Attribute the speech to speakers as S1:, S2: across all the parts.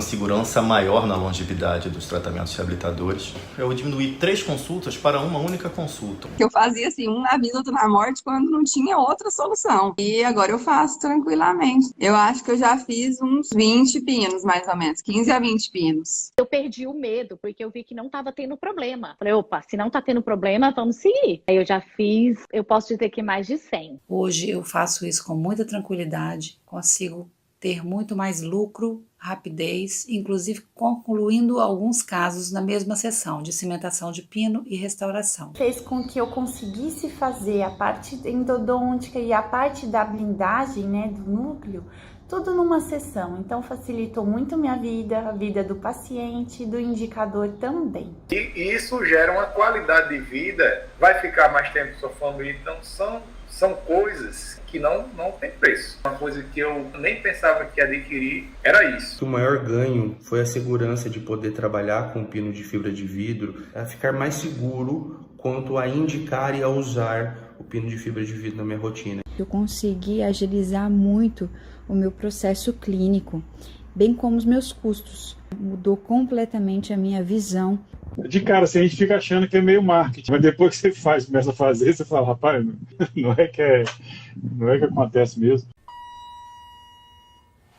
S1: uma segurança maior na longevidade dos tratamentos reabilitadores. Eu diminuí 3 consultas para uma única consulta.
S2: Eu fazia assim, um na vida, outro na morte, quando não tinha outra solução. E agora eu faço tranquilamente. Eu acho que eu já fiz uns 20 pinos, mais ou menos, 15 a 20 pinos.
S3: Eu perdi o medo, porque eu vi que não estava tendo problema. Falei, opa, se não está tendo problema, vamos seguir. Aí eu já fiz, eu posso dizer que mais de 100.
S4: Hoje eu faço isso com muita tranquilidade, consigo ter muito mais lucro, rapidez, inclusive concluindo alguns casos na mesma sessão de cimentação de pino e restauração.
S5: Fez com que eu conseguisse fazer a parte endodôntica e a parte da blindagem, né, do núcleo, tudo numa sessão. Então facilitou muito minha vida, a vida do paciente e do indicador também.
S6: E isso gera uma qualidade de vida, vai ficar mais tempo com sua família, então são coisas que não tem preço. Uma coisa que eu nem pensava que adquirir era isso.
S7: O maior ganho foi a segurança de poder trabalhar com pino de fibra de vidro, a ficar mais seguro quanto a indicar e a usar o pino de fibra de vidro na minha rotina.
S8: Eu consegui agilizar muito o meu processo clínico, bem como os meus custos. Mudou completamente a minha visão.
S9: De cara, assim, a gente fica achando que é meio marketing, mas depois que você começa a fazer, você fala, rapaz, não é que acontece mesmo.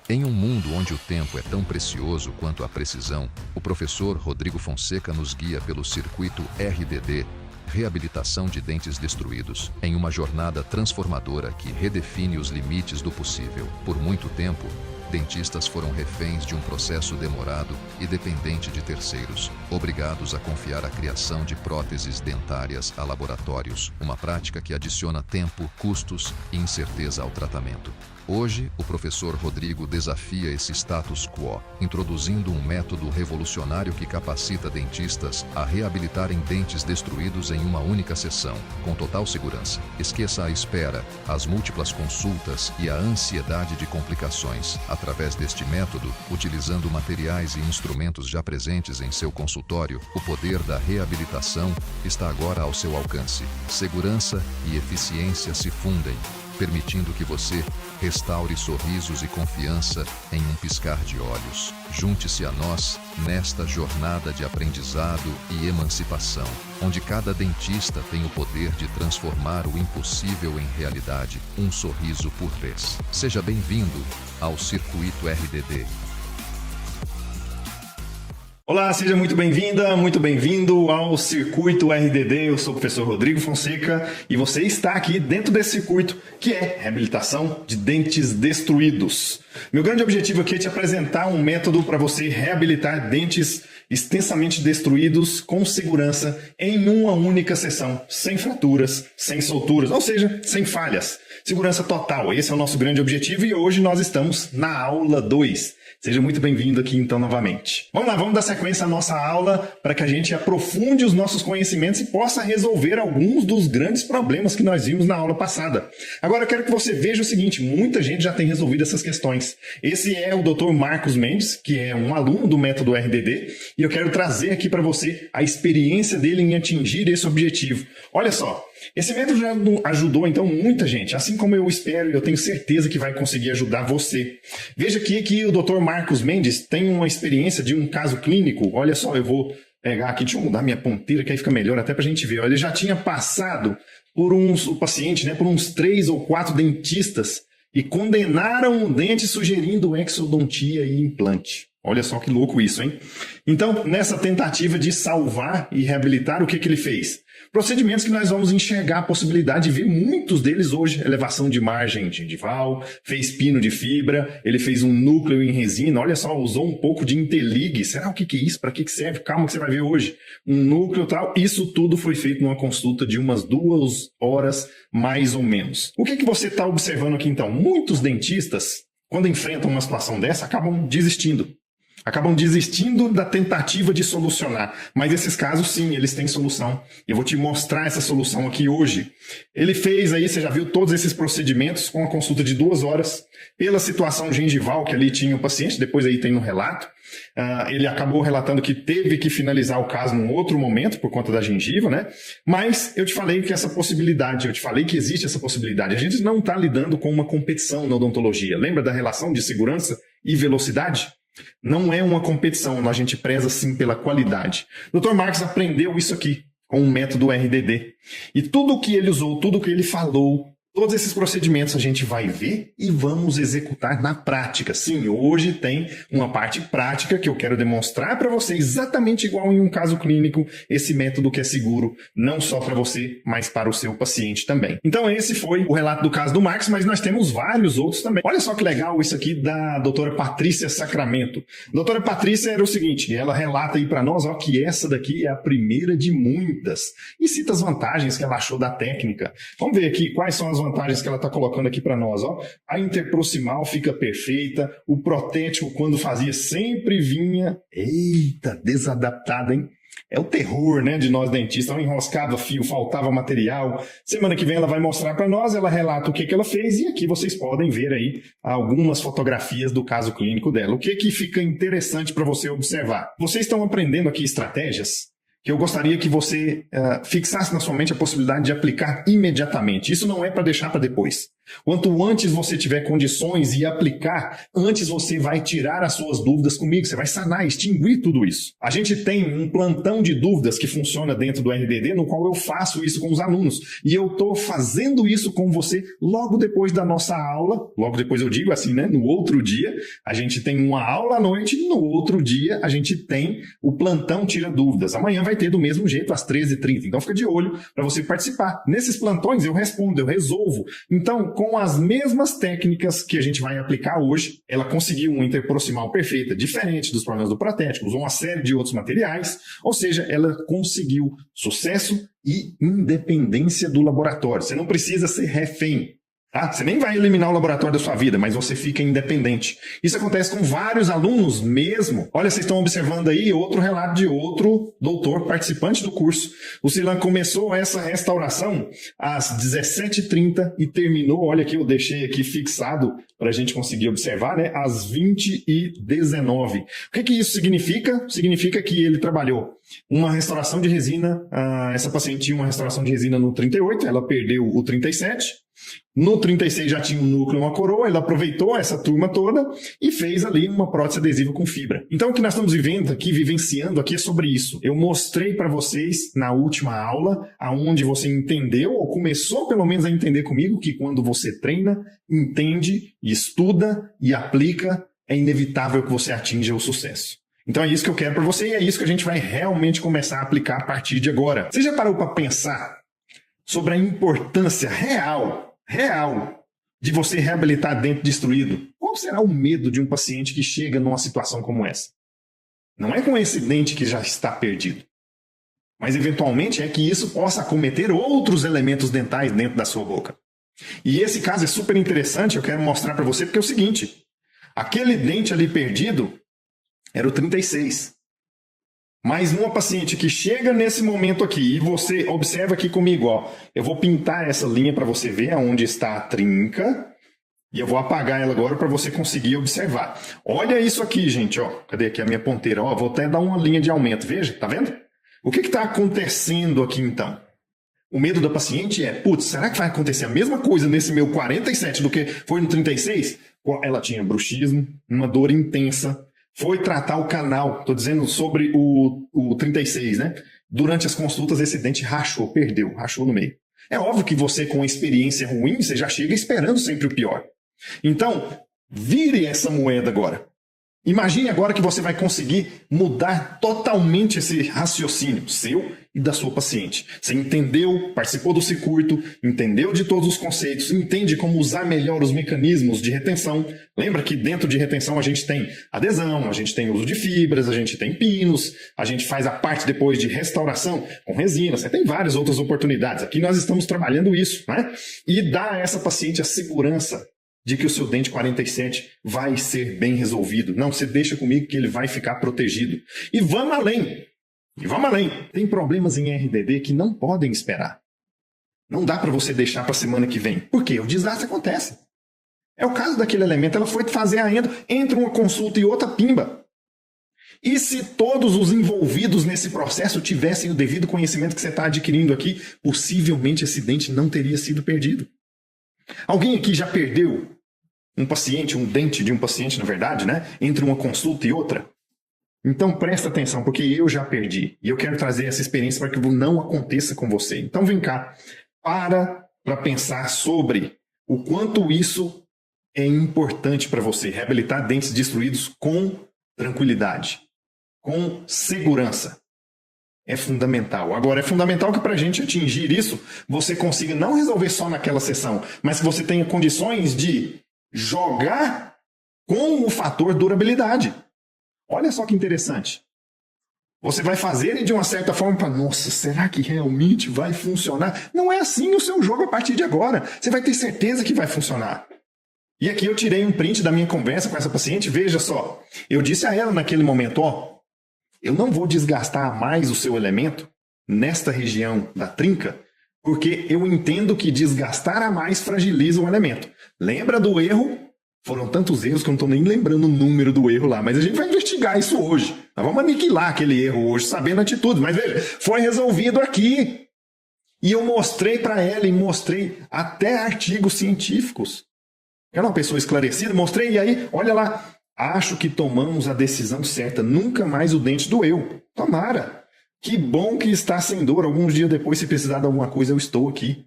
S10: Em um mundo onde o tempo é tão precioso quanto a precisão, o professor Rodrigo Fonseca nos guia pelo circuito RDD, Reabilitação de Dentes Destruídos, em uma jornada transformadora que redefine os limites do possível. Por muito tempo, dentistas foram reféns de um processo demorado e dependente de terceiros, obrigados a confiar a criação de próteses dentárias a laboratórios, uma prática que adiciona tempo, custos e incerteza ao tratamento. Hoje, o professor Rodrigo desafia esse status quo, introduzindo um método revolucionário que capacita dentistas a reabilitarem dentes destruídos em uma única sessão, com total segurança. Esqueça a espera, as múltiplas consultas e a ansiedade de complicações. Através deste método, utilizando materiais e instrumentos já presentes em seu consultório, o poder da reabilitação está agora ao seu alcance. Segurança e eficiência se fundem, permitindo que você restaure sorrisos e confiança em um piscar de olhos. Junte-se a nós nesta jornada de aprendizado e emancipação, onde cada dentista tem o poder de transformar o impossível em realidade, um sorriso por vez. Seja bem-vindo ao Circuito RDD.
S11: Olá, seja muito bem-vinda, muito bem-vindo ao Circuito RDD. Eu sou o professor Rodrigo Fonseca e você está aqui dentro desse circuito que é reabilitação de dentes destruídos. Meu grande objetivo aqui é te apresentar um método para você reabilitar dentes extensamente destruídos com segurança em uma única sessão, sem fraturas, sem solturas, ou seja, sem falhas. Segurança total, esse é o nosso grande objetivo e hoje nós estamos na aula 2. Seja muito bem-vindo aqui então novamente. Vamos lá, vamos dar sequência à nossa aula para que a gente aprofunde os nossos conhecimentos e possa resolver alguns dos grandes problemas que nós vimos na aula passada. Agora eu quero que você veja o seguinte, muita gente já tem resolvido essas questões. Esse é o Dr. Marcos Mendes, que é um aluno do método RDD, e eu quero trazer aqui para você a experiência dele em atingir esse objetivo. Olha só, esse método já ajudou então muita gente, assim como eu espero e eu tenho certeza que vai conseguir ajudar você. Veja aqui que o Dr. Marcos Mendes tem uma experiência de um caso clínico. Olha só, eu vou pegar aqui, deixa eu mudar minha ponteira que aí fica melhor até para a gente ver. Olha, ele já tinha passado por o paciente, né, por uns 3 ou 4 dentistas e condenaram o dente sugerindo exodontia e implante. Olha só que louco isso, hein? Então, nessa tentativa de salvar e reabilitar, o que ele fez? Procedimentos que nós vamos enxergar a possibilidade de ver muitos deles hoje. Elevação de margem gengival, fez pino de fibra, ele fez um núcleo em resina, olha só, usou um pouco de Intelig. Será o que é isso? Para que serve? Calma que você vai ver hoje. Um núcleo e tal. Isso tudo foi feito numa consulta de umas 2 horas, mais ou menos. O que você está observando aqui então? Muitos dentistas, quando enfrentam uma situação dessa, acabam desistindo. Acabam desistindo da tentativa de solucionar. Mas esses casos, sim, eles têm solução. Eu vou te mostrar essa solução aqui hoje. Ele fez aí, você já viu todos esses procedimentos com a consulta de 2 horas. Pela situação gengival que ali tinha o paciente, depois aí tem no relato. Ele acabou relatando que teve que finalizar o caso num outro momento por conta da gengiva, né? Mas eu te falei que essa possibilidade, eu te falei que existe essa possibilidade. A gente não está lidando com uma competição na odontologia. Lembra da relação de segurança e velocidade? Não é uma competição, a gente preza sim pela qualidade. O Dr. Marcos aprendeu isso aqui com o método RDD. E tudo o que ele usou, tudo o que ele falou, todos esses procedimentos a gente vai ver e vamos executar na prática. Sim, hoje tem uma parte prática que eu quero demonstrar para você, exatamente igual em um caso clínico, esse método que é seguro, não só para você, mas para o seu paciente também. Então esse foi o relato do caso do Marcos, mas nós temos vários outros também. Olha só que legal isso aqui da doutora Patrícia Sacramento. A doutora Patrícia era o seguinte, ela relata aí para nós, ó, que essa daqui é a primeira de muitas e cita as vantagens que ela achou da técnica. Vamos ver aqui quais são as vantagens que ela está colocando aqui para nós. Ó. A interproximal fica perfeita, o protético quando fazia sempre vinha, eita, desadaptada, hein? É o terror, né, de nós dentistas, não enroscava fio, faltava material. Semana que vem ela vai mostrar para nós, ela relata o que ela fez e aqui vocês podem ver aí algumas fotografias do caso clínico dela. O que fica interessante para você observar? Vocês estão aprendendo aqui estratégias que eu gostaria que você fixasse na sua mente a possibilidade de aplicar imediatamente. Isso não é para deixar para depois. Quanto antes você tiver condições e aplicar, antes você vai tirar as suas dúvidas comigo, você vai sanar, extinguir tudo isso. A gente tem um plantão de dúvidas que funciona dentro do RDD, no qual eu faço isso com os alunos. E eu estou fazendo isso com você logo depois da nossa aula, logo depois eu digo assim, né? No outro dia, a gente tem uma aula à noite, no outro dia a gente tem o plantão Tira Dúvidas. Amanhã vai ter do mesmo jeito, às 13h30. Então fica de olho para você participar. Nesses plantões eu respondo, eu resolvo. Então, com as mesmas técnicas que a gente vai aplicar hoje, ela conseguiu uma interproximal perfeita, diferente dos problemas do protético, usou uma série de outros materiais, ou seja, ela conseguiu sucesso e independência do laboratório. Você não precisa ser refém. Tá? Você nem vai eliminar o laboratório da sua vida, mas você fica independente. Isso acontece com vários alunos mesmo. Olha, vocês estão observando aí outro relato de outro doutor participante do curso. O Silan começou essa restauração às 17h30 e terminou, olha aqui, eu deixei aqui fixado para a gente conseguir observar, né? Às 20h19. O que isso significa? Significa que ele trabalhou uma restauração de resina. Essa paciente tinha uma restauração de resina no 38, ela perdeu o 37. No 36 já tinha um núcleo e uma coroa, ele aproveitou essa turma toda e fez ali uma prótese adesiva com fibra. Então o que nós estamos vivendo aqui, vivenciando aqui é sobre isso. Eu mostrei para vocês na última aula, aonde você entendeu, ou começou pelo menos a entender comigo, que quando você treina, entende, estuda e aplica, é inevitável que você atinja o sucesso. Então é isso que eu quero para você e é isso que a gente vai realmente começar a aplicar a partir de agora. Você já parou para pensar sobre a importância real de você reabilitar dente destruído? Qual será o medo de um paciente que chega numa situação como essa? Não é com esse dente que já está perdido, mas eventualmente é que isso possa acometer outros elementos dentais dentro da sua boca. E esse caso é super interessante, eu quero mostrar para você porque é o seguinte, aquele dente ali perdido era o 36. Mas numa paciente que chega nesse momento aqui, e você observa aqui comigo, ó, eu vou pintar essa linha para você ver aonde está a trinca, e eu vou apagar ela agora para você conseguir observar. Olha isso aqui, gente, ó, cadê aqui a minha ponteira? Ó, vou até dar uma linha de aumento, veja, tá vendo? O que está acontecendo aqui então? O medo da paciente é, putz, será que vai acontecer a mesma coisa nesse meu 47 do que foi no 36? Ela tinha bruxismo, uma dor intensa, foi tratar o canal, estou dizendo sobre o 36, né? Durante as consultas esse dente rachou, rachou no meio. É óbvio que você com experiência ruim, você já chega esperando sempre o pior. Então, vire essa moeda agora. Imagine agora que você vai conseguir mudar totalmente esse raciocínio seu e da sua paciente. Você entendeu, participou do circuito, entendeu de todos os conceitos, entende como usar melhor os mecanismos de retenção. Lembra que dentro de retenção a gente tem adesão, a gente tem uso de fibras, a gente tem pinos, a gente faz a parte depois de restauração com resina, você tem várias outras oportunidades. Aqui nós estamos trabalhando isso, né? E dá a essa paciente a segurança de que o seu dente 47 vai ser bem resolvido. Não, você deixa comigo que ele vai ficar protegido. E vamos além. Tem problemas em RDD que não podem esperar. Não dá para você deixar para a semana que vem. Por quê? O desastre acontece. É o caso daquele elemento. Ela foi fazer a endo, entra uma consulta e outra pimba. E se todos os envolvidos nesse processo tivessem o devido conhecimento que você está adquirindo aqui, possivelmente esse dente não teria sido perdido. Alguém aqui já perdeu um paciente, um dente de um paciente, na verdade, né? Entre uma consulta e outra. Então presta atenção, porque eu já perdi. E eu quero trazer essa experiência para que não aconteça com você. Então vem cá, para pensar sobre o quanto isso é importante para você. Reabilitar dentes destruídos com tranquilidade, com segurança. É fundamental. Agora, é fundamental que para a gente atingir isso, você consiga não resolver só naquela sessão, mas que você tenha condições de jogar com o fator durabilidade. Olha só que interessante. Você vai fazer e de uma certa forma para, nossa, será que realmente vai funcionar? Não é assim o seu jogo a partir de agora. Você vai ter certeza que vai funcionar. E aqui eu tirei um print da minha conversa com essa paciente. Veja só, eu disse a ela naquele momento, ó, eu não vou desgastar mais o seu elemento nesta região da trinca, porque eu entendo que desgastar a mais fragiliza o elemento. Lembra do erro? Foram tantos erros que eu não estou nem lembrando o número do erro lá, mas a gente vai investigar isso hoje. Nós vamos aniquilar aquele erro hoje, sabendo a atitude. Mas veja, foi resolvido aqui. E eu mostrei para ela e mostrei até artigos científicos. Eu era uma pessoa esclarecida, mostrei, e aí, olha lá, acho que tomamos a decisão certa, nunca mais o dente doeu. Tomara. Que bom que está sem dor. Alguns dias depois, se precisar de alguma coisa, eu estou aqui.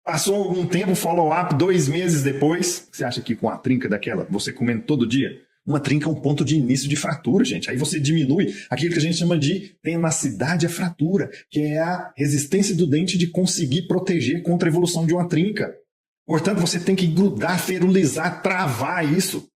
S11: Passou algum tempo, follow-up, 2 meses depois. Você acha que com a trinca daquela, você comendo todo dia? Uma trinca é um ponto de início de fratura, gente. Aí você diminui aquilo que a gente chama de tenacidade à fratura, que é a resistência do dente de conseguir proteger contra a evolução de uma trinca. Portanto, você tem que grudar, ferulizar, travar isso.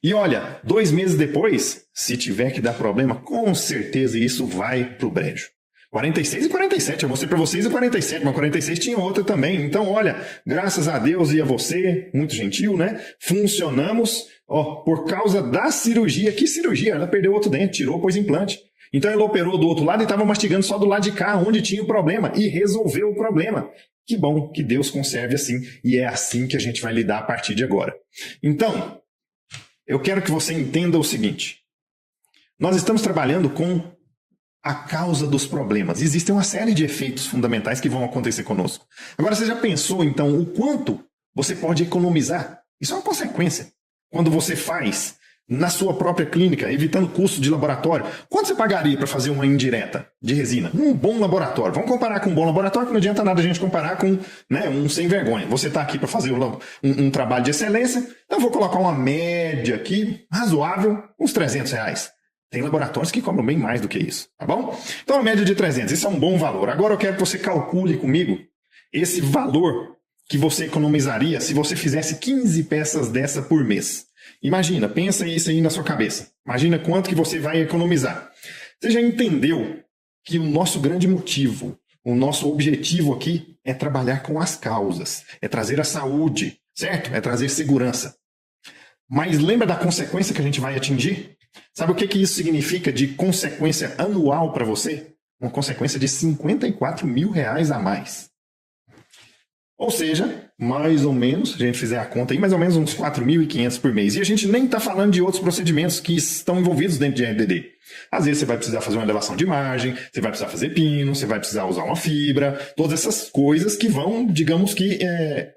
S11: E olha, 2 meses depois, se tiver que dar problema, com certeza isso vai pro brejo. 46 e 47, eu mostrei para vocês e 47, mas 46 tinha outra também. Então, olha, graças a Deus e a você, muito gentil, né? Funcionamos, ó, por causa da cirurgia. Que cirurgia? Ela perdeu outro dente, tirou, pôs implante. Então ela operou do outro lado e estava mastigando só do lado de cá, onde tinha o problema, e resolveu o problema. Que bom que Deus conserve assim, e é assim que a gente vai lidar a partir de agora. Então, eu quero que você entenda o seguinte. Nós estamos trabalhando com a causa dos problemas. Existem uma série de efeitos fundamentais que vão acontecer conosco. Agora, você já pensou, então, o quanto você pode economizar? Isso é uma consequência. Quando você faz na sua própria clínica, evitando custo de laboratório, quanto você pagaria para fazer uma indireta de resina? Um bom laboratório. Vamos comparar com um bom laboratório, que não adianta nada a gente comparar com, né, um sem vergonha. Você está aqui para fazer um trabalho de excelência, então eu vou colocar uma média aqui, razoável, uns R$300. Tem laboratórios que cobram bem mais do que isso, tá bom? Então, a média de 300, isso é um bom valor. Agora eu quero que você calcule comigo esse valor que você economizaria se você fizesse 15 peças dessa por mês. Imagina, pensa isso aí na sua cabeça. Imagina quanto que você vai economizar. Você já entendeu que o nosso grande motivo, o nosso objetivo aqui é trabalhar com as causas, é trazer a saúde, certo? É trazer segurança. Mas lembra da consequência que a gente vai atingir? Sabe o que isso significa de consequência anual para você? Uma consequência de R$54 mil a mais. Ou seja, mais ou menos, se a gente fizer a conta aí, mais ou menos uns 4.500 por mês. E a gente nem está falando de outros procedimentos que estão envolvidos dentro de RDD. Às vezes você vai precisar fazer uma elevação de margem, você vai precisar fazer pino, você vai precisar usar uma fibra, todas essas coisas que vão, digamos que,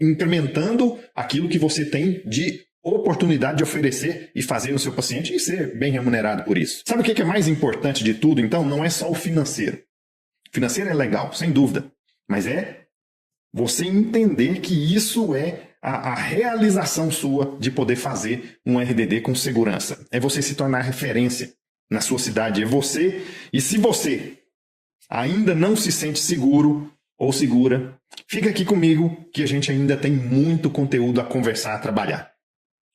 S11: incrementando aquilo que você tem de oportunidade de oferecer e fazer no seu paciente e ser bem remunerado por isso. Sabe o que é mais importante de tudo, então? Não é só o financeiro. O financeiro é legal, sem dúvida, mas é você entender que isso é a realização sua de poder fazer um RDD com segurança. É você se tornar referência na sua cidade. É você. E se você ainda não se sente seguro ou segura, fica aqui comigo que a gente ainda tem muito conteúdo a conversar, a trabalhar.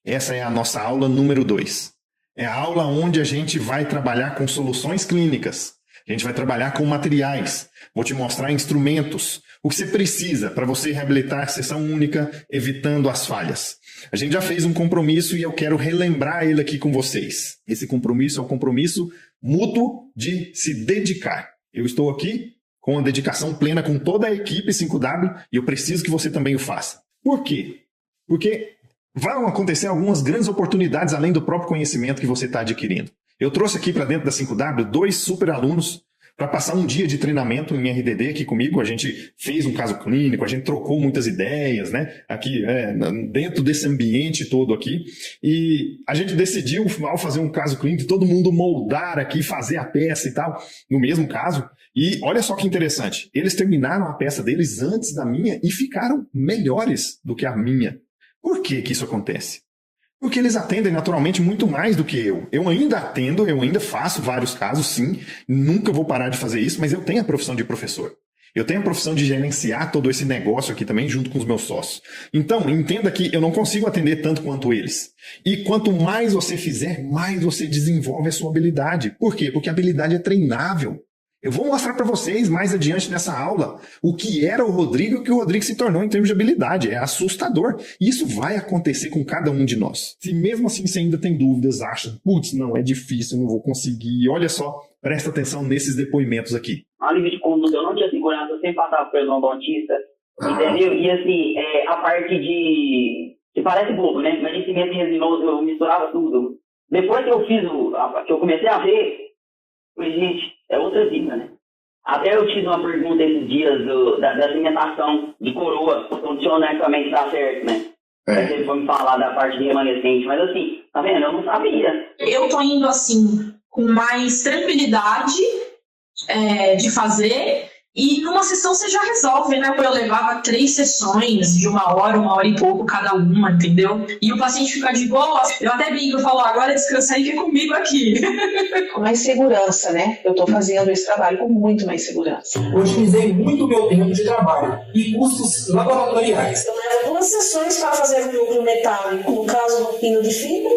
S11: Essa é a nossa aula número 2. É a aula onde a gente vai trabalhar com soluções clínicas. A gente vai trabalhar com materiais. Vou te mostrar instrumentos. O que você precisa para você reabilitar a sessão única, evitando as falhas. A gente já fez um compromisso e eu quero relembrar ele aqui com vocês. Esse compromisso é um compromisso mútuo de se dedicar. Eu estou aqui com a dedicação plena com toda a equipe 5W e eu preciso que você também o faça. Por quê? Porque vão acontecer algumas grandes oportunidades além do próprio conhecimento que você está adquirindo. Eu trouxe aqui para dentro da 5W 2 super alunos, para passar um dia de treinamento em RDD aqui comigo. A gente fez um caso clínico, a gente trocou muitas ideias, né? Aqui, dentro desse ambiente todo aqui. E a gente decidiu, ao fazer um caso clínico, todo mundo moldar aqui, fazer a peça e tal, no mesmo caso. E olha só que interessante, eles terminaram a peça deles antes da minha e ficaram melhores do que a minha. Por que que isso acontece? Porque eles atendem naturalmente muito mais do que eu. Eu ainda atendo, eu ainda faço vários casos, sim. Nunca vou parar de fazer isso, mas eu tenho a profissão de professor. Eu tenho a profissão de gerenciar todo esse negócio aqui também, junto com os meus sócios. Então, entenda que eu não consigo atender tanto quanto eles. E quanto mais você fizer, mais você desenvolve a sua habilidade. Por quê? Porque a habilidade é treinável. Eu vou mostrar para vocês mais adiante nessa aula o que era o Rodrigo e o que o Rodrigo se tornou em termos de habilidade. É assustador. E isso vai acontecer com cada um de nós. Se mesmo assim você ainda tem dúvidas, acha, putz, não, é difícil, não vou conseguir. Olha só, presta atenção nesses depoimentos aqui.
S12: A nível de conduta, eu não tinha segurança, eu sempre passava pelo odontista, entendeu? E assim, a parte que parece bobo, né? Mas cimento e resinoso, eu misturava tudo. Depois que eu que eu comecei a ver, falei, gente, é outra vida, né? Até eu tive uma pergunta esses dias da cimentação de coroa, condicionamento dá certo, né? Você foi me falar da parte de remanescente, mas assim, tá vendo? Eu não sabia.
S13: Eu tô indo assim, com mais tranquilidade de fazer, e numa sessão você já resolve, né? Eu levava 3 sessões de 1 hora e pouco cada uma, entendeu? E o paciente fica de boa, eu até brinco, eu falo, agora descansa aí que é comigo aqui.
S14: Com mais segurança, né? Eu tô fazendo esse trabalho com muito mais segurança.
S15: Otimizei muito o meu tempo de trabalho e custos laboratoriais.
S14: Eu levo 2 sessões para fazer o núcleo metálico, no caso do pino de fibra.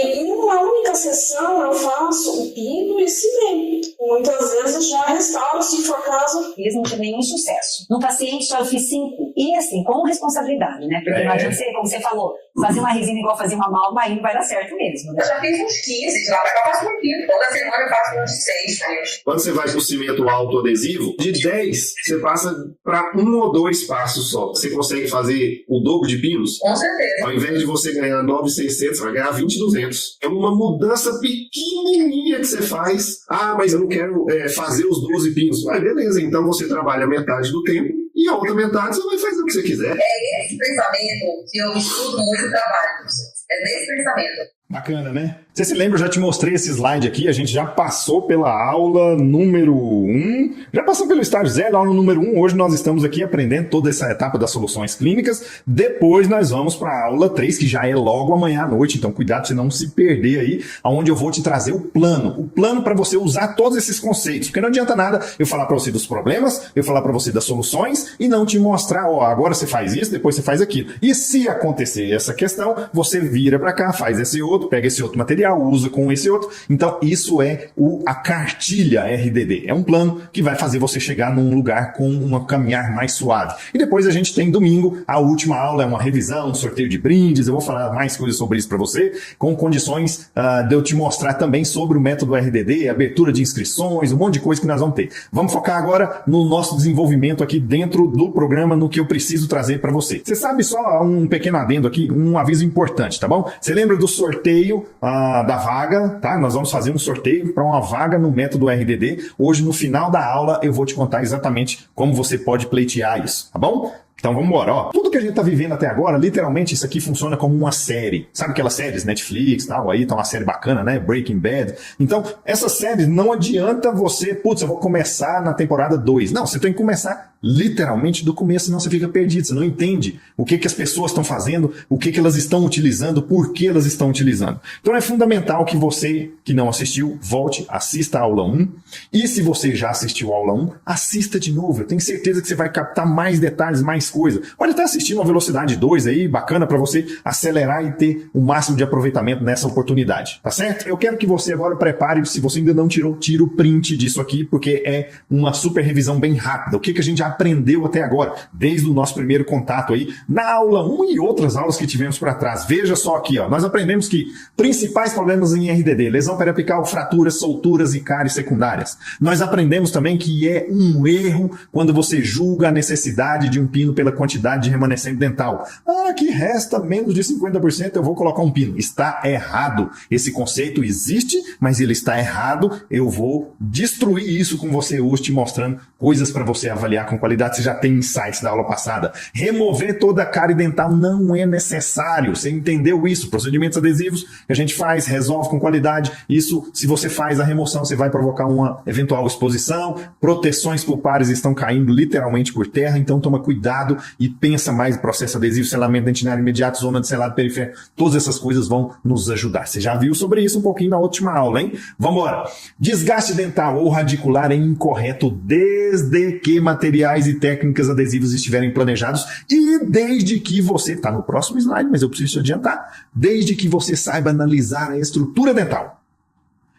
S14: Em uma única sessão eu faço o pino e cimento. Muitas vezes já restauro, se for caso.
S16: Eles não tiveram nenhum sucesso. No paciente só eu fiz 5. E assim, com responsabilidade, né? Porque não adianta você, como você falou, fazer uma resina igual fazer uma malma, aí não vai dar certo mesmo, né?
S17: Eu já fiz uns 15, de lá pra cá eu faço um pino. Toda semana eu faço uns de 6, gente.
S7: Quando você vai pro cimento autoadesivo, de 10, você passa para 1 ou 2 passos só. Você consegue fazer o dobro de pinos?
S17: Com certeza.
S7: Ao invés de você ganhar 9.600, você vai ganhar 20.200. É uma mudança pequenininha que você faz. Ah, mas eu não quero fazer os 12 pinos. Mas beleza, então você trabalha metade do tempo e a outra metade você vai fazer o que você quiser.
S17: É esse pensamento que eu estudo muito o trabalho. É desse pensamento.
S11: Bacana, né? Você se lembra, eu já te mostrei esse slide aqui, a gente já passou pela aula número 1, já passou pelo estágio 0, aula número 1, hoje nós estamos aqui aprendendo toda essa etapa das soluções clínicas, depois nós vamos para a aula 3, que já é logo amanhã à noite, então cuidado de não se perder aí, onde eu vou te trazer o plano para você usar todos esses conceitos, porque não adianta nada eu falar para você dos problemas, eu falar para você das soluções e não te mostrar, ó, agora você faz isso, depois você faz aquilo. E se acontecer essa questão, você vira para cá, faz esse outro, pega esse outro material, usa com esse outro. Então, isso é a cartilha RDD. É um plano que vai fazer você chegar num lugar com um caminhar mais suave. E depois a gente tem domingo, a última aula é uma revisão, um sorteio de brindes. Eu vou falar mais coisas sobre isso para você, com condições de eu te mostrar também sobre o método RDD, abertura de inscrições, um monte de coisa que nós vamos ter. Vamos focar agora no nosso desenvolvimento aqui dentro do programa, no que eu preciso trazer para você. Você sabe, só um pequeno adendo aqui, um aviso importante, tá bom? Você lembra do sorteio da vaga, tá? Nós vamos fazer um sorteio para uma vaga no método RDD. Hoje, no final da aula, eu vou te contar exatamente como você pode pleitear isso, tá bom? Então vamos embora, ó. Tudo que a gente tá vivendo até agora, literalmente, isso aqui funciona como uma série. Sabe aquelas séries, Netflix, tal, aí tá uma série bacana, né? Breaking Bad. Então, essas séries, não adianta você, putz, eu vou começar na temporada 2. Não, você tem que começar literalmente do começo, senão você fica perdido, você não entende o que as pessoas estão fazendo, o que elas estão utilizando, por que elas estão utilizando. Então é fundamental que você, que não assistiu, volte, assista a aula 1. E se você já assistiu a aula 1, assista de novo. Eu tenho certeza que você vai captar mais detalhes, mais coisa. Pode estar assistindo a velocidade 2 aí, bacana para você acelerar e ter o máximo de aproveitamento nessa oportunidade, tá certo? Eu quero que você agora prepare, se você ainda não tirou, tira o print disso aqui, porque é uma super revisão bem rápida. O que a gente já aprendeu até agora, desde o nosso primeiro contato aí, na aula 1 e outras aulas que tivemos para trás. Veja só aqui, ó, nós aprendemos que principais problemas em RDD, lesão periapical, fraturas, solturas e cáries secundárias. Nós aprendemos também que é um erro quando você julga a necessidade de um pino pela quantidade de remanescente dental. Aqui resta menos de 50%, eu vou colocar um pino. Está errado. Esse conceito existe, mas ele está errado. Eu vou destruir isso com você hoje, te mostrando coisas para você avaliar com qualidade. Você já tem insights da aula passada. Remover toda a cárie dental não é necessário. Você entendeu isso? Procedimentos adesivos que a gente faz, resolve com qualidade. Isso, se você faz a remoção, você vai provocar uma eventual exposição. Proteções pulpares estão caindo literalmente por terra, então toma cuidado e pensa mais em processo adesivo, selamento dentinário imediato, zona de selado periférico. Todas essas coisas vão nos ajudar. Você já viu sobre isso um pouquinho na última aula, hein? Vamos embora. Desgaste dental ou radicular é incorreto desde que materiais e técnicas adesivas estiverem planejados e desde que você, tá no próximo slide, mas eu preciso te adiantar, desde que você saiba analisar a estrutura dental.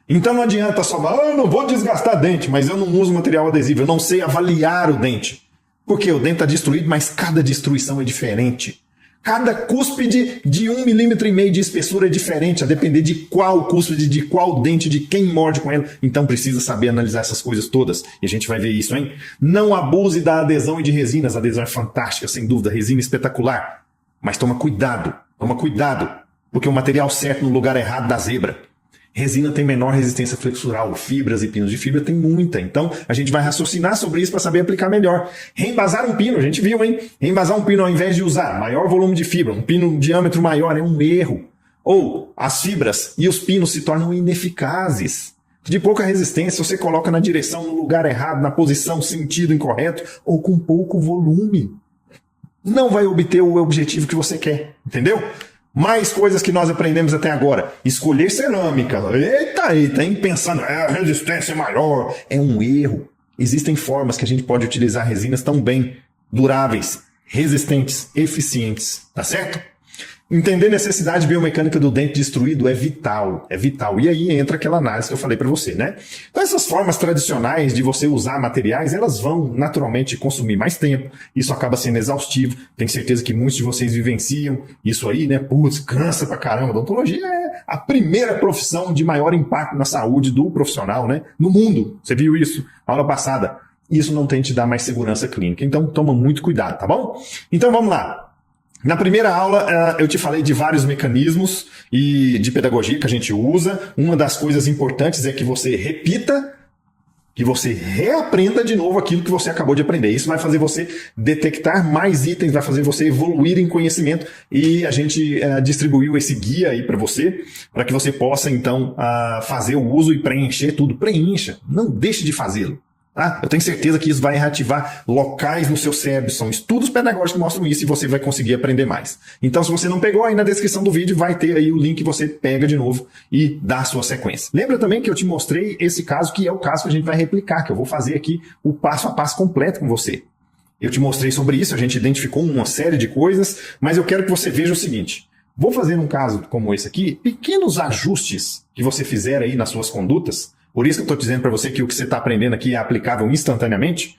S11: Então não adianta só falar, eu não vou desgastar dente, mas eu não uso material adesivo, eu não sei avaliar o dente. Porque o dente está destruído, mas cada destruição é diferente. Cada cúspide de 1,5 mm de espessura é diferente, a depender de qual cúspide, de qual dente, de quem morde com ela. Então precisa saber analisar essas coisas todas. E a gente vai ver isso, hein? Não abuse da adesão e de resinas. A adesão é fantástica, sem dúvida. Resina espetacular. Mas toma cuidado, porque o material certo no lugar errado dá zebra. Resina tem menor resistência flexural, fibras e pinos de fibra tem muita. Então, a gente vai raciocinar sobre isso para saber aplicar melhor. Reembasar um pino, a gente viu, hein? Reembasar um pino ao invés de usar maior volume de fibra, um pino de diâmetro maior é um erro. Ou as fibras e os pinos se tornam ineficazes. De pouca resistência, você coloca na direção, no lugar errado, na posição, sentido incorreto, ou com pouco volume. Não vai obter o objetivo que você quer, entendeu? Mais coisas que nós aprendemos até agora. Escolher cerâmica. Eita, hein? Pensando, a resistência é maior. É um erro. Existem formas que a gente pode utilizar resinas tão bem duráveis, resistentes, eficientes. Tá certo? Entender necessidade biomecânica do dente destruído é vital. É vital. E aí entra aquela análise que eu falei para você, né? Então essas formas tradicionais de você usar materiais, elas vão naturalmente consumir mais tempo. Isso acaba sendo exaustivo. Tenho certeza que muitos de vocês vivenciam isso aí, né? Putz, cansa pra caramba. Odontologia é a primeira profissão de maior impacto na saúde do profissional, né? No mundo. Você viu isso? Aula passada. Isso não tem te dar mais segurança clínica. Então toma muito cuidado, tá bom? Então vamos lá. Na primeira aula, eu te falei de vários mecanismos e de pedagogia que a gente usa. Uma das coisas importantes é que você repita, que você reaprenda de novo aquilo que você acabou de aprender. Isso vai fazer você detectar mais itens, vai fazer você evoluir em conhecimento. E a gente distribuiu esse guia aí para que você possa, então, fazer o uso e preencher tudo. Preencha, não deixe de fazê-lo. Tá? Eu tenho certeza que isso vai reativar locais no seu cérebro. São estudos pedagógicos que mostram isso e você vai conseguir aprender mais. Então, se você não pegou aí na descrição do vídeo, vai ter aí o link que você pega de novo e dá a sua sequência. Lembra também que eu te mostrei esse caso, que é o caso que a gente vai replicar, que eu vou fazer aqui o passo a passo completo com você. Eu te mostrei sobre isso, a gente identificou uma série de coisas, mas eu quero que você veja o seguinte. Vou fazer um caso como esse aqui, pequenos ajustes que você fizer aí nas suas condutas. Por isso que eu estou dizendo para você que o que você está aprendendo aqui é aplicável instantaneamente,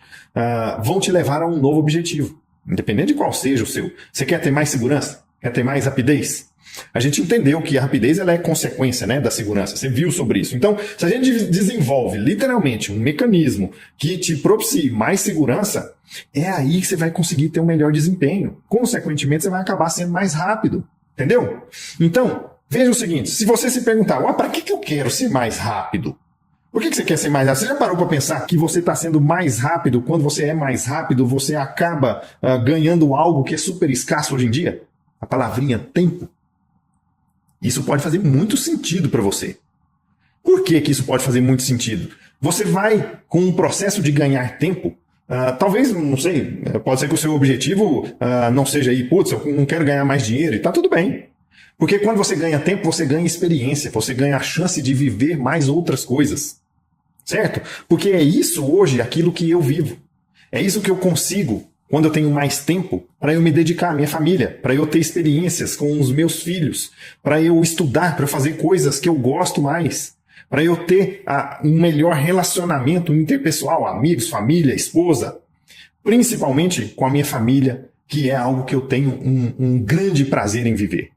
S11: vão te levar a um novo objetivo, independente de qual seja o seu. Você quer ter mais segurança? Quer ter mais rapidez? A gente entendeu que a rapidez ela é consequência, né, da segurança. Você viu sobre isso. Então, se a gente desenvolve literalmente um mecanismo que te propicie mais segurança, é aí que você vai conseguir ter um melhor desempenho. Consequentemente, você vai acabar sendo mais rápido. Entendeu? Então, veja o seguinte, se você se perguntar, para que eu quero ser mais rápido? Por que você quer ser mais rápido? Você já parou para pensar que você está sendo mais rápido? Quando você é mais rápido, você acaba ganhando algo que é super escasso hoje em dia? A palavrinha tempo. Isso pode fazer muito sentido para você. Por que isso pode fazer muito sentido? Você vai, com um processo de ganhar tempo, talvez, não sei, pode ser que o seu objetivo não seja aí, putz, eu não quero ganhar mais dinheiro, e tá tudo bem. Porque quando você ganha tempo, você ganha experiência, você ganha a chance de viver mais outras coisas. Certo? Porque é isso hoje, aquilo que eu vivo. É isso que eu consigo, quando eu tenho mais tempo, para eu me dedicar à minha família, para eu ter experiências com os meus filhos, para eu estudar, para eu fazer coisas que eu gosto mais, para eu ter um melhor relacionamento interpessoal, amigos, família, esposa, principalmente com a minha família, que é algo que eu tenho um grande prazer em viver.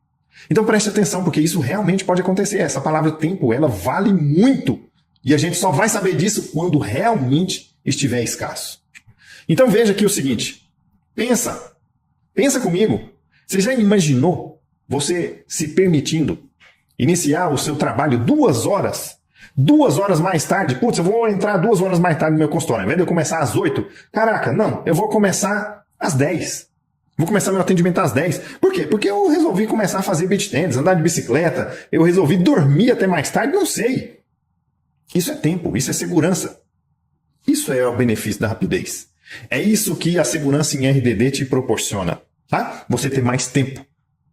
S11: Então preste atenção, porque isso realmente pode acontecer. Essa palavra tempo, ela vale muito. E a gente só vai saber disso quando realmente estiver escasso. Então veja aqui o seguinte. Pensa Pensa comigo. Você já imaginou você se permitindo iniciar o seu trabalho 2 horas? 2 horas mais tarde? Putz, eu vou entrar 2 horas mais tarde no meu consultório. Ao invés de eu começar às 8, caraca, não, eu vou começar às 10. Vou começar meu atendimento às 10. Por quê? Porque eu resolvi começar a fazer beach tennis, andar de bicicleta, eu resolvi dormir até mais tarde, não sei. Isso é tempo, isso é segurança. Isso é o benefício da rapidez. É isso que a segurança em RDD te proporciona, tá? Você ter mais tempo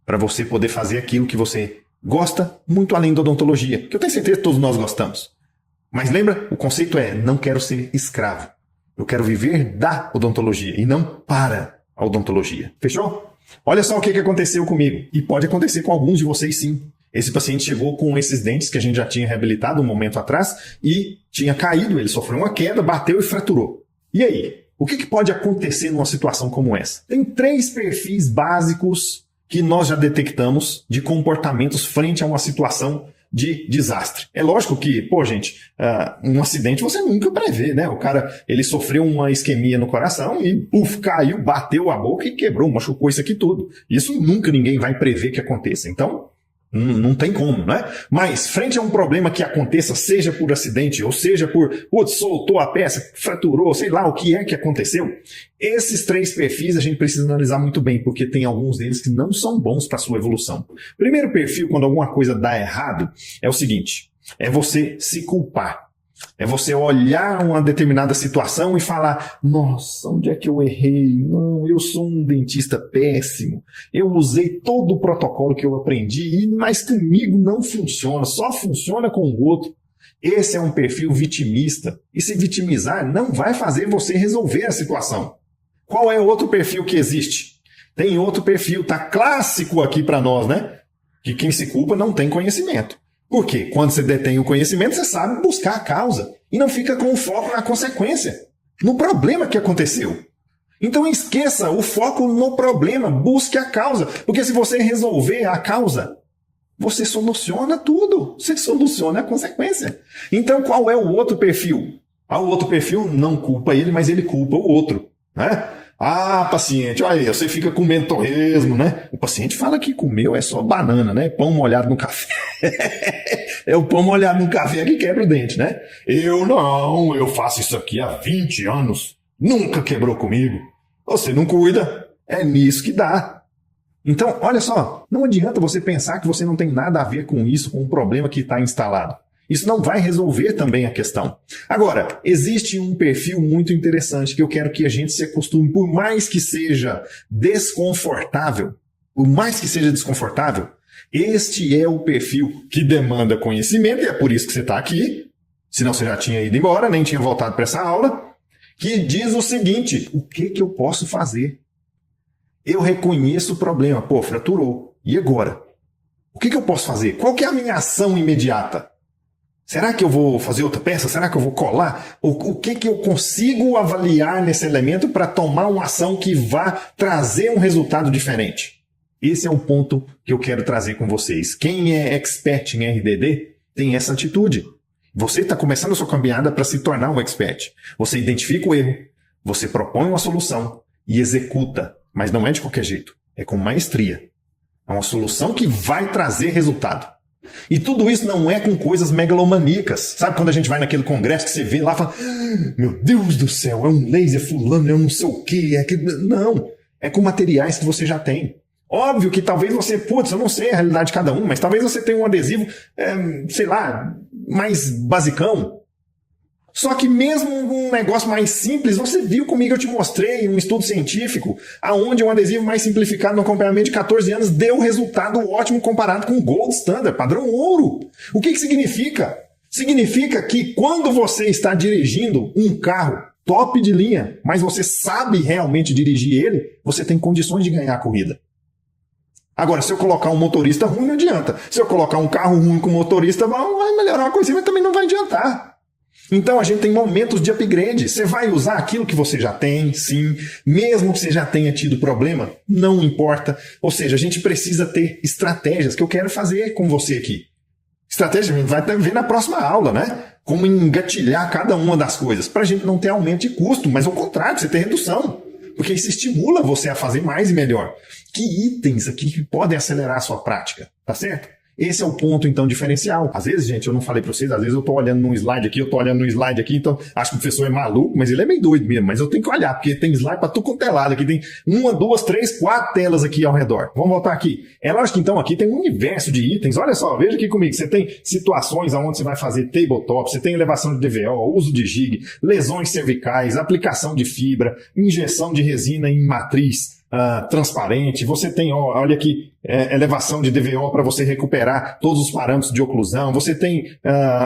S11: para você poder fazer aquilo que você gosta, muito além da odontologia, que eu tenho certeza que todos nós gostamos. Mas lembra, o conceito é, não quero ser escravo. Eu quero viver da odontologia e não para a odontologia. Fechou? Olha só o que aconteceu comigo. E pode acontecer com alguns de vocês sim. Esse paciente chegou com esses dentes que a gente já tinha reabilitado um momento atrás e tinha caído, ele sofreu uma queda, bateu e fraturou. E aí? O que pode acontecer numa situação como essa? Tem 3 perfis básicos que nós já detectamos de comportamentos frente a uma situação de desastre. É lógico que, pô, gente, um acidente você nunca prevê, né? O cara, ele sofreu uma isquemia no coração e, puf, caiu, bateu a boca e quebrou, machucou isso aqui tudo. Isso nunca ninguém vai prever que aconteça. Então, não tem como, né? Mas, frente a um problema que aconteça, seja por acidente, ou seja por, putz, soltou a peça, fraturou, sei lá o que é que aconteceu, esses 3 perfis a gente precisa analisar muito bem, porque tem alguns deles que não são bons para a sua evolução. Primeiro perfil, quando alguma coisa dá errado, é o seguinte, é você se culpar. É você olhar uma determinada situação e falar, nossa, onde é que eu errei? Não, eu sou um dentista péssimo. Eu usei todo o protocolo que eu aprendi, mas comigo não funciona, só funciona com o outro. Esse é um perfil vitimista. E se vitimizar não vai fazer você resolver a situação. Qual é o outro perfil que existe? Tem outro perfil, tá clássico aqui para nós, né? Que quem se culpa não tem conhecimento. Por quê? Quando você detém o conhecimento, você sabe buscar a causa e não fica com o foco na consequência, no problema que aconteceu. Então esqueça o foco no problema, busque a causa, porque se você resolver a causa, você soluciona tudo, você soluciona a consequência. Então qual é o outro perfil? O outro perfil não culpa ele, mas ele culpa o outro, né? Ah, paciente, olha aí, você fica comendo torresmo, né? O paciente fala que comeu é só banana, né? Pão molhado no café. É o pão molhado no café que quebra o dente, né? Eu faço isso aqui há 20 anos. Nunca quebrou comigo. Você não cuida, é nisso que dá. Então, olha só, não adianta você pensar que você não tem nada a ver com isso, com o problema que está instalado. Isso não vai resolver também a questão. Agora, existe um perfil muito interessante que eu quero que a gente se acostume, por mais que seja desconfortável, este é o perfil que demanda conhecimento, e é por isso que você está aqui, senão você já tinha ido embora, nem tinha voltado para essa aula, que diz o seguinte, o que eu posso fazer? Eu reconheço o problema, pô, fraturou, e agora? O que eu posso fazer? Qual que é a minha ação imediata? Será que eu vou fazer outra peça? Será que eu vou colar? O que eu consigo avaliar nesse elemento para tomar uma ação que vá trazer um resultado diferente? Esse é o ponto que eu quero trazer com vocês. Quem é expert em RDD tem essa atitude. Você está começando a sua caminhada para se tornar um expert. Você identifica o erro, você propõe uma solução e executa. Mas não é de qualquer jeito, é com maestria. É uma solução que vai trazer resultado. E tudo isso não é com coisas megalomaníacas. Sabe quando a gente vai naquele congresso que você vê lá e fala, meu Deus do céu, é um laser fulano, é um não sei o quê. Não, é com materiais que você já tem. Óbvio que talvez você, eu não sei a realidade de cada um, mas talvez você tenha um adesivo, sei lá, mais basicão. Só que mesmo um negócio mais simples, você viu comigo, eu te mostrei um estudo científico, aonde um adesivo mais simplificado no acompanhamento de 14 anos deu resultado ótimo comparado com o Gold Standard, padrão ouro. O que significa? Significa que quando você está dirigindo um carro top de linha, mas você sabe realmente dirigir ele, você tem condições de ganhar a corrida. Agora, se eu colocar um motorista ruim, não adianta. Se eu colocar um carro ruim com motorista bom, vai melhorar a coisa, mas também não vai adiantar. Então a gente tem momentos de upgrade. Você vai usar aquilo que você já tem, sim. Mesmo que você já tenha tido problema, não importa. Ou seja, a gente precisa ter estratégias que eu quero fazer com você aqui. Estratégia, a gente vai ver na próxima aula, né? Como engatilhar cada uma das coisas. Para a gente não ter aumento de custo, mas ao contrário, você ter redução. Porque isso estimula você a fazer mais e melhor. Que itens aqui que podem acelerar a sua prática, tá certo? Esse é o ponto, então, diferencial. Às vezes, gente, eu não falei para vocês, às vezes eu tô olhando num slide aqui, então acho que o professor é maluco, mas ele é meio doido mesmo, mas eu tenho que olhar, porque tem slide para tudo quanto é lado, aqui tem 1, 2, 3, 4 telas aqui ao redor. Vamos voltar aqui. É lógico que, então, aqui tem um universo de itens, olha só, veja aqui comigo, você tem situações onde você vai fazer tabletop, você tem elevação de DVO, uso de jig, lesões cervicais, aplicação de fibra, injeção de resina em matriz, transparente, você tem, olha aqui, elevação de DVO para você recuperar todos os parâmetros de oclusão, você tem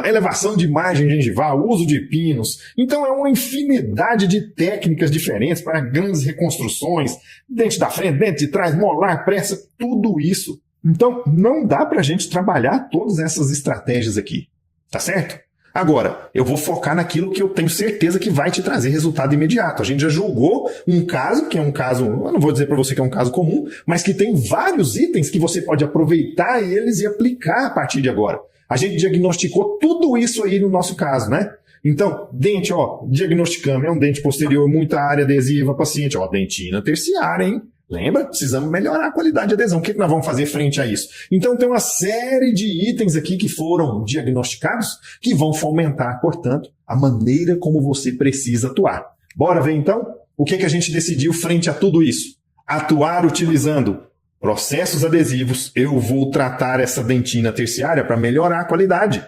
S11: elevação de margem gengival, uso de pinos. Então é uma infinidade de técnicas diferentes para grandes reconstruções, dente da frente, dente de trás, molar, pressa, tudo isso. Então não dá para a gente trabalhar todas essas estratégias aqui, tá certo? Agora, eu vou focar naquilo que eu tenho certeza que vai te trazer resultado imediato. A gente já julgou um caso, que é um caso, eu não vou dizer para você que é um caso comum, mas que tem vários itens que você pode aproveitar eles e aplicar a partir de agora. A gente diagnosticou tudo isso aí no nosso caso, né? Então, dente, diagnosticamos, é um dente posterior, muita área adesiva, paciente, dentina terciária, hein? Lembra? Precisamos melhorar a qualidade de adesão. O que nós vamos fazer frente a isso? Então tem uma série de itens aqui que foram diagnosticados que vão fomentar, portanto, a maneira como você precisa atuar. Bora ver então o que a gente decidiu frente a tudo isso? Atuar utilizando processos adesivos. Eu vou tratar essa dentina terciária para melhorar a qualidade.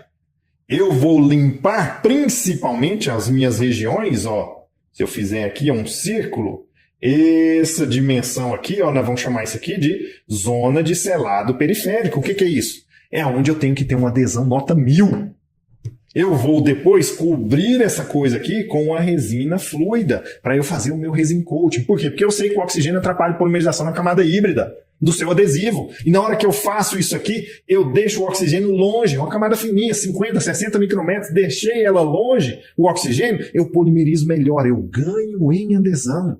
S11: Eu vou limpar principalmente as minhas regiões. Se eu fizer aqui um círculo, essa dimensão aqui, nós vamos chamar isso aqui de zona de selado periférico. O que é isso? É onde eu tenho que ter uma adesão nota 1000. Eu vou depois cobrir essa coisa aqui com a resina fluida para eu fazer o meu resin coating. Por quê? Porque eu sei que o oxigênio atrapalha a polimerização na camada híbrida do seu adesivo. E na hora que eu faço isso aqui, eu deixo o oxigênio longe, uma camada fininha, 50, 60 micrômetros, deixei ela longe, o oxigênio, eu polimerizo melhor, eu ganho em adesão.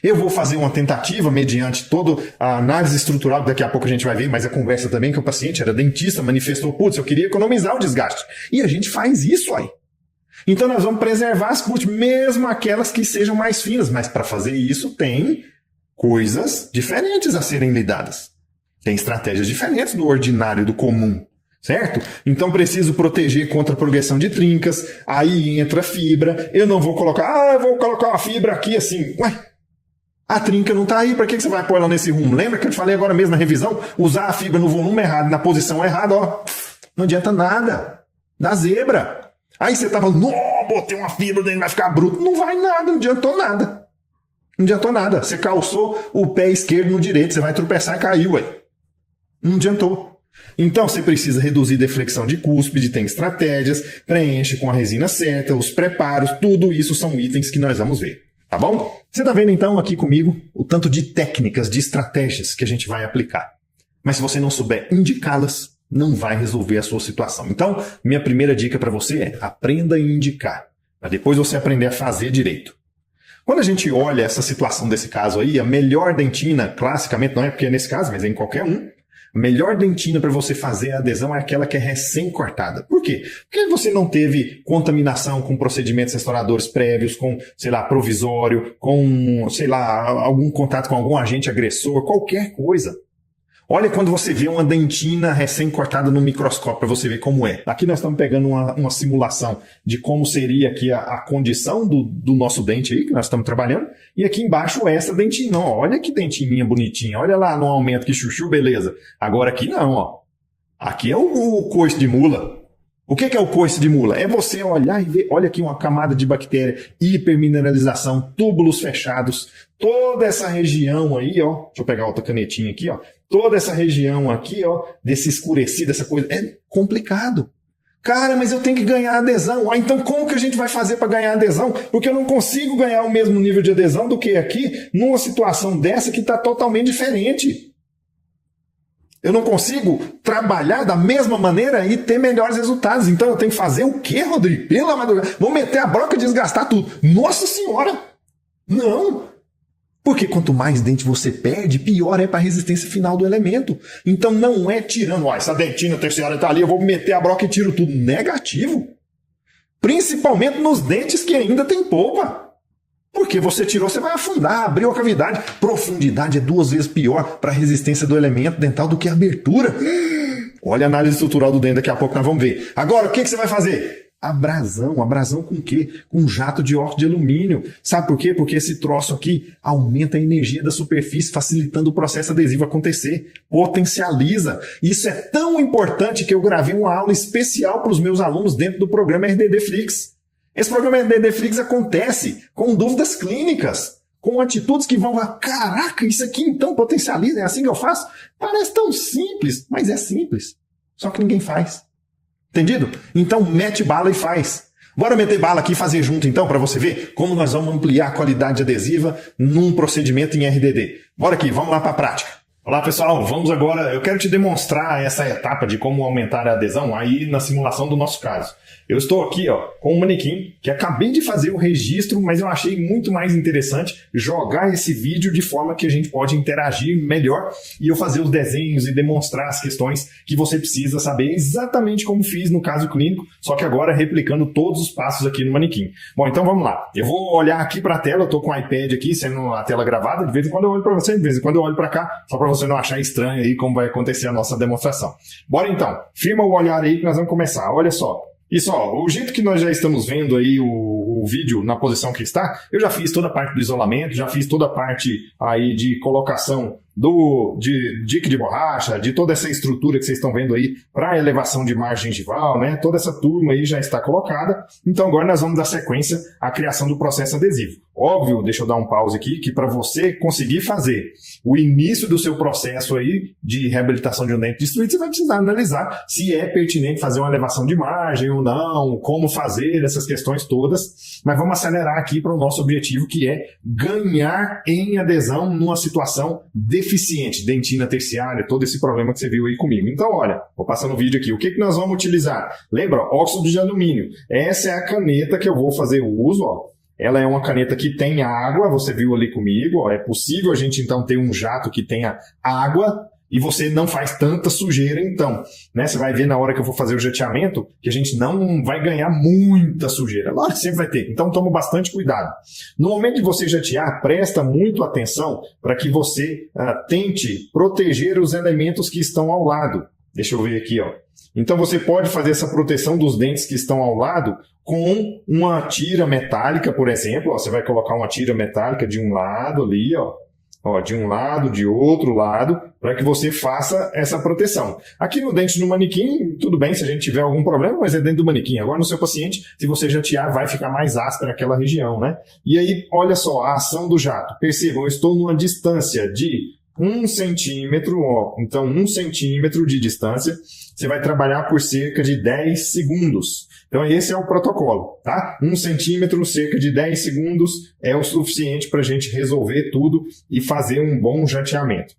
S11: Eu vou fazer uma tentativa mediante toda a análise estrutural, que daqui a pouco a gente vai ver, mas a conversa também que o paciente era dentista, manifestou, eu queria economizar o desgaste. E a gente faz isso aí. Então nós vamos preservar as CUT, mesmo aquelas que sejam mais finas, mas para fazer isso tem coisas diferentes a serem lidadas. Tem estratégias diferentes do ordinário, do comum. Certo? Então preciso proteger contra a progressão de trincas, aí entra fibra, eu não vou colocar, eu vou colocar uma fibra aqui assim, a trinca não está aí, para que você vai pôr ela nesse rumo? Lembra que eu te falei agora mesmo na revisão? Usar a fibra no volume errado, na posição errada, não adianta nada. Dá zebra. Aí você tá falando, botei uma fibra, daí vai ficar bruto. Não vai nada, não adiantou nada. Não adiantou nada. Você calçou o pé esquerdo no direito, você vai tropeçar e caiu, Não adiantou. Então você precisa reduzir deflexão de cúspide, tem estratégias, preenche com a resina certa, os preparos, tudo isso são itens que nós vamos ver. Tá bom? Você está vendo então aqui comigo o tanto de técnicas, de estratégias que a gente vai aplicar. Mas se você não souber indicá-las, não vai resolver a sua situação. Então, minha primeira dica para você é aprenda a indicar, para depois você aprender a fazer direito. Quando a gente olha essa situação desse caso aí, a melhor dentina, classicamente, não é porque é nesse caso, mas é em qualquer um, a melhor dentina para você fazer a adesão é aquela que é recém-cortada. Por quê? Porque você não teve contaminação com procedimentos restauradores prévios, com, provisório, com, algum contato com algum agente agressor, qualquer coisa. Olha quando você vê uma dentina recém-cortada no microscópio para você ver como é. Aqui nós estamos pegando uma simulação de como seria aqui a condição do nosso dente aí, que nós estamos trabalhando. E aqui embaixo essa dentina. Olha que dentininha bonitinha. Olha lá no aumento que chuchu, beleza. Agora aqui não, Aqui é o coice de mula. O que é o coice de mula? É você olhar e ver, olha aqui uma camada de bactéria, hipermineralização, túbulos fechados, toda essa região aí, deixa eu pegar outra canetinha aqui, toda essa região aqui, desse escurecido, essa coisa, é complicado. Cara, mas eu tenho que ganhar adesão. Então como que a gente vai fazer para ganhar adesão? Porque eu não consigo ganhar o mesmo nível de adesão do que aqui, numa situação dessa que está totalmente diferente. Eu não consigo trabalhar da mesma maneira e ter melhores resultados. Então eu tenho que fazer o quê, Rodrigo? Pela madrugada. Vou meter a broca e desgastar tudo. Nossa Senhora! Não! Porque quanto mais dente você perde, pior é para a resistência final do elemento. Então não é tirando, essa dentina terciária está ali, eu vou meter a broca e tiro tudo. Negativo. Principalmente nos dentes que ainda tem polpa. Porque você tirou, você vai afundar, abriu a cavidade. Profundidade é 2 vezes pior para a resistência do elemento dental do que a abertura. Olha a análise estrutural do dente, daqui a pouco nós vamos ver. Agora, o que você vai fazer? Abrasão. Abrasão com o quê? Com jato de óxido de alumínio. Sabe por quê? Porque esse troço aqui aumenta a energia da superfície, facilitando o processo adesivo acontecer. Potencializa. Isso é tão importante que eu gravei uma aula especial para os meus alunos dentro do programa RDD Flix. Esse programa RDD Flix acontece com dúvidas clínicas, com atitudes que vão lá, caraca, isso aqui então potencializa, é assim que eu faço? Parece tão simples, mas é simples. Só que ninguém faz. Entendido? Então mete bala e faz. Bora meter bala aqui e fazer junto então para você ver como nós vamos ampliar a qualidade adesiva num procedimento em RDD. Bora aqui, vamos lá para a prática. Olá pessoal, vamos agora, eu quero te demonstrar essa etapa de como aumentar a adesão aí na simulação do nosso caso. Eu estou aqui com um manequim que acabei de fazer o registro, mas eu achei muito mais interessante jogar esse vídeo de forma que a gente pode interagir melhor e eu fazer os desenhos e demonstrar as questões que você precisa saber exatamente como fiz no caso clínico, só que agora replicando todos os passos aqui no manequim. Bom, então vamos lá. Eu vou olhar aqui para a tela, eu estou com o iPad aqui, sendo a tela gravada, de vez em quando eu olho para você, de vez em quando eu olho para cá, só para você não achar estranho aí como vai acontecer a nossa demonstração. Bora então, firma o olhar aí que nós vamos começar. Olha só. Isso, ó, o jeito que nós já estamos vendo aí o vídeo na posição que está, eu já fiz toda a parte do isolamento, já fiz toda a parte aí de colocação de dique de borracha, de toda essa estrutura que vocês estão vendo aí para elevação de margem gengival, né? Toda essa turma aí já está colocada. Então agora nós vamos dar sequência à criação do processo adesivo. Óbvio, deixa eu dar um pause aqui, que para você conseguir fazer o início do seu processo aí de reabilitação de um dente destruído, você vai precisar analisar se é pertinente fazer uma elevação de margem ou não, como fazer essas questões todas. Mas vamos acelerar aqui para o nosso objetivo, que é ganhar em adesão numa situação deficiente, dentina terciária, todo esse problema que você viu aí comigo. Então, olha, vou passar no vídeo aqui. O que nós vamos utilizar? Lembra? Óxido de alumínio. Essa é a caneta que eu vou fazer o uso, ó. Ela é uma caneta que tem água, você viu ali comigo, ó. É possível a gente então ter um jato que tenha água e você não faz tanta sujeira então, né? Você vai ver na hora que eu for fazer o jateamento que a gente não vai ganhar muita sujeira. Lógico que sempre vai ter, então toma bastante cuidado. No momento de você jatear, presta muito atenção para que você tente proteger os elementos que estão ao lado. Deixa eu ver aqui, ó. Então você pode fazer essa proteção dos dentes que estão ao lado com uma tira metálica, por exemplo. Ó, você vai colocar uma tira metálica de um lado ali, ó, de um lado, de outro lado, para que você faça essa proteção. Aqui no dente do manequim, tudo bem se a gente tiver algum problema, mas é dentro do manequim. Agora no seu paciente, se você jatear, vai ficar mais áspera aquela região, né? E aí, olha só, a ação do jato. Percebam, eu estou numa distância de 1 centímetro, ó. Então 1 centímetro de distância, você vai trabalhar por cerca de 10 segundos. Então esse é o protocolo, tá? 1 centímetro, cerca de 10 segundos é o suficiente para a gente resolver tudo e fazer um bom jateamento.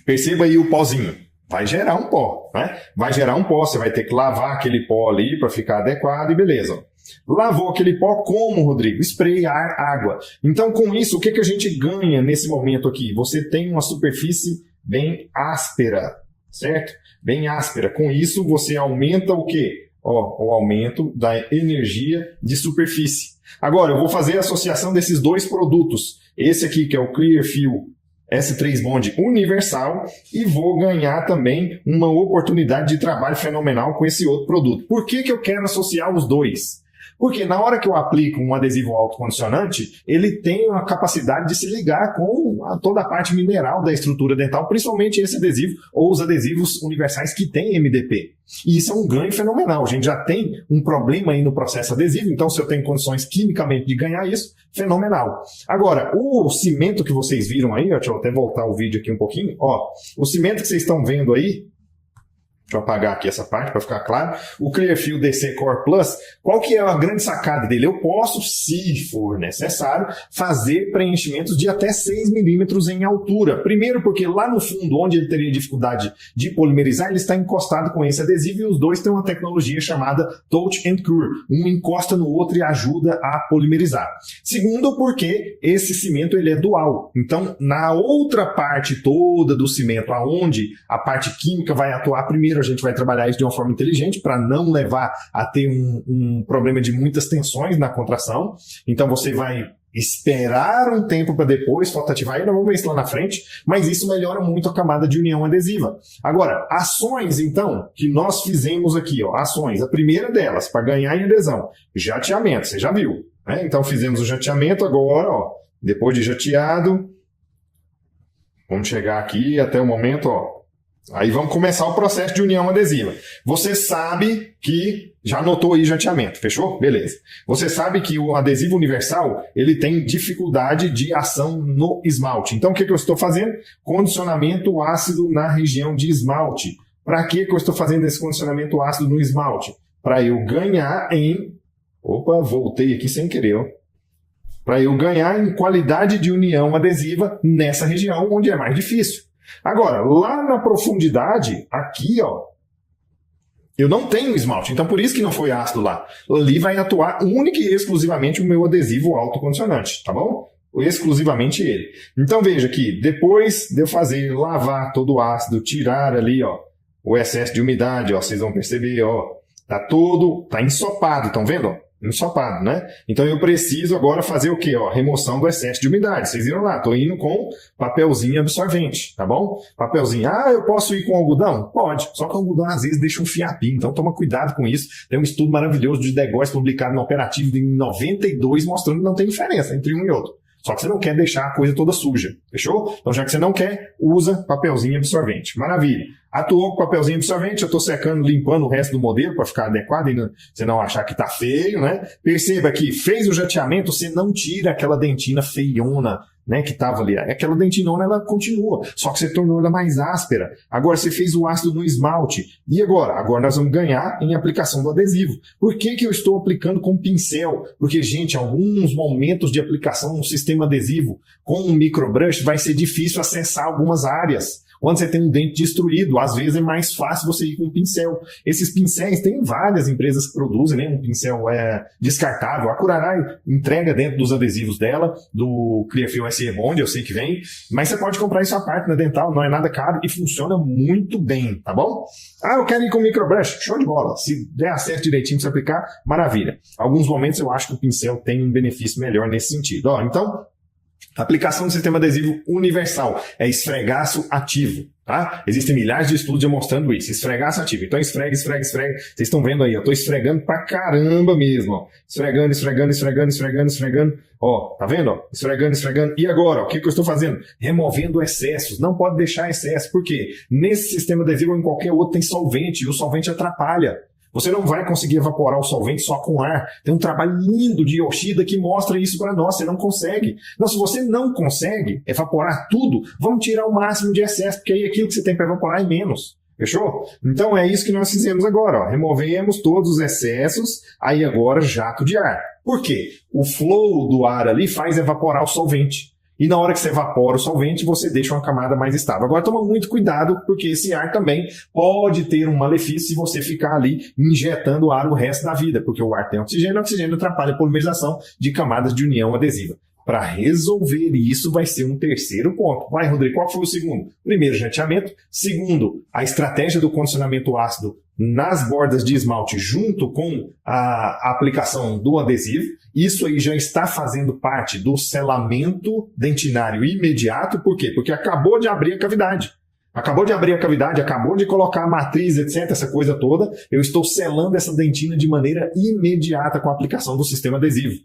S11: Perceba aí o pozinho. Vai gerar um pó, né? Vai gerar um pó, você vai ter que lavar aquele pó ali para ficar adequado e beleza. Lavou aquele pó como, Rodrigo? Sprayar água. Então com isso, o que a gente ganha nesse momento aqui? Você tem uma superfície bem áspera, certo? Bem áspera. Com isso, você aumenta o quê? O aumento da energia de superfície. Agora, eu vou fazer a associação desses dois produtos. Esse aqui, que é o Clearfield S3 Bond universal, e vou ganhar também uma oportunidade de trabalho fenomenal com esse outro produto. Por que eu quero associar os dois? Porque na hora que eu aplico um adesivo autocondicionante, ele tem a capacidade de se ligar com toda a parte mineral da estrutura dental, principalmente esse adesivo ou os adesivos universais que têm MDP. E isso é um ganho fenomenal. A gente já tem um problema aí no processo adesivo, então se eu tenho condições quimicamente de ganhar isso, fenomenal. Agora, o cimento que vocês viram aí, deixa eu até voltar o vídeo aqui um pouquinho, ó, o cimento que vocês estão vendo aí, deixa eu apagar aqui essa parte para ficar claro. O Clearfield DC Core Plus, qual que é a grande sacada dele? Eu posso, se for necessário, fazer preenchimentos de até 6 milímetros em altura. Primeiro porque lá no fundo, onde ele teria dificuldade de polimerizar, ele está encostado com esse adesivo e os dois têm uma tecnologia chamada Touch and Cure. Um encosta no outro e ajuda a polimerizar. Segundo porque esse cimento ele é dual. Então, na outra parte toda do cimento, aonde a parte química vai atuar primeiro, a gente vai trabalhar isso de uma forma inteligente para não levar a ter um problema de muitas tensões na contração. Então você vai esperar um tempo para depois fotativar, ainda vamos ver isso lá na frente, mas isso melhora muito a camada de união adesiva. Agora, ações, então, que nós fizemos aqui, ó, ações, a primeira delas, para ganhar em adesão, jateamento, você já viu, né? Então, fizemos o jateamento agora, ó, depois de jateado, vamos chegar aqui até o momento, ó, aí vamos começar o processo de união adesiva. Você sabe que, já anotou aí jateamento, fechou? Beleza. Você sabe que o adesivo universal, ele tem dificuldade de ação no esmalte. Então, o que eu estou fazendo? Condicionamento ácido na região de esmalte. Para que eu estou fazendo esse condicionamento ácido no esmalte? Para eu ganhar em... Opa, voltei aqui sem querer, ó. Para eu ganhar em qualidade de união adesiva nessa região onde é mais difícil. Agora, lá na profundidade, aqui, ó, eu não tenho esmalte, então por isso que não foi ácido lá. Ali vai atuar única e exclusivamente o meu adesivo autocondicionante, tá bom? Exclusivamente ele. Então veja que depois de eu fazer, lavar todo o ácido, tirar ali, ó, o excesso de umidade, ó, vocês vão perceber, ó, tá ensopado, estão vendo, ó? Ensopado, né? Então eu preciso agora fazer o quê? Ó, remoção do excesso de umidade. Vocês viram lá, tô indo com papelzinho absorvente, tá bom? Papelzinho. Ah, eu posso ir com algodão? Pode. Só que o algodão às vezes deixa um fiapinho, então toma cuidado com isso. Tem um estudo maravilhoso de Degóis publicado no Operativo em 92 mostrando que não tem diferença entre um e outro. Só que você não quer deixar a coisa toda suja, fechou? Então já que você não quer, usa papelzinho absorvente. Maravilha. Atuou com papelzinho absorvente, eu estou secando, limpando o resto do modelo para ficar adequado e você não achar que está feio, né? Perceba que fez o jateamento, você não tira aquela dentina feiona, né, que estava ali. Aquela dentinona, ela continua, só que você tornou ela mais áspera. Agora você fez o ácido no esmalte. E agora? Agora nós vamos ganhar em aplicação do adesivo. Por que eu estou aplicando com pincel? Porque, gente, alguns momentos de aplicação no sistema adesivo com um microbrush vai ser difícil acessar algumas áreas. Quando você tem um dente destruído, às vezes é mais fácil você ir com um pincel. Esses pincéis, tem várias empresas que produzem, né, um pincel descartável. A Curaray entrega dentro dos adesivos dela, do Clearfield SE Bond, eu sei que vem, mas você pode comprar isso à parte na Dental, não é nada caro e funciona muito bem, tá bom? Ah, eu quero ir com microbrush, show de bola. Se der acesso direitinho para você aplicar, maravilha. Alguns momentos eu acho que o pincel tem um benefício melhor nesse sentido. Ó, então, aplicação do sistema adesivo universal é esfregaço ativo, tá? Existem milhares de estudos demonstrando isso, esfregaço ativo. Então esfrega, esfrega, esfrega. Vocês estão vendo aí, eu tô esfregando pra caramba mesmo, ó. Esfregando, esfregando, esfregando, esfregando, esfregando. Ó, tá vendo, ó? Esfregando, esfregando. E agora, ó, o que eu estou fazendo? Removendo excessos. Não pode deixar excesso, porque nesse sistema adesivo ou em qualquer outro tem solvente, e o solvente atrapalha. Você não vai conseguir evaporar o solvente só com ar. Tem um trabalho lindo de Yoshida que mostra isso para nós. Você não consegue. Não, se você não consegue evaporar tudo, vamos tirar o máximo de excesso, porque aí aquilo que você tem para evaporar é menos. Fechou? Então é isso que nós fizemos agora. Ó. Removemos todos os excessos, aí agora jato de ar. Por quê? O flow do ar ali faz evaporar o solvente. E na hora que você evapora o solvente, você deixa uma camada mais estável. Agora toma muito cuidado, porque esse ar também pode ter um malefício se você ficar ali injetando ar o resto da vida, porque o ar tem oxigênio, o oxigênio atrapalha a polimerização de camadas de união adesiva. Para resolver isso, vai ser um terceiro ponto. Vai, Rodrigo, qual foi o segundo? Primeiro, jateamento. Segundo, a estratégia do condicionamento ácido nas bordas de esmalte junto com a aplicação do adesivo. Isso aí já está fazendo parte do selamento dentinário imediato. Por quê? Porque acabou de abrir a cavidade. Acabou de abrir a cavidade, acabou de colocar a matriz, etc., essa coisa toda. Eu estou selando essa dentina de maneira imediata com a aplicação do sistema adesivo.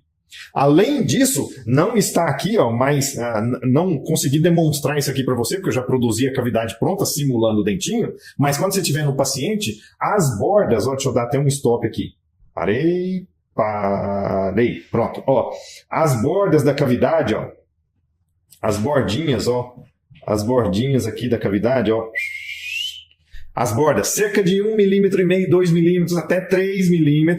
S11: Além disso, não está aqui, ó, mas não consegui demonstrar isso aqui para você, porque eu já produzi a cavidade pronta, simulando o dentinho, mas quando você estiver no paciente, as bordas, ó, deixa eu dar até um stop aqui. Parei, pronto, ó. As bordas da cavidade, ó, as bordinhas, ó, as bordinhas aqui da cavidade, ó, as bordas, cerca de 1,5 mm, 2 mm, até 3 mm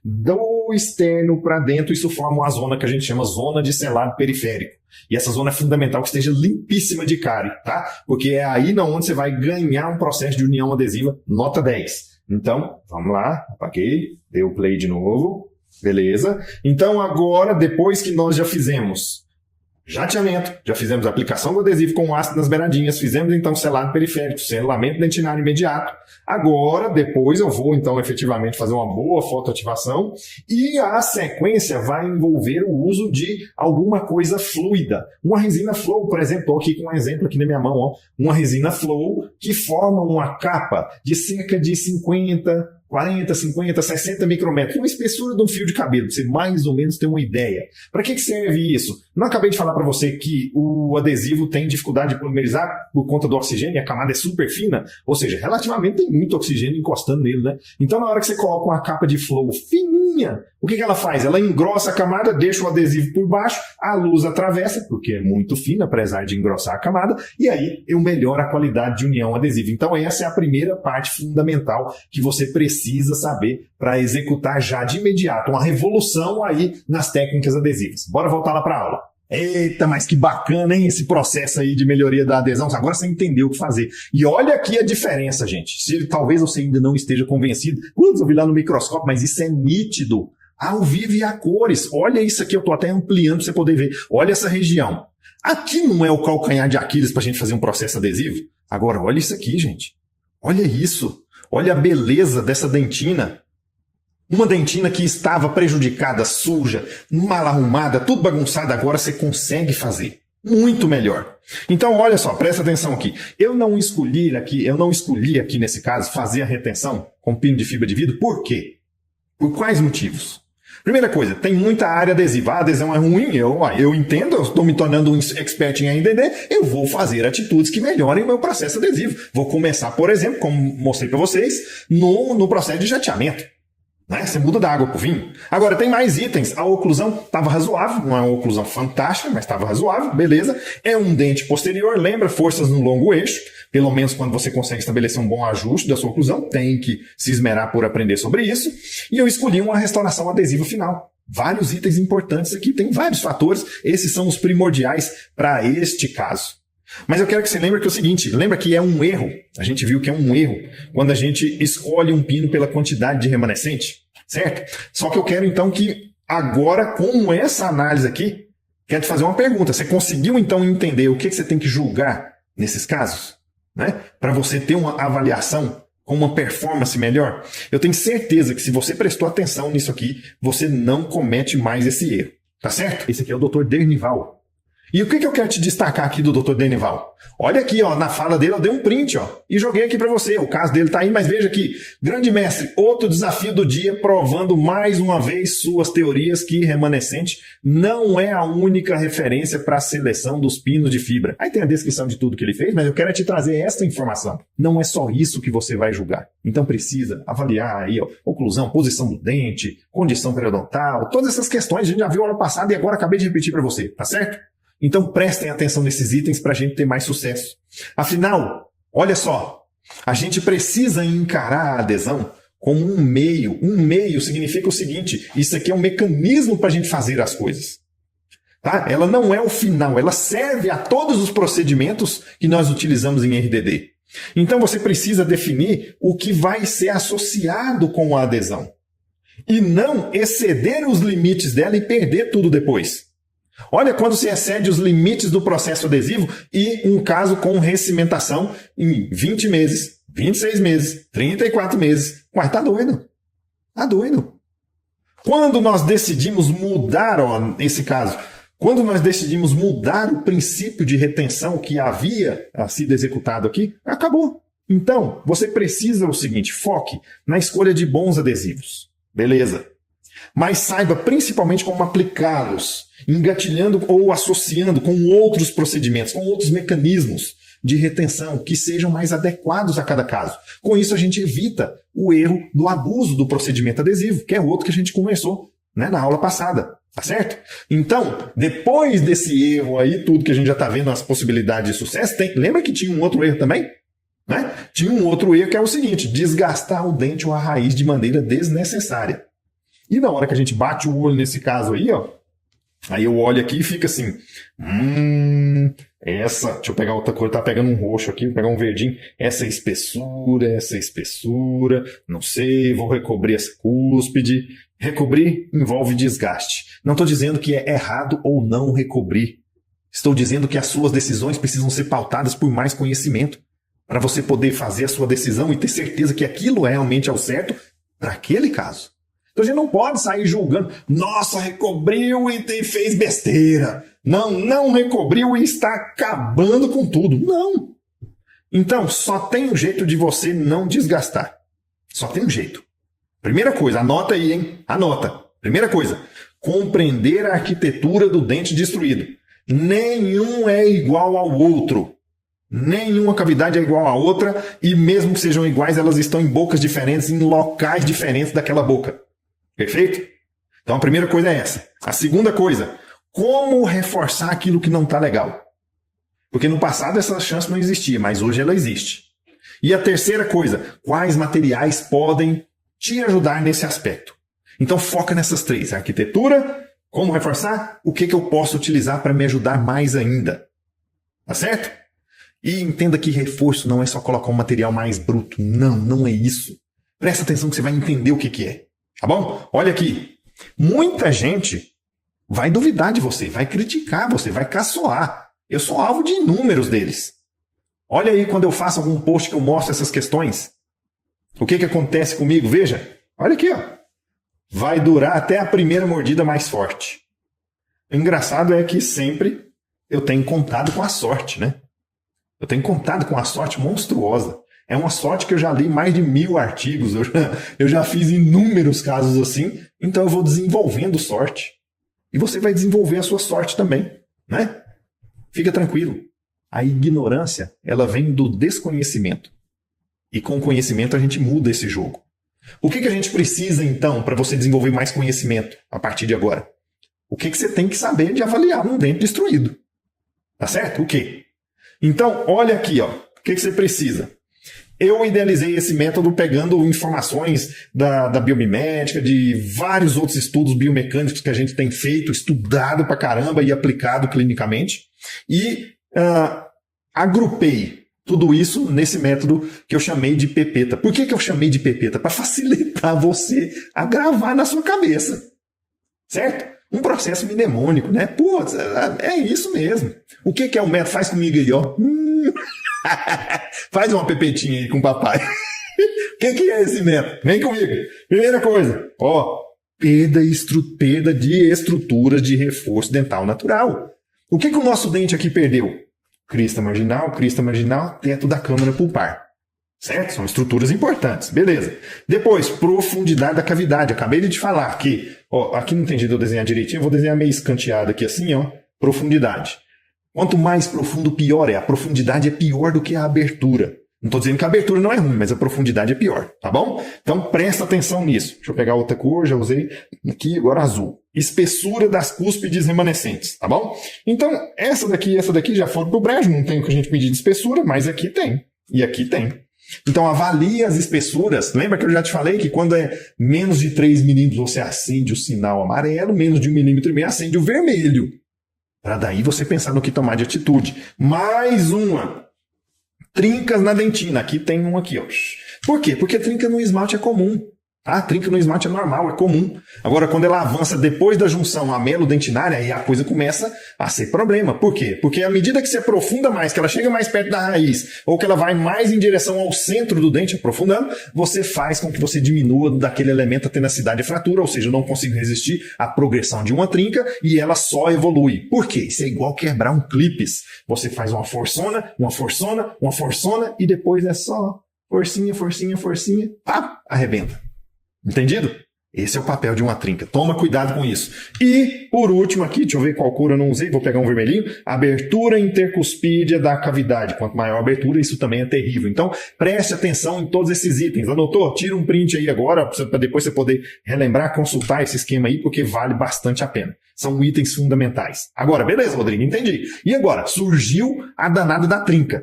S11: do externo para dentro, isso forma uma zona que a gente chama zona de selado periférico. E essa zona é fundamental que esteja limpíssima de cárie, tá? Porque é aí onde você vai ganhar um processo de união adesiva nota 10. Então, vamos lá, apaguei, dei o play de novo, beleza. Então agora, depois que nós já fizemos jateamento, já fizemos a aplicação do adesivo com ácido nas beiradinhas, fizemos então selado periférico, selamento dentinário imediato. Agora, depois eu vou então efetivamente fazer uma boa fotoativação e a sequência vai envolver o uso de alguma coisa fluida. Uma resina flow, por exemplo, estou aqui com um exemplo aqui na minha mão, ó, uma resina flow que forma uma capa de cerca de 50, 40, 50, 60 micrômetros, uma espessura de um fio de cabelo, para você mais ou menos ter uma ideia. Para que serve isso? Não acabei de falar para você que o adesivo tem dificuldade de polimerizar por conta do oxigênio, a camada é super fina, ou seja, relativamente tem muito oxigênio encostando nele, né? Então na hora que você coloca uma capa de flow fininha, o que ela faz? Ela engrossa a camada, deixa o adesivo por baixo, a luz atravessa, porque é muito fina, apesar de engrossar a camada, e aí eu melhoro a qualidade de união adesiva. Então essa é a primeira parte fundamental que você precisa saber para executar já de imediato uma revolução aí nas técnicas adesivas. Bora voltar lá para a aula. Eita, mas que bacana, hein, esse processo aí de melhoria da adesão. Agora você entendeu o que fazer. E olha aqui a diferença, gente. Se talvez você ainda não esteja convencido, eu vi lá no microscópio, mas isso é nítido. Ao vivo e a cores. Olha isso aqui, eu estou até ampliando para você poder ver. Olha essa região. Aqui não é o calcanhar de Aquiles para a gente fazer um processo adesivo? Agora, olha isso aqui, gente. Olha isso. Olha a beleza dessa dentina. Uma dentina que estava prejudicada, suja, mal arrumada, tudo bagunçado, agora você consegue fazer. Muito melhor. Então, olha só, presta atenção aqui. Eu não escolhi aqui nesse caso fazer a retenção com pino de fibra de vidro. Por quê? Por quais motivos? Primeira coisa, tem muita área adesiva. A adesão é ruim, eu entendo, eu estou me tornando um expert em RDD, eu vou fazer atitudes que melhorem o meu processo adesivo. Vou começar, por exemplo, como mostrei para vocês, no processo de jateamento. Né? Você muda da água para o vinho. Agora, tem mais itens. A oclusão estava razoável, não é uma oclusão fantástica, mas estava razoável, beleza. É um dente posterior, lembra, forças no longo eixo. Pelo menos quando você consegue estabelecer um bom ajuste da sua oclusão, tem que se esmerar por aprender sobre isso. E eu escolhi uma restauração adesiva final. Vários itens importantes aqui, tem vários fatores. Esses são os primordiais para este caso. Mas eu quero que você lembre que é o seguinte, lembra que é um erro, a gente viu que é um erro, quando a gente escolhe um pino pela quantidade de remanescente, certo? Só que eu quero então que agora, com essa análise aqui, quero te fazer uma pergunta. Você conseguiu então entender o que você tem que julgar nesses casos? Né? Para você ter uma avaliação com uma performance melhor? Eu tenho certeza que se você prestou atenção nisso aqui, você não comete mais esse erro, tá certo? Esse aqui é o Dr. Dernival. E o que eu quero te destacar aqui do Dr. Dernival? Olha aqui, ó, na fala dele eu dei um print, ó, e joguei aqui para você. O caso dele tá aí, mas veja aqui. Grande mestre, outro desafio do dia, provando mais uma vez suas teorias que remanescente não é a única referência para a seleção dos pinos de fibra. Aí tem a descrição de tudo que ele fez, mas eu quero te trazer esta informação. Não é só isso que você vai julgar. Então precisa avaliar aí, ó, oclusão, posição do dente, condição periodontal, todas essas questões a gente já viu ano passado e agora acabei de repetir para você, tá certo? Então prestem atenção nesses itens para a gente ter mais sucesso. Afinal, olha só, a gente precisa encarar a adesão como um meio. Um meio significa o seguinte, isso aqui é um mecanismo para a gente fazer as coisas. Tá? Ela não é o final, ela serve a todos os procedimentos que nós utilizamos em RDD. Então você precisa definir o que vai ser associado com a adesão. E não exceder os limites dela e perder tudo depois. Olha quando se excede os limites do processo adesivo e um caso com recimentação em 20 meses, 26 meses, 34 meses. Ué, tá doido? Tá doido. Quando nós decidimos mudar, ó, esse caso, quando nós decidimos mudar o princípio de retenção que havia sido executado aqui, acabou. Então, você precisa o seguinte, foque na escolha de bons adesivos. Beleza. Mas saiba principalmente como aplicá-los, engatilhando ou associando com outros procedimentos, com outros mecanismos de retenção que sejam mais adequados a cada caso. Com isso a gente evita o erro do abuso do procedimento adesivo, que é outro que a gente conversou, né, na aula passada, tá certo? Então, depois desse erro aí, tudo que a gente já está vendo, as possibilidades de sucesso, lembra que tinha um outro erro também? Né? Tinha um outro erro que é o seguinte, desgastar o dente ou a raiz de maneira desnecessária. E na hora que a gente bate o olho nesse caso aí, ó, aí eu olho aqui e fica assim, deixa eu pegar outra cor, tá pegando um roxo aqui, vou pegar um verdinho, essa espessura, não sei, vou recobrir essa cúspide. Recobrir envolve desgaste. Não estou dizendo que é errado ou não recobrir. Estou dizendo que as suas decisões precisam ser pautadas por mais conhecimento, para você poder fazer a sua decisão e ter certeza que aquilo realmente é o certo para aquele caso. Então a gente não pode sair julgando, nossa, recobriu e fez besteira. Não recobriu e está acabando com tudo. Não. Então, só tem um jeito de você não desgastar. Só tem um jeito. Primeira coisa, anota aí, hein? Anota. Primeira coisa, compreender a arquitetura do dente destruído. Nenhum é igual ao outro. Nenhuma cavidade é igual à outra e mesmo que sejam iguais, elas estão em bocas diferentes, em locais diferentes daquela boca. Perfeito? Então a primeira coisa é essa. A segunda coisa, como reforçar aquilo que não está legal. Porque no passado essa chance não existia, mas hoje ela existe. E a terceira coisa, quais materiais podem te ajudar nesse aspecto. Então foca nessas três. Arquitetura, como reforçar, o que eu posso utilizar para me ajudar mais ainda. Tá certo? E entenda que reforço não é só colocar um material mais bruto. Não é isso. Presta atenção que você vai entender o que é. Tá bom? Olha aqui. Muita gente vai duvidar de você, vai criticar você, vai caçoar. Eu sou alvo de inúmeros deles. Olha aí quando eu faço algum post que eu mostro essas questões. O que acontece comigo? Veja. Olha aqui, ó. Vai durar até a primeira mordida mais forte. O engraçado é que sempre eu tenho contado com a sorte, né? Eu tenho contado com a sorte monstruosa. É uma sorte que eu já li mais de 1000 artigos, eu já fiz inúmeros casos assim, então eu vou desenvolvendo sorte. E você vai desenvolver a sua sorte também, né? Fica tranquilo. A ignorância, ela vem do desconhecimento. E com o conhecimento a gente muda esse jogo. O que a gente precisa, então, para você desenvolver mais conhecimento a partir de agora? O que você tem que saber de avaliar um dente destruído? Tá certo? O quê? Então, olha aqui, ó. O que você precisa? Eu idealizei esse método pegando informações da biomimética, de vários outros estudos biomecânicos que a gente tem feito, estudado pra caramba e aplicado clinicamente. E agrupei tudo isso nesse método que eu chamei de pepeta. Por que eu chamei de pepeta? Para facilitar você a gravar na sua cabeça. Certo? Um processo mnemônico, né? Pô, é isso mesmo. O que é o método? Faz comigo aí, ó. Faz uma pepetinha aí com o papai. O que é esse método? Vem comigo. Primeira coisa, ó, perda de estruturas de reforço dental natural. O que o nosso dente aqui perdeu? Crista marginal, teto da câmara pulpar. Certo? São estruturas importantes. Beleza. Depois, profundidade da cavidade. Acabei de te falar que, ó, aqui não tem jeito de eu desenhar direitinho, eu vou desenhar meio escanteado aqui assim, ó. Profundidade. Quanto mais profundo, pior é. A profundidade é pior do que a abertura. Não estou dizendo que a abertura não é ruim, mas a profundidade é pior, tá bom? Então presta atenção nisso. Deixa eu pegar outra cor, já usei aqui, agora azul. Espessura das cúspides remanescentes, tá bom? Então, essa daqui e essa daqui já foram pro brejo, não tem o que a gente pedir de espessura, mas aqui tem. E aqui tem. Então avalie as espessuras. Lembra que eu já te falei que quando é menos de 3 milímetros você acende o sinal amarelo, menos de 1,5 milímetro acende o vermelho. Para daí você pensar no que tomar de atitude. Mais uma. Trincas na dentina. Aqui tem um aqui, ó. Por quê? Porque trinca no esmalte é comum. Tá? Trinca no esmalte é normal, é comum. Agora, quando ela avança depois da junção amelo-dentinária, aí a coisa começa a ser problema. Por quê? Porque à medida que se aprofunda mais, que ela chega mais perto da raiz, ou que ela vai mais em direção ao centro do dente, aprofundando, você faz com que você diminua daquele elemento a tenacidade e fratura, ou seja, eu não consigo resistir à progressão de uma trinca e ela só evolui. Por quê? Isso é igual quebrar um clipes. Você faz uma forçona e depois é só forcinha, pá, arrebenta. Entendido? Esse é o papel de uma trinca. Toma cuidado com isso. E, por último aqui, deixa eu ver qual cor eu não usei, vou pegar um vermelhinho. Abertura intercuspídea da cavidade. Quanto maior a abertura, isso também é terrível. Então, preste atenção em todos esses itens. Anotou? Tira um print aí agora, para depois você poder relembrar, consultar esse esquema aí, porque vale bastante a pena. São itens fundamentais. Agora, beleza, Rodrigo, entendi. E agora? Surgiu a danada da trinca.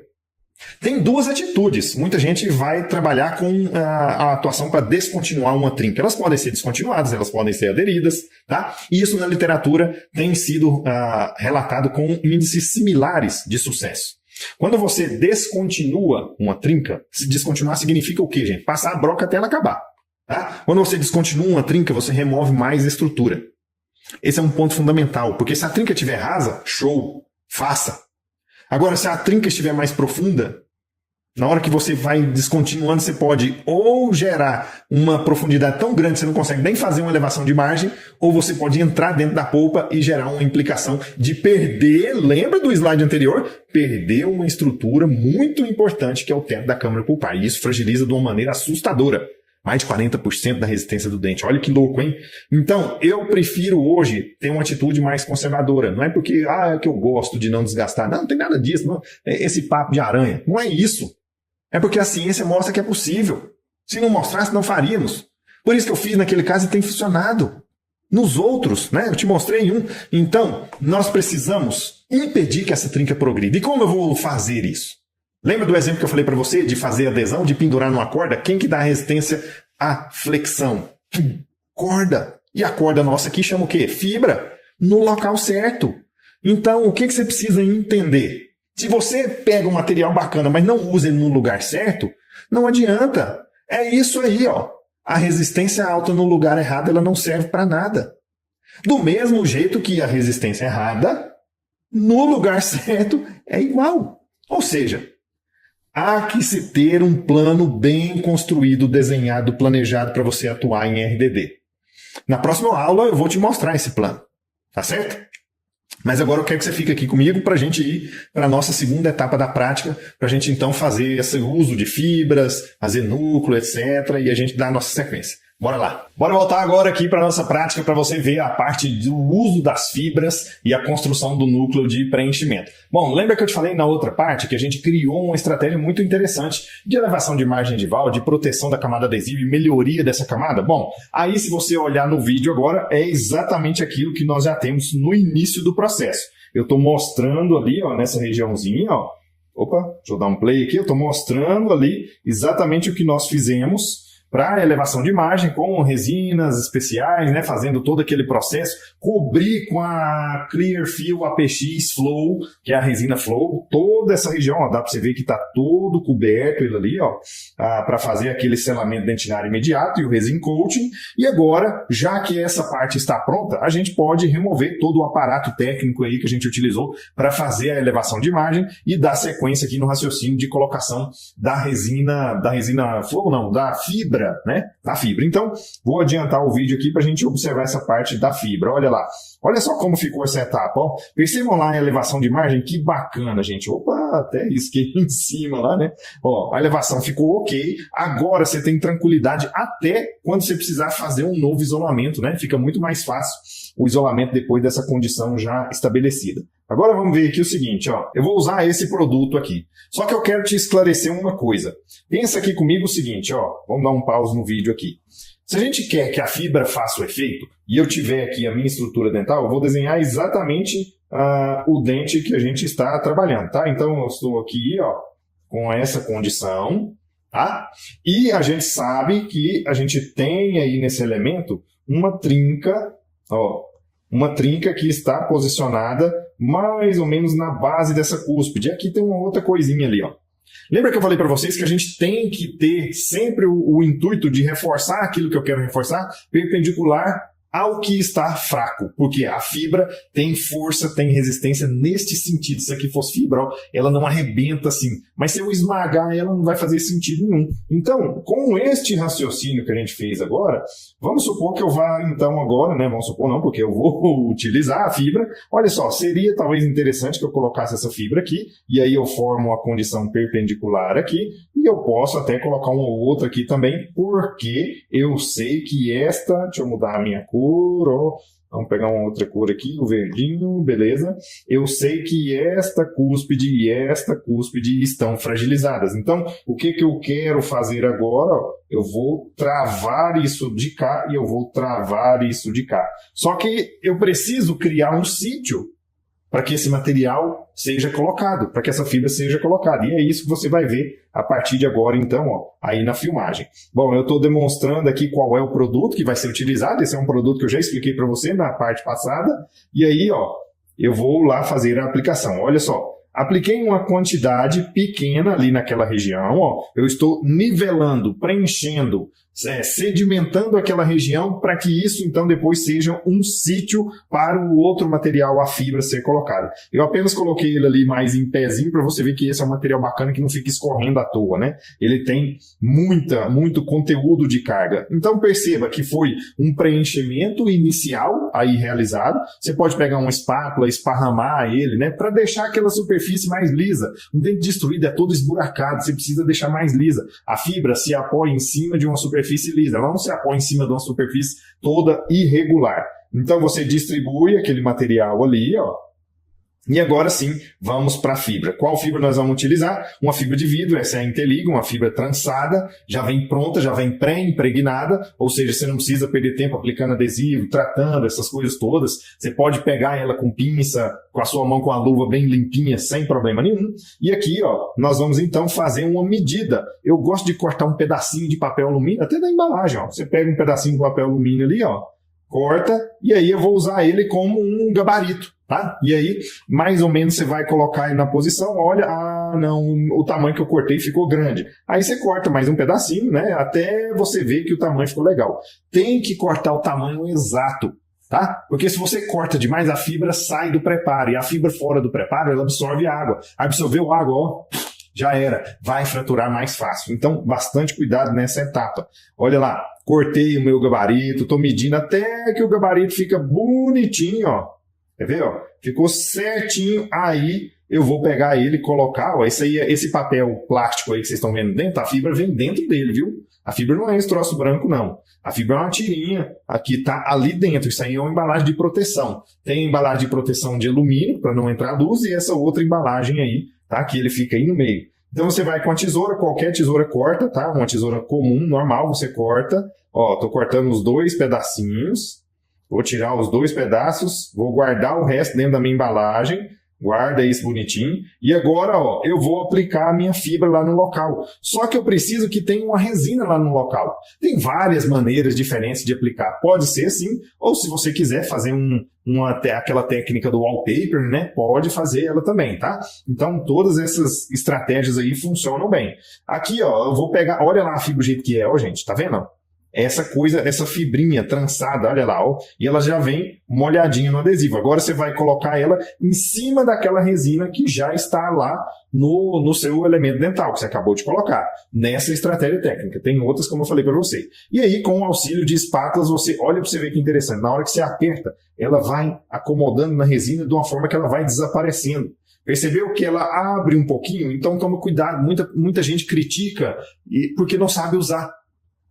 S11: Tem duas atitudes. Muita gente vai trabalhar com a atuação para descontinuar uma trinca. Elas podem ser descontinuadas, elas podem ser aderidas, tá? E isso na literatura tem sido relatado com índices similares de sucesso. Quando você descontinua uma trinca, se descontinuar significa o quê, gente? Passar a broca até ela acabar. Tá? Quando você descontinua uma trinca, você remove mais estrutura. Esse é um ponto fundamental, porque se a trinca estiver rasa, show. faça. Agora, se a trinca estiver mais profunda, na hora que você vai descontinuando, você pode ou gerar uma profundidade tão grande que você não consegue nem fazer uma elevação de margem, ou você pode entrar dentro da polpa e gerar uma implicação de perder, lembra do slide anterior? Perder uma estrutura muito importante que é o teto da câmara pulpar. E isso fragiliza de uma maneira assustadora. Mais de 40% da resistência do dente. Olha que louco, hein? Então, eu prefiro hoje ter uma atitude mais conservadora. Não é porque é que eu gosto de não desgastar. Não tem nada disso. Não. É esse papo de aranha. Não é isso. É porque a ciência mostra que é possível. Se não mostrasse, não faríamos. Por isso que eu fiz naquele caso e tem funcionado. Nos outros, né? Eu te mostrei um. Então, nós precisamos impedir que essa trinca progrida. E como eu vou fazer isso? Lembra do exemplo que eu falei para você de fazer adesão, de pendurar numa corda? Quem que dá resistência à flexão? Corda. E a corda nossa aqui chama o quê? Fibra. No local certo. Então, o que você precisa entender? Se você pega um material bacana, mas não usa ele no lugar certo, não adianta. É isso aí, ó. A resistência alta no lugar errado, ela não serve para nada. Do mesmo jeito que a resistência errada, no lugar certo, é igual. Ou seja, há que se ter um plano bem construído, desenhado, planejado para você atuar em RDD. Na próxima aula eu vou te mostrar esse plano. Tá certo? Mas agora eu quero que você fique aqui comigo para a gente ir para a nossa segunda etapa da prática, para a gente então fazer esse uso de fibras, fazer núcleo, etc. E a gente dar a nossa sequência. Bora lá. Bora voltar agora aqui para a nossa prática para você ver a parte do uso das fibras e a construção do núcleo de preenchimento. Bom, lembra que eu te falei na outra parte que a gente criou uma estratégia muito interessante de elevação de margem de val, de proteção da camada adesiva e melhoria dessa camada? Bom, aí se você olhar no vídeo agora, é exatamente aquilo que nós já temos no início do processo. Eu estou mostrando ali, ó, nessa regiãozinha, ó. Opa, deixa eu dar um play aqui. Eu estou mostrando ali exatamente o que nós fizemos para elevação de margem com resinas especiais, né, fazendo todo aquele processo, cobrir com a Clearfill APX Flow, que é a resina Flow, toda essa região, ó, dá para você ver que está todo coberto ele ali, ó, para fazer aquele selamento dentinário imediato e o resin coating. E agora, já que essa parte está pronta, a gente pode remover todo o aparato técnico aí que a gente utilizou para fazer a elevação de margem e dar sequência aqui no raciocínio de colocação da resina Flow, não, da fibra, né? Da fibra. Então, vou adiantar o vídeo aqui para a gente observar essa parte da fibra. Olha lá. Olha só como ficou essa etapa. Ó. Percebam lá a elevação de margem. Que bacana, gente. Opa, até risquei em cima lá, né? Ó, a elevação ficou ok. Agora você tem tranquilidade até quando você precisar fazer um novo isolamento, né? Fica muito mais fácil o isolamento depois dessa condição já estabelecida. Agora vamos ver aqui o seguinte, ó. Eu vou usar esse produto aqui. Só que eu quero te esclarecer uma coisa. Pensa aqui comigo o seguinte, ó. Vamos dar um pause no vídeo aqui. Se a gente quer que a fibra faça o efeito, e eu tiver aqui a minha estrutura dental, eu vou desenhar exatamente o dente que a gente está trabalhando, tá? Então eu estou aqui, ó, com essa condição, tá? E a gente sabe que a gente tem aí nesse elemento uma trinca, ó. Uma trinca que está posicionada mais ou menos na base dessa cúspide. Aqui tem uma outra coisinha ali, ó. Lembra que eu falei para vocês que a gente tem que ter sempre o intuito de reforçar aquilo que eu quero reforçar perpendicular ao que está fraco, porque a fibra tem força, tem resistência neste sentido. Se aqui fosse fibra, ó, ela não arrebenta assim, mas se eu esmagar ela não vai fazer sentido nenhum. Então, com este raciocínio que a gente fez agora, vamos supor que eu vá então agora, né, vamos supor não, porque eu vou utilizar a fibra. Olha só, seria talvez interessante que eu colocasse essa fibra aqui, e aí eu formo a condição perpendicular aqui, e eu posso até colocar uma ou outra aqui também, porque eu sei que esta, deixa eu mudar a minha cor, ó, vamos pegar uma outra cor aqui, o verdinho, beleza. Eu sei que esta cúspide e esta cúspide estão fragilizadas. Então, o que eu quero fazer agora? Ó, eu vou travar isso de cá e eu vou travar isso de cá. Só que eu preciso criar um sítio para que esse material seja colocado, para que essa fibra seja colocada. E é isso que você vai ver a partir de agora, então, ó, aí na filmagem. Bom, eu estou demonstrando aqui qual é o produto que vai ser utilizado. Esse é um produto que eu já expliquei para você na parte passada. E aí, ó, eu vou lá fazer a aplicação. Olha só, apliquei uma quantidade pequena ali naquela região. Ó, eu estou nivelando, preenchendo sedimentando aquela região para que isso então depois seja um sítio para o outro material, a fibra, ser colocada. Eu apenas coloquei ele ali mais em pezinho para você ver que esse é um material bacana que não fica escorrendo à toa, né? Ele tem muito conteúdo de carga. Então perceba que foi um preenchimento inicial aí realizado. Você pode pegar uma espátula, esparramar ele, né? Para deixar aquela superfície mais lisa. Um dente destruído é todo esburacado, você precisa deixar mais lisa. A fibra se apoia em cima de uma superfície lisa, ela não se apoia em cima de uma superfície toda irregular. Então você distribui aquele material ali, ó. E agora sim, vamos para a fibra. Qual fibra nós vamos utilizar? Uma fibra de vidro, essa é a Interliga, uma fibra trançada, já vem pronta, já vem pré-impregnada, ou seja, você não precisa perder tempo aplicando adesivo, tratando essas coisas todas. Você pode pegar ela com pinça, com a sua mão com a luva bem limpinha, sem problema nenhum. E aqui, ó, nós vamos então fazer uma medida. Eu gosto de cortar um pedacinho de papel alumínio, até da embalagem, ó. Você pega um pedacinho de papel alumínio ali, ó, corta, e aí eu vou usar ele como um gabarito. Tá? E aí, mais ou menos, você vai colocar ele na posição, olha, não, o tamanho que eu cortei ficou grande. Aí você corta mais um pedacinho, né? Até você ver que o tamanho ficou legal. Tem que cortar o tamanho exato, tá? Porque se você corta demais, a fibra sai do preparo. E a fibra fora do preparo, ela absorve água. Absorveu água, ó, já era. Vai fraturar mais fácil. Então, bastante cuidado nessa etapa. Olha lá, cortei o meu gabarito, tô medindo até que o gabarito fica bonitinho, ó. Quer ver, ó? Ficou certinho, aí eu vou pegar ele e colocar, ó, esse papel plástico aí que vocês estão vendo dentro, a fibra vem dentro dele, viu? A fibra não é esse troço branco, não. A fibra é uma tirinha, aqui tá ali dentro, isso aí é uma embalagem de proteção. Tem embalagem de proteção de alumínio, para não entrar luz, e essa outra embalagem aí, tá? Que ele fica aí no meio. Então você vai com a tesoura, qualquer tesoura corta, tá? Uma tesoura comum, normal, você corta. Ó, tô cortando os 2 pedacinhos. Vou tirar os 2 pedaços, vou guardar o resto dentro da minha embalagem, guarda isso bonitinho, e agora, ó, eu vou aplicar a minha fibra lá no local. Só que eu preciso que tenha uma resina lá no local. Tem várias maneiras diferentes de aplicar. Pode ser sim, ou se você quiser fazer aquela técnica do wallpaper, né, pode fazer ela também, tá? Então todas essas estratégias aí funcionam bem. Aqui, ó, eu vou pegar, olha lá a fibra do jeito que é, ó, gente, tá vendo? Essa fibrinha trançada, olha lá, ó, e ela já vem molhadinha no adesivo. Agora você vai colocar ela em cima daquela resina que já está lá no seu elemento dental, que você acabou de colocar, nessa estratégia técnica. Tem outras, como eu falei para você. E aí, com o auxílio de espátulas, você olha para você ver que interessante. Na hora que você aperta, ela vai acomodando na resina de uma forma que ela vai desaparecendo. Percebeu que ela abre um pouquinho? Então toma cuidado. Muita gente critica porque não sabe usar.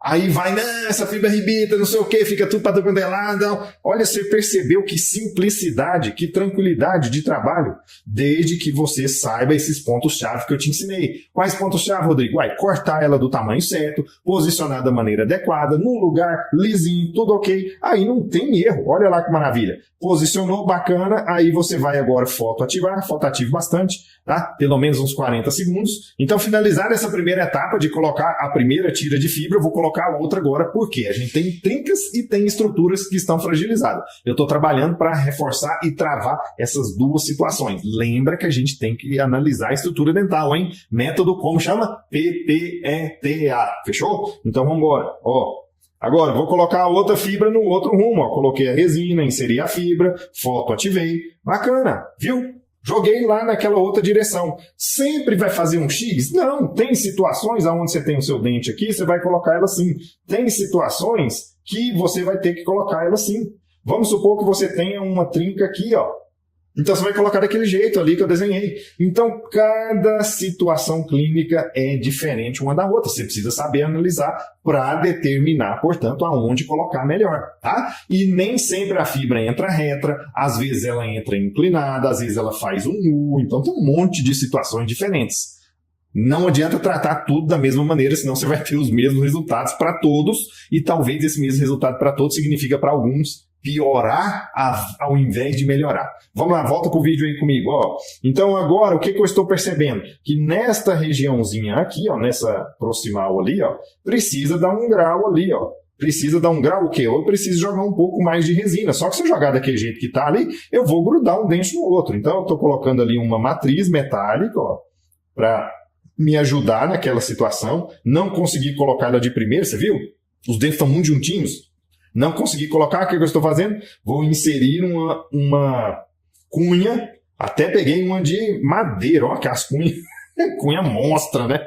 S11: Aí vai, essa fibra arrebita, não sei o que, fica tudo para todo lado. Olha, você percebeu que simplicidade, que tranquilidade de trabalho, desde que você saiba esses pontos-chave que eu te ensinei. Quais pontos-chave, Rodrigo? Cortar ela do tamanho certo, posicionar da maneira adequada, no lugar lisinho, tudo ok. Aí não tem erro, olha lá que maravilha. Posicionou, bacana, aí você vai agora fotoativar, fotoative bastante, tá? Pelo menos uns 40 segundos. Então, finalizar essa primeira etapa de colocar a primeira tira de fibra, eu vou colocar a outra agora, porque a gente tem trincas e tem estruturas que estão fragilizadas. Eu estou trabalhando para reforçar e travar essas duas situações. Lembra que a gente tem que analisar a estrutura dental, hein? Método como chama? PPETA. Fechou? Então vamos embora. Ó, agora vou colocar a outra fibra no outro rumo. Ó. Coloquei a resina, inseri a fibra, fotoativei. Bacana, viu? Joguei lá naquela outra direção. Sempre vai fazer um X? Não. Tem situações onde você tem o seu dente aqui, você vai colocar ela assim. Tem situações que você vai ter que colocar ela assim. Vamos supor que você tenha uma trinca aqui, ó. Então você vai colocar daquele jeito ali que eu desenhei. Então cada situação clínica é diferente uma da outra. Você precisa saber analisar para determinar, portanto, aonde colocar melhor, tá? E nem sempre a fibra entra reta, às vezes ela entra inclinada, às vezes ela faz um nu. Então tem um monte de situações diferentes. Não adianta tratar tudo da mesma maneira, senão você vai ter os mesmos resultados para todos, e talvez esse mesmo resultado para todos significa para alguns piorar ao invés de melhorar. Vamos lá, volta pro vídeo aí comigo. Ó. Então agora, o que eu estou percebendo? Que nesta regiãozinha aqui, ó, nessa proximal ali, ó, precisa dar um grau ali, ó. Precisa dar um grau o quê? Eu preciso jogar um pouco mais de resina. Só que se eu jogar daquele jeito que está ali, eu vou grudar um dente no outro. Então eu estou colocando ali uma matriz metálica, ó, para me ajudar naquela situação. Não consegui colocar ela de primeira, você viu? Os dentes estão muito juntinhos. Não consegui colocar, o que eu estou fazendo? Vou inserir uma cunha. Até peguei uma de madeira, ó, que as cunhas... cunha monstra, né?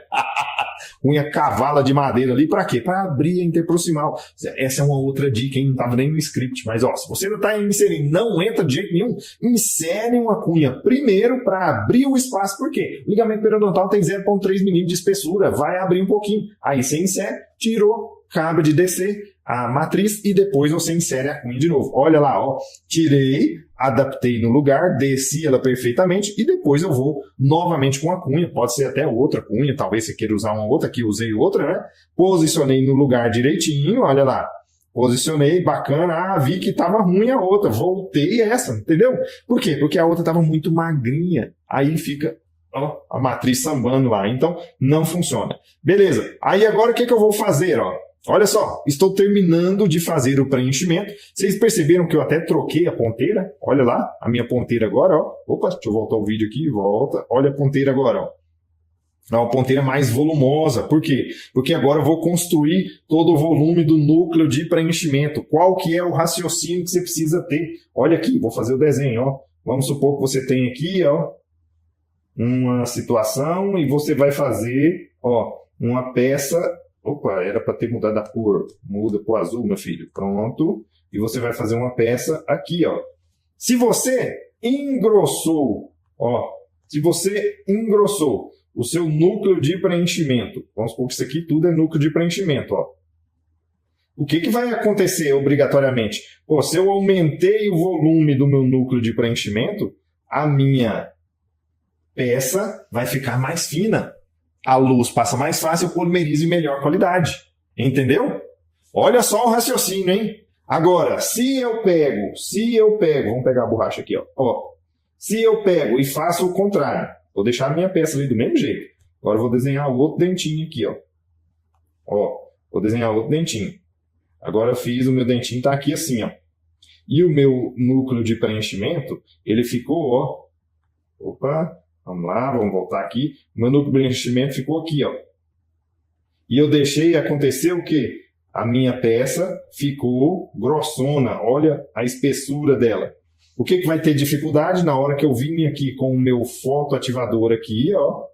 S11: Cunha cavala de madeira ali, pra quê? Pra abrir a interproximal. Essa é uma outra dica, hein? Não tava nem no script, mas ó, se você não tá inserindo, não entra de jeito nenhum, insere uma cunha primeiro pra abrir o espaço. Por quê? O ligamento periodontal tem 0,3 mm de espessura, vai abrir um pouquinho. Aí você insere, tirou, acaba de descer a matriz e depois você insere a cunha de novo. Olha lá, ó, tirei, adaptei no lugar, desci ela perfeitamente e depois eu vou novamente com a cunha, pode ser até outra cunha, talvez você queira usar uma outra, aqui usei outra, né? Posicionei no lugar direitinho, olha lá, posicionei, bacana, vi que estava ruim a outra, voltei essa, entendeu? Por quê? Porque a outra estava muito magrinha, aí fica... ó, a matriz sambando lá, então não funciona. Beleza, aí agora o que eu vou fazer, ó? Olha só, estou terminando de fazer o preenchimento. Vocês perceberam que eu até troquei a ponteira? Olha lá, a minha ponteira agora, ó. Opa, deixa eu voltar o vídeo aqui, volta. Olha a ponteira agora, ó. É uma ponteira mais volumosa. Por quê? Porque agora eu vou construir todo o volume do núcleo de preenchimento. Qual que é o raciocínio que você precisa ter? Olha aqui, vou fazer o desenho, ó. Vamos supor que você tem aqui, ó, uma situação e você vai fazer, ó, uma peça... Opa, era para ter mudado a cor. Muda para o azul, meu filho. Pronto. E você vai fazer uma peça aqui, ó. Se você engrossou, ó. Se você engrossou o seu núcleo de preenchimento. Vamos supor que isso aqui tudo é núcleo de preenchimento, ó. O que vai acontecer obrigatoriamente? Pô, se eu aumentei o volume do meu núcleo de preenchimento, a minha peça vai ficar mais fina. A luz passa mais fácil, eu polimerizo em melhor qualidade. Entendeu? Olha só o raciocínio, hein? Agora, se eu pego, vamos pegar a borracha aqui, ó. Se eu pego e faço o contrário, vou deixar a minha peça ali do mesmo jeito. Agora eu vou desenhar o outro dentinho aqui, ó. Ó, vou desenhar o outro dentinho. Agora eu fiz, o meu dentinho tá aqui assim, ó. E o meu núcleo de preenchimento, ele ficou, ó. Opa, vamos lá, vamos voltar aqui. O meu núcleo de preenchimento ficou aqui, ó. E eu deixei acontecer o quê? A minha peça ficou grossona. Olha a espessura dela. O que vai ter dificuldade na hora que eu vim aqui com o meu fotoativador aqui, ó.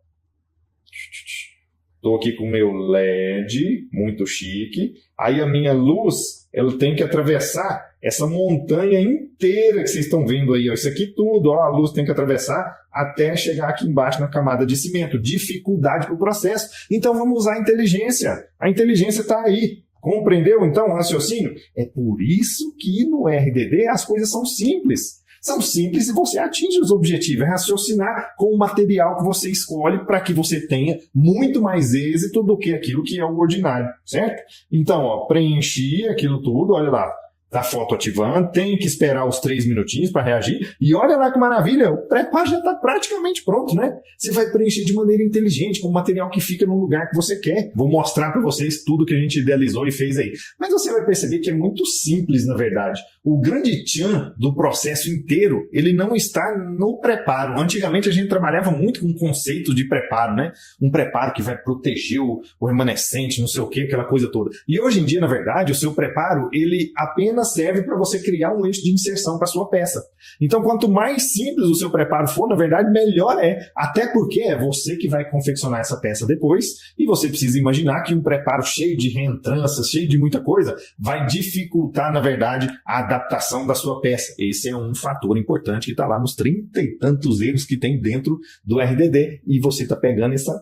S11: Estou aqui com o meu LED, muito chique. Aí a minha luz, ela tem que atravessar essa montanha inteira que vocês estão vendo aí, ó. Isso aqui tudo, ó, a luz tem que atravessar até chegar aqui embaixo na camada de cimento. Dificuldade para o processo. Então vamos usar a inteligência. A inteligência está aí. Compreendeu, então, o raciocínio? É por isso que no RDD as coisas são simples. São simples e você atinge os objetivos. É raciocinar com o material que você escolhe para que você tenha muito mais êxito do que aquilo que é o ordinário, certo? Então, ó, preenchi aquilo tudo, olha lá. Tá foto ativando, tem que esperar os 3 minutinhos para reagir. E olha lá que maravilha, o preparo já está praticamente pronto, né? Você vai preencher de maneira inteligente, com o material que fica no lugar que você quer. Vou mostrar para vocês tudo que a gente idealizou e fez aí. Mas você vai perceber que é muito simples, na verdade. O grande tchan do processo inteiro, ele não está no preparo. Antigamente a gente trabalhava muito com o conceito de preparo, né? Um preparo que vai proteger o remanescente, não sei o que, aquela coisa toda. E hoje em dia, na verdade, o seu preparo, ele apenas serve para você criar um eixo de inserção para sua peça. Então, quanto mais simples o seu preparo for, na verdade, melhor é. Até porque é você que vai confeccionar essa peça depois e você precisa imaginar que um preparo cheio de reentranças, cheio de muita coisa, vai dificultar, na verdade, a adaptação da sua peça. Esse é um fator importante que está lá nos 30 e tantos erros que tem dentro do RDD e você está pegando essa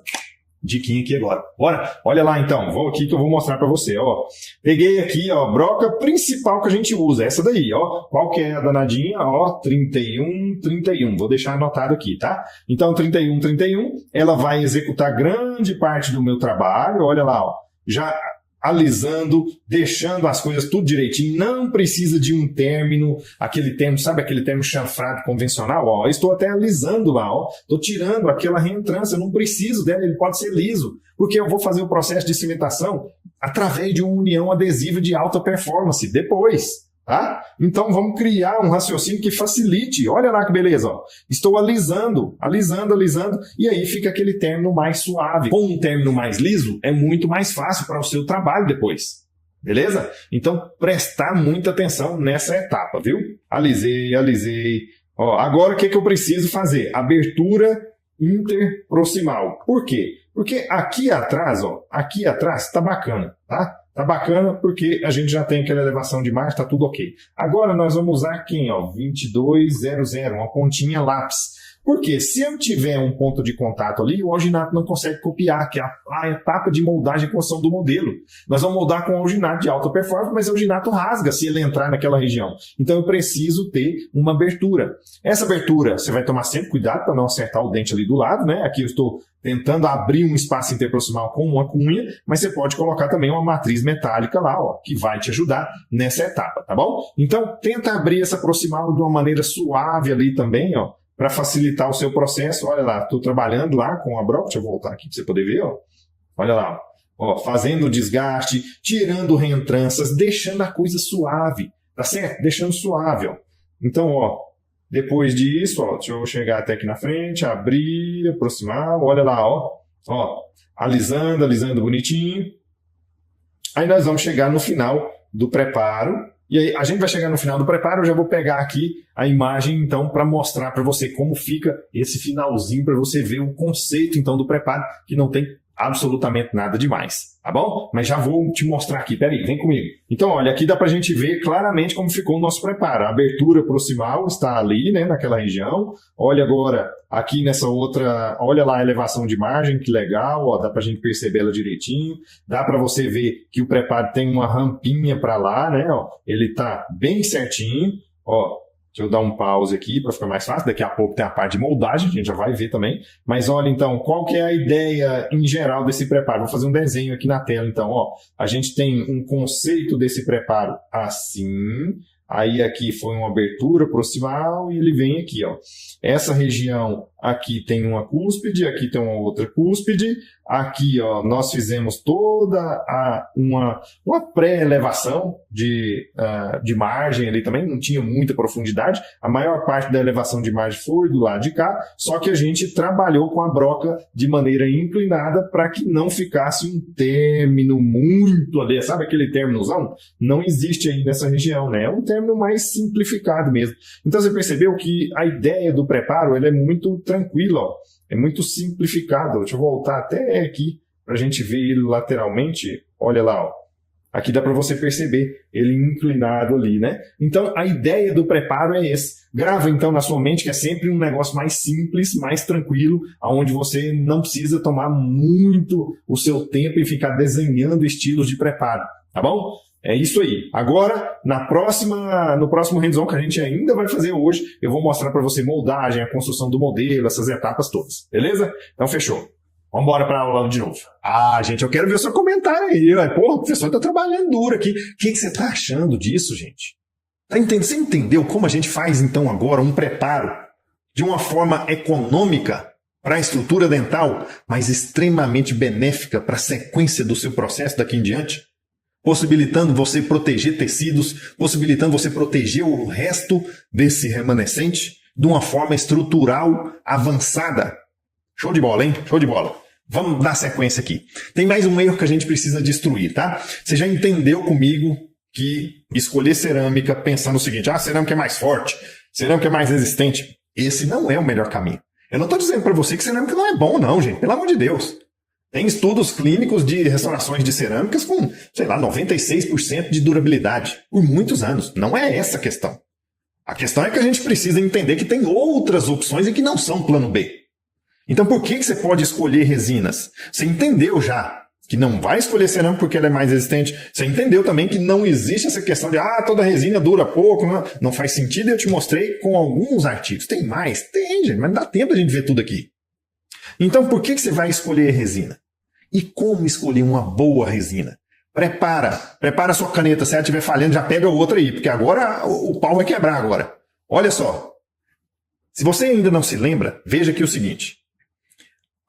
S11: diquinha aqui agora. Bora? Olha lá então, vou aqui que eu vou mostrar para você, ó. Peguei aqui, ó, a broca principal que a gente usa, essa daí, ó. Qual que é a danadinha? Ó, 31, 31. Vou deixar anotado aqui, tá? Então, 31, 31, ela vai executar grande parte do meu trabalho, olha lá, ó. Já alisando, deixando as coisas tudo direitinho, não precisa de um término, aquele término, sabe aquele término chanfrado convencional? Ó, estou até alisando lá, ó, estou tirando aquela reentrância, eu não preciso dela, ele pode ser liso, porque eu vou fazer o processo de cimentação através de uma união adesiva de alta performance, depois. Tá? Então vamos criar um raciocínio que facilite. Olha lá que beleza, ó. Estou alisando, e aí fica aquele término mais suave. Com um término mais liso, é muito mais fácil para o seu trabalho depois. Beleza? Então, prestar muita atenção nessa etapa, viu? Alisei. Ó, agora o que eu preciso fazer? Abertura interproximal. Por quê? Porque aqui atrás tá bacana, tá? Tá bacana porque a gente já tem aquela elevação de margem, tá tudo ok. Agora nós vamos usar aqui, ó, 2200, uma pontinha lápis. Porque se eu tiver um ponto de contato ali, o alginato não consegue copiar, que é a etapa de moldagem e construção do modelo. Nós vamos moldar com alginato de alta performance, mas o alginato rasga se ele entrar naquela região. Então eu preciso ter uma abertura. Essa abertura, você vai tomar sempre cuidado para não acertar o dente ali do lado, né? Aqui eu estou tentando abrir um espaço interproximal com uma cunha, mas você pode colocar também uma matriz metálica lá, ó, que vai te ajudar nessa etapa, tá bom? Então tenta abrir essa proximal de uma maneira suave ali também, ó, para facilitar o seu processo. Olha lá, estou trabalhando lá com a broca, deixa eu voltar aqui para você poder ver, ó. Olha lá, ó, fazendo desgaste, tirando reentranças, deixando a coisa suave, tá certo? Deixando suave, ó. Então, ó, depois disso, ó, deixa eu chegar até aqui na frente, abrir, aproximar, olha lá, ó, alisando bonitinho. Aí nós vamos chegar no final do preparo. E aí, a gente vai chegar no final do preparo, eu já vou pegar aqui a imagem, então, para mostrar para você como fica esse finalzinho, para você ver o conceito, então, do preparo, que não tem absolutamente nada demais, tá bom? Mas já vou te mostrar aqui, peraí, vem comigo. Então, olha, aqui dá pra gente ver claramente como ficou o nosso preparo. A abertura proximal está ali, né, naquela região. Olha agora, aqui nessa outra, olha lá a elevação de margem, que legal, ó, dá pra gente perceber ela direitinho. Dá pra você ver que o preparo tem uma rampinha pra lá, né, ó, ele tá bem certinho, ó. Deixa eu dar um pause aqui para ficar mais fácil. Daqui a pouco tem a parte de moldagem, a gente já vai ver também. Mas olha, então, qual que é a ideia em geral desse preparo? Vou fazer um desenho aqui na tela, então. Ó, a gente tem um conceito desse preparo assim. Aí aqui foi uma abertura proximal e ele vem aqui, ó. Essa região aqui tem uma cúspide, aqui tem uma outra cúspide. Aqui, ó, nós fizemos toda uma pré-elevação de margem ali também, não tinha muita profundidade. A maior parte da elevação de margem foi do lado de cá, só que a gente trabalhou com a broca de maneira inclinada para que não ficasse um término muito ali, sabe aquele términozão? Não existe aí nessa região, né? É um término mais simplificado mesmo. Então você percebeu que a ideia do preparo ela é muito tranquila, ó. É muito simplificado. Deixa eu voltar até aqui para a gente ver ele lateralmente. Olha lá, ó. Aqui dá para você perceber ele inclinado ali, né? Então, a ideia do preparo é esse. Grava, então, na sua mente que é sempre um negócio mais simples, mais tranquilo, onde você não precisa tomar muito o seu tempo e ficar desenhando estilos de preparo, tá bom? É isso aí. Agora, no próximo hands-on que a gente ainda vai fazer hoje, eu vou mostrar para você moldagem, a construção do modelo, essas etapas todas. Beleza? Então, fechou. Vamos embora para a aula de novo. Ah, gente, eu quero ver o seu comentário aí. Porra, o professor está trabalhando duro aqui. O que você está achando disso, gente? Você entendeu como a gente faz, então, agora um preparo de uma forma econômica para a estrutura dental, mas extremamente benéfica para a sequência do seu processo daqui em diante? Possibilitando você proteger tecidos, possibilitando você proteger o resto desse remanescente de uma forma estrutural avançada. Show de bola, hein? Show de bola. Vamos dar sequência aqui. Tem mais um erro que a gente precisa destruir, tá? Você já entendeu comigo que escolher cerâmica pensando o seguinte, cerâmica é mais forte, cerâmica é mais resistente. Esse não é o melhor caminho. Eu não estou dizendo para você que cerâmica não é bom, não, gente. Pelo amor de Deus. Tem estudos clínicos de restaurações de cerâmicas com, sei lá, 96% de durabilidade por muitos anos. Não é essa a questão. A questão é que a gente precisa entender que tem outras opções e que não são plano B. Então por que você pode escolher resinas? Você entendeu já que não vai escolher cerâmica porque ela é mais resistente. Você entendeu também que não existe essa questão de toda resina dura pouco. Não faz sentido. Eu te mostrei com alguns artigos. Tem mais? Tem, gente, mas não dá tempo a gente ver tudo aqui. Então, por que você vai escolher resina? E como escolher uma boa resina? Prepara a sua caneta. Se ela estiver falhando, já pega outra aí, porque agora o pau vai quebrar agora. Olha só. Se você ainda não se lembra, veja aqui o seguinte.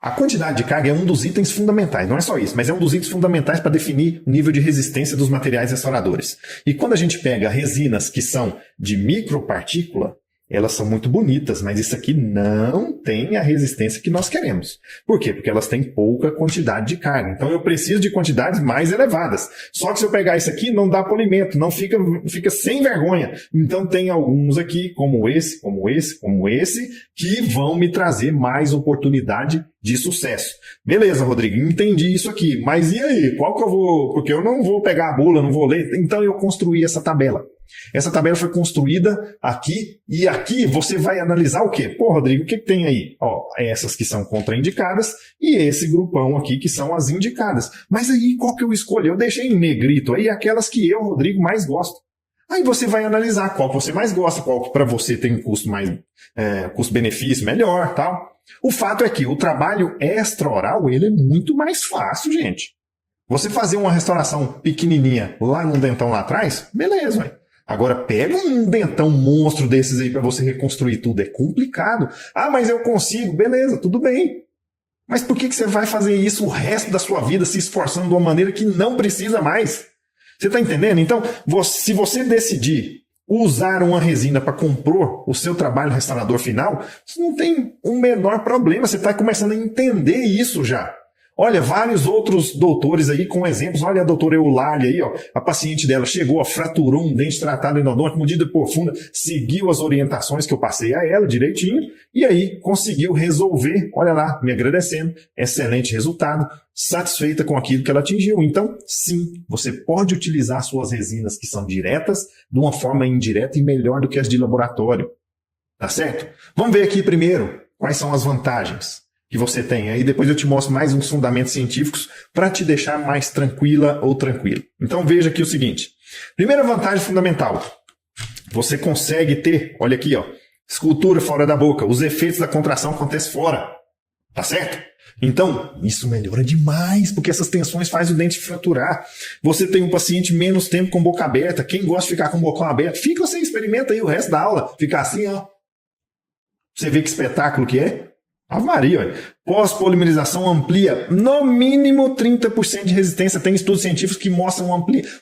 S11: A quantidade de carga é um dos itens fundamentais. Não é só isso, mas é um dos itens fundamentais para definir o nível de resistência dos materiais restauradores. E quando a gente pega resinas que são de micropartícula, elas são muito bonitas, mas isso aqui não tem a resistência que nós queremos. Por quê? Porque elas têm pouca quantidade de carga. Então eu preciso de quantidades mais elevadas. Só que se eu pegar isso aqui, não dá polimento, não fica sem vergonha. Então tem alguns aqui, como esse, que vão me trazer mais oportunidade de sucesso. Beleza, Rodrigo, entendi isso aqui. Mas e aí? Qual que eu vou... Porque eu não vou pegar a bula, não vou ler. Então eu construí essa tabela. Essa tabela foi construída aqui, e aqui você vai analisar o quê? Pô, Rodrigo, o que tem aí? Ó, essas que são contraindicadas e esse grupão aqui que são as indicadas. Mas aí, qual que eu escolhi? Eu deixei em negrito aí aquelas que eu, Rodrigo, mais gosto. Aí você vai analisar qual que você mais gosta, qual que para você tem um custo mais, custo-benefício melhor, tal. O fato é que o trabalho extra-oral, ele é muito mais fácil, gente. Você fazer uma restauração pequenininha lá num dentão lá atrás, beleza, ué. Agora, pega um dentão monstro desses aí para você reconstruir tudo. É complicado. Ah, mas eu consigo. Beleza, tudo bem. Mas por que você vai fazer isso o resto da sua vida se esforçando de uma maneira que não precisa mais? Você está entendendo? Então, se você decidir usar uma resina para compor o seu trabalho restaurador final, você não tem o menor problema. Você está começando a entender isso já. Olha, vários outros doutores aí com exemplos. Olha a doutora Eulália aí, ó. A paciente dela chegou, fraturou um dente tratado endodôntico, medida profunda, seguiu as orientações que eu passei a ela direitinho e aí conseguiu resolver. Olha lá, me agradecendo. Excelente resultado, satisfeita com aquilo que ela atingiu. Então, sim, você pode utilizar suas resinas que são diretas de uma forma indireta e melhor do que as de laboratório. Tá certo? Vamos ver aqui primeiro quais são as vantagens que você tem. Aí depois eu te mostro mais uns fundamentos científicos para te deixar mais tranquila ou tranquilo. Então veja aqui o seguinte. Primeira vantagem fundamental. Você consegue ter, olha aqui, ó, escultura fora da boca. Os efeitos da contração acontecem fora. Tá certo? Então, isso melhora demais, porque essas tensões fazem o dente fraturar. Você tem um paciente menos tempo com boca aberta. Quem gosta de ficar com o bocão aberto, fica você experimenta aí o resto da aula. Ficar assim, ó. Você vê que espetáculo que é? Ave Maria, olha. Pós-polimerização amplia no mínimo 30% de resistência. Tem estudos científicos que mostram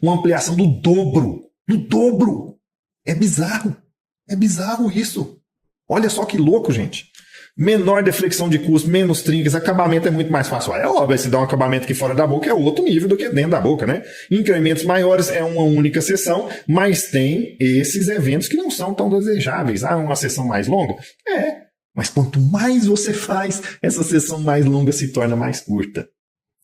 S11: uma ampliação do dobro. Do dobro. É bizarro. É bizarro isso. Olha só que louco, gente. Menor deflexão de custo, menos trincas, acabamento é muito mais fácil. É óbvio, se dá um acabamento aqui fora da boca é outro nível do que dentro da boca, né? Incrementos maiores é uma única sessão, mas tem esses eventos que não são tão desejáveis. Ah, uma sessão mais longa? É. Mas quanto mais você faz, essa sessão mais longa se torna mais curta.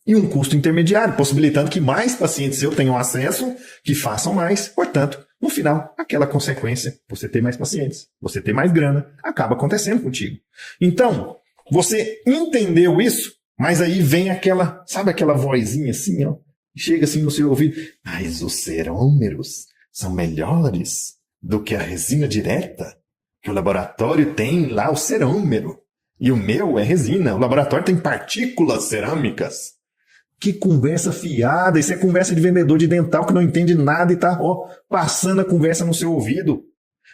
S11: E um custo intermediário, possibilitando que mais pacientes seus tenham acesso, que façam mais. Portanto, no final, aquela consequência, você ter mais pacientes, você ter mais grana, acaba acontecendo contigo. Então, você entendeu isso, mas aí vem aquela, sabe aquela vozinha assim, ó, chega assim no seu ouvido, mas os cerômeros são melhores do que a resina direta? Que o laboratório tem lá o cerômero. E o meu é resina. O laboratório tem partículas cerâmicas. Que conversa fiada. Isso é conversa de vendedor de dental que não entende nada e tá passando a conversa no seu ouvido.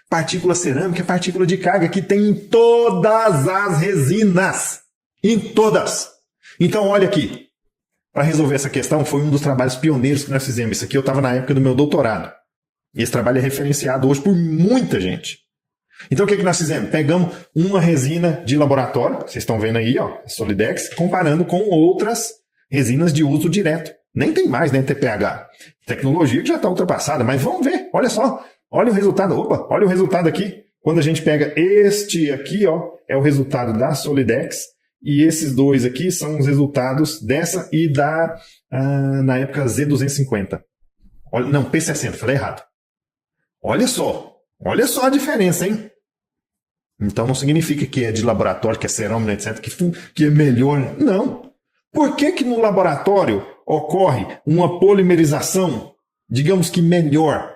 S11: Partícula cerâmica é partícula de carga que tem em todas as resinas. Em todas. Então, olha aqui. Para resolver essa questão, foi um dos trabalhos pioneiros que nós fizemos. Isso aqui eu estava na época do meu doutorado. E esse trabalho é referenciado hoje por muita gente. Então o que nós fizemos? Pegamos uma resina de laboratório, vocês estão vendo aí, ó, Solidex, comparando com outras resinas de uso direto. Nem tem mais, né, TPH. Tecnologia que já está ultrapassada, mas vamos ver, olha só, olha o resultado, olha o resultado aqui. Quando a gente pega este aqui, ó, é o resultado da Solidex, e esses dois aqui são os resultados dessa e da, na época, Z250. Olha, não, P60, falei errado. Olha só a diferença, hein? Então não significa que é de laboratório, que é cerâmica, etc., que é melhor. Não. Por que no laboratório ocorre uma polimerização, digamos que melhor?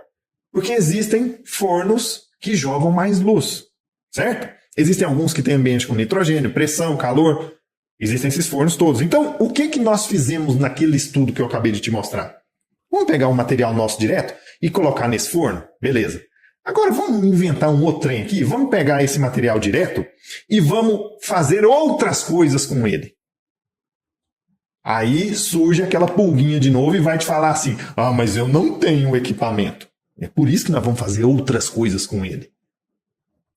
S11: Porque existem fornos que jogam mais luz, certo? Existem alguns que têm ambiente com nitrogênio, pressão, calor. Existem esses fornos todos. Então, o que nós fizemos naquele estudo que eu acabei de te mostrar? Vamos pegar um material nosso direto e colocar nesse forno? Beleza. Agora vamos inventar um outro trem aqui, vamos pegar esse material direto e vamos fazer outras coisas com ele. Aí surge aquela pulguinha de novo e vai te falar assim, ah, mas eu não tenho equipamento. É por isso que nós vamos fazer outras coisas com ele.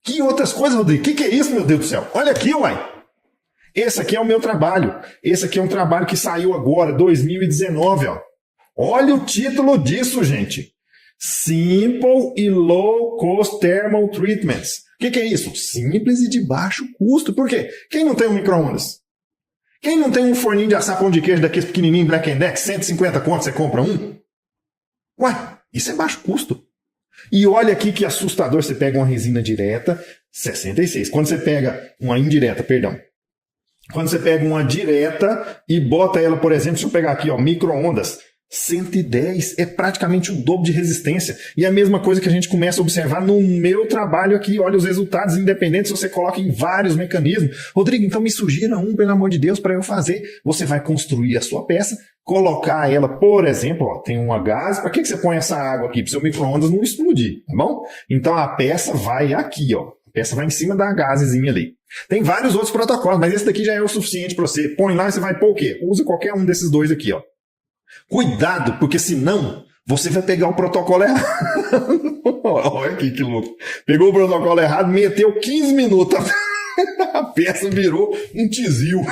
S11: Que outras coisas, Rodrigo? Que é isso, meu Deus do céu? Olha aqui, uai. Esse aqui é o meu trabalho. Esse aqui é um trabalho que saiu agora, 2019, ó. Olha o título disso, gente. Simple e Low Cost Thermal Treatments. O que é isso? Simples e de baixo custo. Por quê? Quem não tem um micro-ondas? Quem não tem um forninho de assar pão de queijo daqueles pequenininho Black & Decker, 150 conto, você compra um? Ué, isso é baixo custo. E olha aqui que assustador, você pega uma resina direta, 66. Quando você pega uma indireta, perdão. Quando você pega uma direta e bota ela, por exemplo, deixa eu pegar aqui, ó, micro-ondas, 110 é praticamente o dobro de resistência. E é a mesma coisa que a gente começa a observar no meu trabalho aqui. Olha os resultados independentes, você coloca em vários mecanismos. Rodrigo, então me sugira um, pelo amor de Deus, para eu fazer. Você vai construir a sua peça, colocar ela, por exemplo, ó, tem uma gás. Para que você põe essa água aqui? Para o seu micro-ondas não explodir, tá bom? Então a peça vai aqui, ó. A peça vai em cima da gasezinha ali. Tem vários outros protocolos, mas esse daqui já é o suficiente para você. Põe lá e você vai pôr o quê? Usa qualquer um desses dois aqui, ó. Cuidado, porque senão você vai pegar o protocolo errado. Olha aqui que louco. Pegou o protocolo errado, meteu 15 minutos. A peça virou um tizil.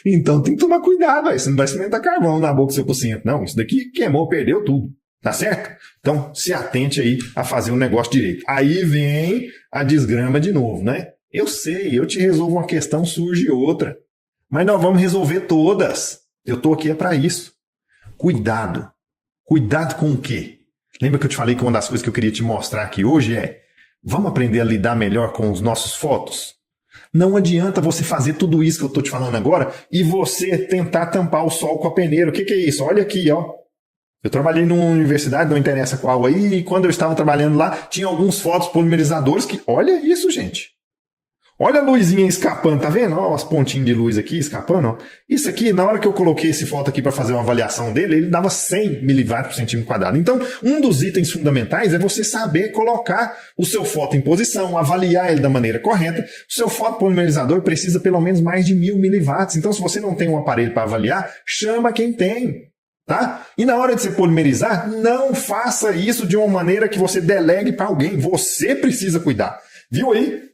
S11: Então tem que tomar cuidado, véio. Você não vai experimentar carvão na boca do seu paciente. Não, isso daqui queimou, perdeu tudo. Tá certo? Então se atente aí a fazer o negócio direito. Aí vem a desgrama de novo, né? Eu sei, eu te resolvo uma questão, surge outra. Mas nós vamos resolver todas. Eu estou aqui é para isso. Cuidado. Cuidado com o quê? Lembra que eu te falei que uma das coisas que eu queria te mostrar aqui hoje é: vamos aprender a lidar melhor com os nossos fotos? Não adianta você fazer tudo isso que eu estou te falando agora e você tentar tampar o sol com a peneira. O que é isso? Olha aqui, ó. Eu trabalhei numa universidade, não interessa qual aí, e quando eu estava trabalhando lá, tinha alguns fotos polimerizadores que... Olha isso, gente. Olha a luzinha escapando, tá vendo? Ó, as pontinhas de luz aqui escapando, ó. Isso aqui, na hora que eu coloquei esse foto aqui para fazer uma avaliação dele, ele dava 100 mW por centímetro quadrado. Então, um dos itens fundamentais é você saber colocar o seu foto em posição, avaliar ele da maneira correta. O seu fotopolimerizador precisa pelo menos mais de 1000 mW. Então, se você não tem um aparelho para avaliar, chama quem tem. Tá? E na hora de você polimerizar, não faça isso de uma maneira que você delegue para alguém. Você precisa cuidar. Viu aí?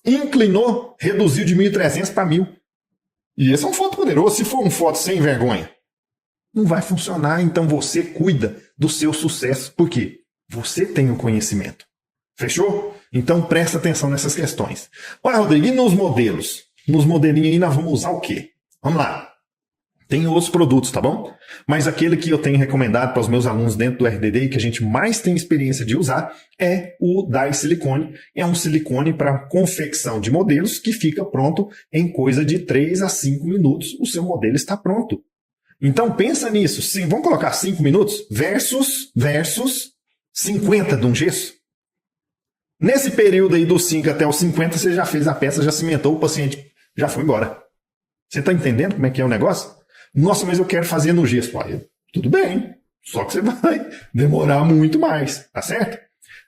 S11: Inclinou, reduziu de 1.300 para 1.000. E esse é um foto poderoso. Se for um foto sem vergonha, não vai funcionar. Então você cuida do seu sucesso. Por quê? Você tem o conhecimento. Fechou? Então presta atenção nessas questões. Olha, Rodrigo, e nos modelos? Nos modelinhos aí nós vamos usar o quê? Vamos lá. Tem outros produtos, tá bom? Mas aquele que eu tenho recomendado para os meus alunos dentro do RDD e que a gente mais tem experiência de usar é o Dye Silicone. É um silicone para confecção de modelos que fica pronto em coisa de 3 a 5 minutos. O seu modelo está pronto. Então pensa nisso. Sim, vamos colocar 5 minutos versus 50 de um gesso. Nesse período aí dos 5 até os 50, você já fez a peça, já cimentou, o paciente já foi embora. Você está entendendo como é que é o negócio? Nossa, mas eu quero fazer no gesso. Tudo bem, só que você vai demorar muito mais, tá certo?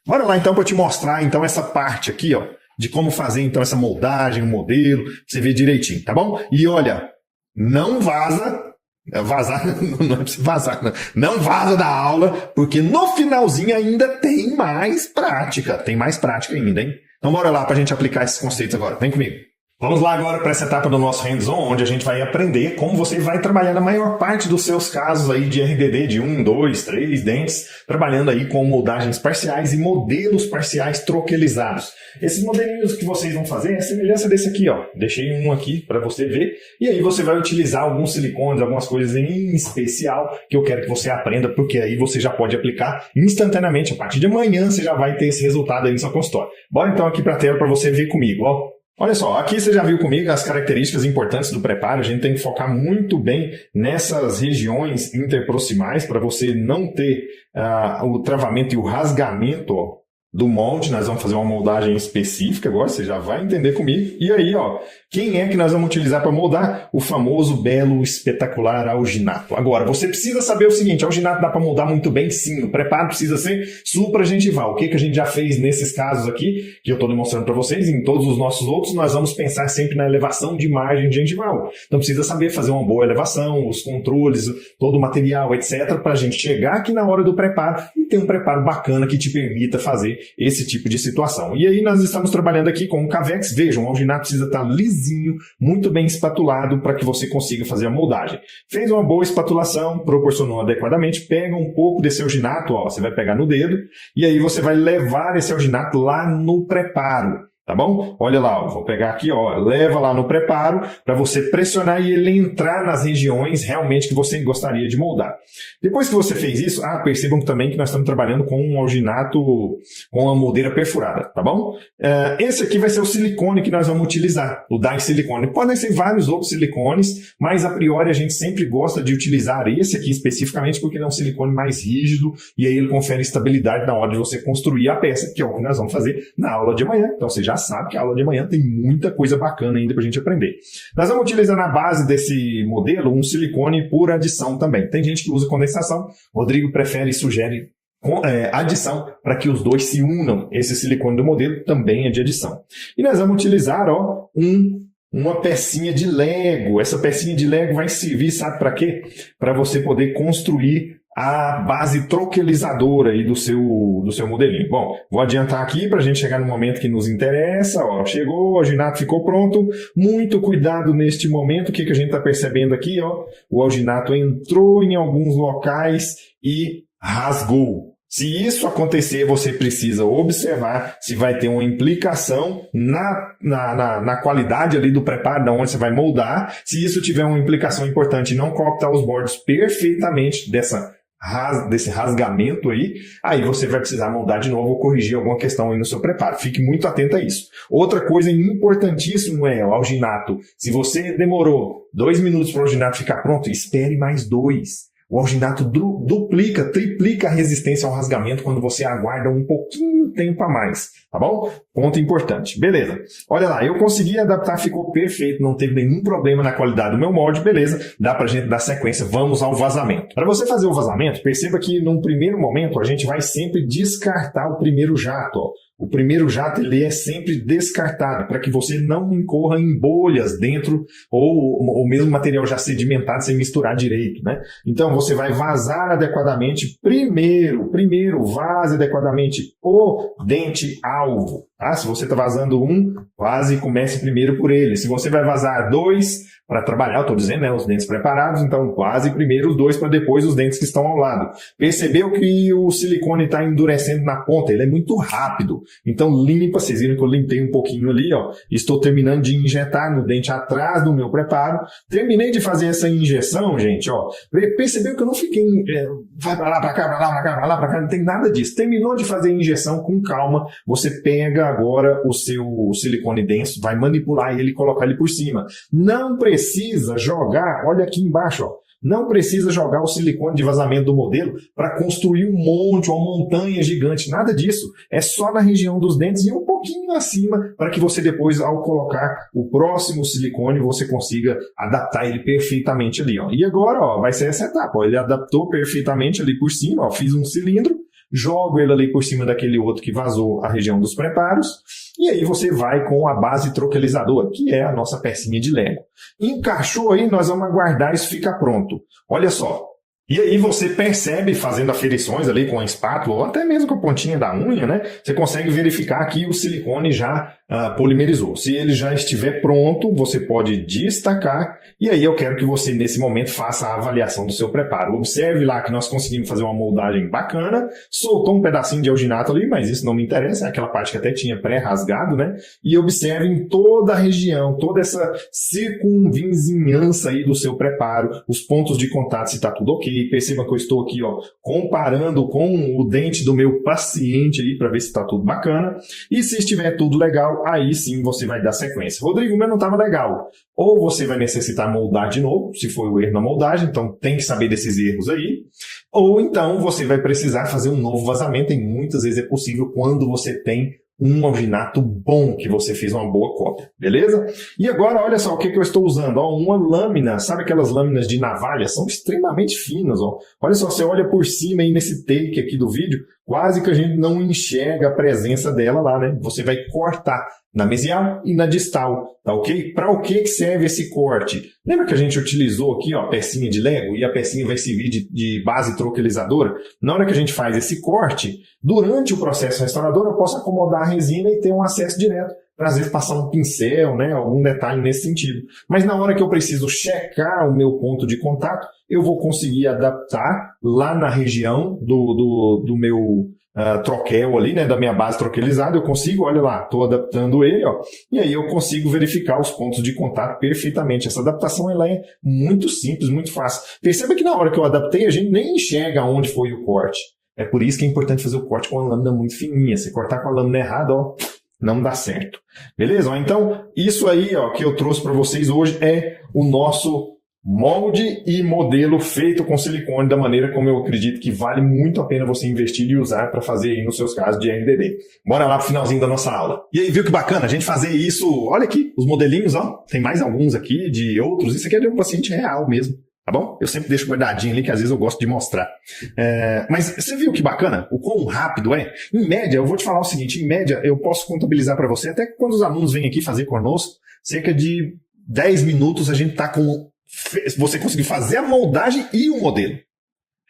S11: Bora lá então para te mostrar então essa parte aqui, ó, de como fazer então essa moldagem, o modelo, pra você ver direitinho, tá bom? E olha, não vaza, não é pra você vazar, não vaza da aula, porque no finalzinho ainda tem mais prática ainda, hein? Então bora lá pra gente aplicar esses conceitos agora, vem comigo. Vamos lá agora para essa etapa do nosso hands-on, onde a gente vai aprender como você vai trabalhar na maior parte dos seus casos aí de RDD de 1, 2, 3 dentes, trabalhando aí com moldagens parciais e modelos parciais troquelizados. Esses modelinhos que vocês vão fazer é a semelhança desse aqui, ó. Deixei um aqui para você ver. E aí você vai utilizar alguns silicones, algumas coisas em especial que eu quero que você aprenda, porque aí você já pode aplicar instantaneamente. A partir de amanhã você já vai ter esse resultado aí no seu consultório. Bora então aqui para a tela para você ver comigo, ó. Olha só, aqui você já viu comigo as características importantes do preparo. A gente tem que focar muito bem nessas regiões interproximais para você não ter o travamento e o rasgamento, ó, do molde. Nós vamos fazer uma moldagem específica agora, você já vai entender comigo. E aí, ó, quem é que nós vamos utilizar para moldar? O famoso belo, espetacular alginato. Agora, você precisa saber o seguinte, alginato dá para moldar muito bem, sim. O preparo precisa ser supragengival. O que a gente já fez nesses casos aqui, que eu estou demonstrando para vocês, em todos os nossos outros, nós vamos pensar sempre na elevação de margem gengival. Então precisa saber fazer uma boa elevação, os controles, todo o material, etc., para a gente chegar aqui na hora do preparo e ter um preparo bacana que te permita fazer esse tipo de situação. E aí nós estamos trabalhando aqui com o Cavex. Vejam, o alginato precisa estar lisinho, muito bem espatulado para que você consiga fazer a moldagem. Fez uma boa espatulação, proporcionou adequadamente, pega um pouco desse alginato, ó, você vai pegar no dedo, e aí você vai levar esse alginato lá no preparo. Tá bom? Olha lá, ó, vou pegar aqui, ó, leva lá no preparo para você pressionar e ele entrar nas regiões realmente que você gostaria de moldar. Depois que você fez isso, percebam também que nós estamos trabalhando com um alginato com uma moldeira perfurada, tá bom? Esse aqui vai ser o silicone que nós vamos utilizar, o dye silicone. Podem ser vários outros silicones, mas a priori a gente sempre gosta de utilizar esse aqui especificamente porque ele é um silicone mais rígido e aí ele confere estabilidade na hora de você construir a peça, que é o que nós vamos fazer na aula de amanhã. Então você já sabe que a aula de amanhã tem muita coisa bacana ainda para a gente aprender. Nós vamos utilizar na base desse modelo um silicone por adição também. Tem gente que usa condensação, Rodrigo prefere e sugere adição para que os dois se unam. Esse silicone do modelo também é de adição. E nós vamos utilizar uma pecinha de Lego. Essa pecinha de Lego vai servir, sabe para quê? Para você poder construir a base troquelizadora aí do seu modelinho. Bom, vou adiantar aqui para a gente chegar no momento que nos interessa. Ó, chegou, o alginato ficou pronto. Muito cuidado neste momento. O que a gente está percebendo aqui? Ó, o alginato entrou em alguns locais e rasgou. Se isso acontecer, você precisa observar se vai ter uma implicação na qualidade ali do preparo, de onde você vai moldar. Se isso tiver uma implicação importante e não cooptar os bordos perfeitamente desse rasgamento aí você vai precisar moldar de novo ou corrigir alguma questão aí no seu preparo. Fique muito atento a isso. Outra coisa importantíssima é o alginato. Se você demorou 2 minutos para o alginato ficar pronto, espere mais 2. O alginato duplica, triplica a resistência ao rasgamento quando você aguarda um pouquinho tempo a mais, tá bom? Ponto importante. Beleza. Olha lá, eu consegui adaptar, ficou perfeito, não teve nenhum problema na qualidade do meu molde, beleza? Dá pra gente dar sequência, vamos ao vazamento. Para você fazer o vazamento, perceba que num primeiro momento a gente vai sempre descartar o primeiro jato, ó. O primeiro jato ele é sempre descartado para que você não incorra em bolhas dentro ou mesmo material já sedimentado sem misturar direito, né? Então você vai vazar adequadamente primeiro vaze adequadamente o dente alvo. Tá? Se você está vazando vaze e comece primeiro por ele. Se você vai vazar 2 para trabalhar, eu estou dizendo, né, os dentes preparados, então vaze primeiro os 2 para depois os dentes que estão ao lado. Percebeu que o silicone está endurecendo na ponta, ele é muito rápido. Então limpa, vocês viram que eu limpei um pouquinho ali, ó. Estou terminando de injetar no dente atrás do meu preparo. Terminei de fazer essa injeção, gente, ó. Percebeu que eu não fiquei, vai para lá, para cá, para lá, para cá, para lá, para cá, não tem nada disso. Terminou de fazer a injeção com calma, você pega agora o seu silicone denso, vai manipular ele e colocar ele por cima. Não precisa jogar, olha aqui embaixo, ó. Não precisa jogar o silicone de vazamento do modelo para construir um monte, uma montanha gigante, nada disso. É só na região dos dentes e um pouquinho acima para que você depois, ao colocar o próximo silicone, você consiga adaptar ele perfeitamente ali, ó. E agora, ó, vai ser essa etapa, ó. Ele adaptou perfeitamente ali por cima, ó. Fiz um cilindro, jogo ele ali por cima daquele outro que vazou a região dos preparos, e aí você vai com a base troquelizadora, que é a nossa pecinha de Lego. Encaixou aí, nós vamos aguardar isso ficar pronto. Olha só. E aí você percebe, fazendo aferições ali com a espátula, ou até mesmo com a pontinha da unha, né? Você consegue verificar que o silicone já polimerizou. Se ele já estiver pronto, você pode destacar, e aí eu quero que você, nesse momento, faça a avaliação do seu preparo. Observe lá que nós conseguimos fazer uma moldagem bacana, soltou um pedacinho de alginato ali, mas isso não me interessa, é aquela parte que até tinha pré-rasgado, né? E observe em toda a região, toda essa circunvizinhança aí do seu preparo, os pontos de contato, se está tudo ok. Perceba que eu estou aqui, ó, comparando com o dente do meu paciente aí para ver se está tudo bacana. E se estiver tudo legal, aí sim você vai dar sequência. Rodrigo, o meu não estava legal. Ou você vai necessitar moldar de novo, se for o erro na moldagem, então tem que saber desses erros aí. Ou então você vai precisar fazer um novo vazamento, e muitas vezes é possível quando você tem um alginato bom, que você fez uma boa cópia, beleza? E agora, olha só o que eu estou usando, ó, uma lâmina, sabe aquelas lâminas de navalha? São extremamente finas, ó. Olha só, você olha por cima aí nesse take aqui do vídeo, quase que a gente não enxerga a presença dela lá, né? Você vai cortar na mesial e na distal, tá ok? Para o que serve esse corte? Lembra que a gente utilizou aqui, ó, a pecinha de Lego e a pecinha vai servir de base troquelizadora? Na hora que a gente faz esse corte, durante o processo restaurador, eu posso acomodar a resina e ter um acesso direto, para às vezes passar um pincel, né, algum detalhe nesse sentido. Mas na hora que eu preciso checar o meu ponto de contato, eu vou conseguir adaptar lá na região do meu troquel ali, né, da minha base troquelizada, eu consigo, olha lá, estou adaptando ele, ó, e aí eu consigo verificar os pontos de contato perfeitamente. Essa adaptação ela é muito simples, muito fácil. Perceba que na hora que eu adaptei, a gente nem enxerga onde foi o corte. É por isso que é importante fazer o corte com a lâmina muito fininha. Se cortar com a lâmina errada, ó, não dá certo. Beleza? Então, isso aí, ó, que eu trouxe para vocês hoje é o nosso molde e modelo feito com silicone, da maneira como eu acredito que vale muito a pena você investir e usar para fazer aí nos seus casos de RDD. Bora lá pro finalzinho da nossa aula. E aí, viu que bacana a gente fazer isso? Olha aqui, os modelinhos, ó. Tem mais alguns aqui de outros. Isso aqui é de um paciente real mesmo. Tá bom? Eu sempre deixo guardadinho ali, que às vezes eu gosto de mostrar. Mas você viu que bacana? O quão rápido é? Em média, eu vou te falar o seguinte, em média, eu posso contabilizar para você, até que quando os alunos vêm aqui fazer conosco, cerca de 10 minutos a gente tá com... Você conseguir fazer a moldagem e o modelo.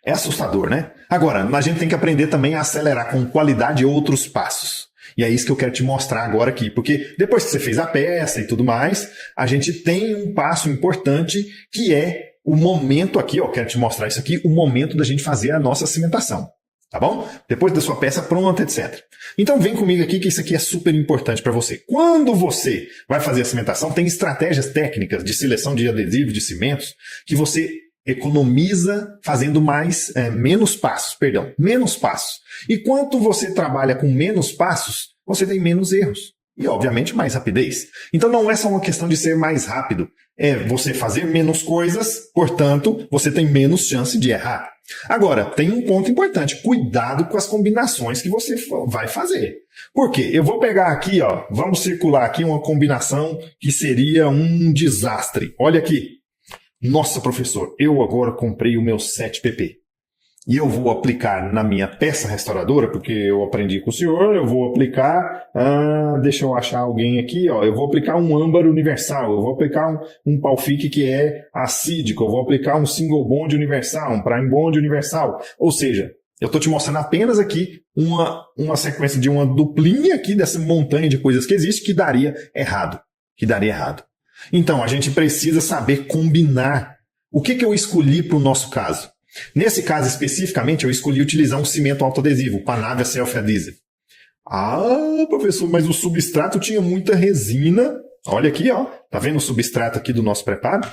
S11: É assustador, né? Agora, a gente tem que aprender também a acelerar com qualidade outros passos. E é isso que eu quero te mostrar agora aqui, porque depois que você fez a peça e tudo mais, a gente tem um passo importante que é o momento aqui, ó, quero te mostrar isso aqui, o momento da gente fazer a nossa cimentação, tá bom? Depois da sua peça pronta, etc. Então vem comigo aqui que isso aqui é super importante para você. Quando você vai fazer a cimentação, tem estratégias técnicas de seleção de adesivos, de cimentos, que você economiza fazendo menos passos. E quanto você trabalha com menos passos, você tem menos erros. E, obviamente, mais rapidez. Então, não é só uma questão de ser mais rápido. É você fazer menos coisas, portanto, você tem menos chance de errar. Agora, tem um ponto importante. Cuidado com as combinações que você vai fazer. Por quê? Eu vou pegar aqui, ó, vamos circular aqui uma combinação que seria um desastre. Olha aqui. Nossa, professor, eu agora comprei o meu 7PP. E eu vou aplicar na minha peça restauradora, porque eu aprendi com o senhor, eu vou aplicar, deixa eu achar alguém aqui, ó, eu vou aplicar um âmbar universal, eu vou aplicar um Palfic que é acídico, eu vou aplicar um single bond universal, um prime bond universal. Ou seja, eu estou te mostrando apenas aqui uma sequência de uma duplinha aqui dessa montanha de coisas que existe que daria errado. Então, a gente precisa saber combinar. O que eu escolhi para o nosso caso? Nesse caso especificamente, eu escolhi utilizar um cimento autoadesivo, Panavia Self-Adhesive. Ah, professor, mas o substrato tinha muita resina. Olha aqui, ó. Tá vendo o substrato aqui do nosso preparo?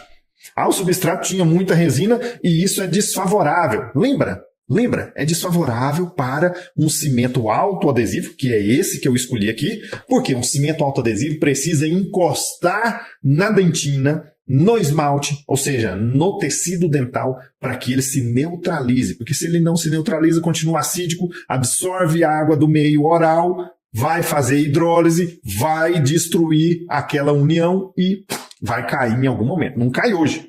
S11: Ah, o substrato tinha muita resina e isso é desfavorável. Lembra? É desfavorável para um cimento autoadesivo, que é esse que eu escolhi aqui, porque um cimento autoadesivo precisa encostar na dentina, no esmalte, ou seja, no tecido dental, para que ele se neutralize. Porque se ele não se neutraliza, continua acídico, absorve a água do meio oral, vai fazer hidrólise, vai destruir aquela união e vai cair em algum momento. Não cai hoje.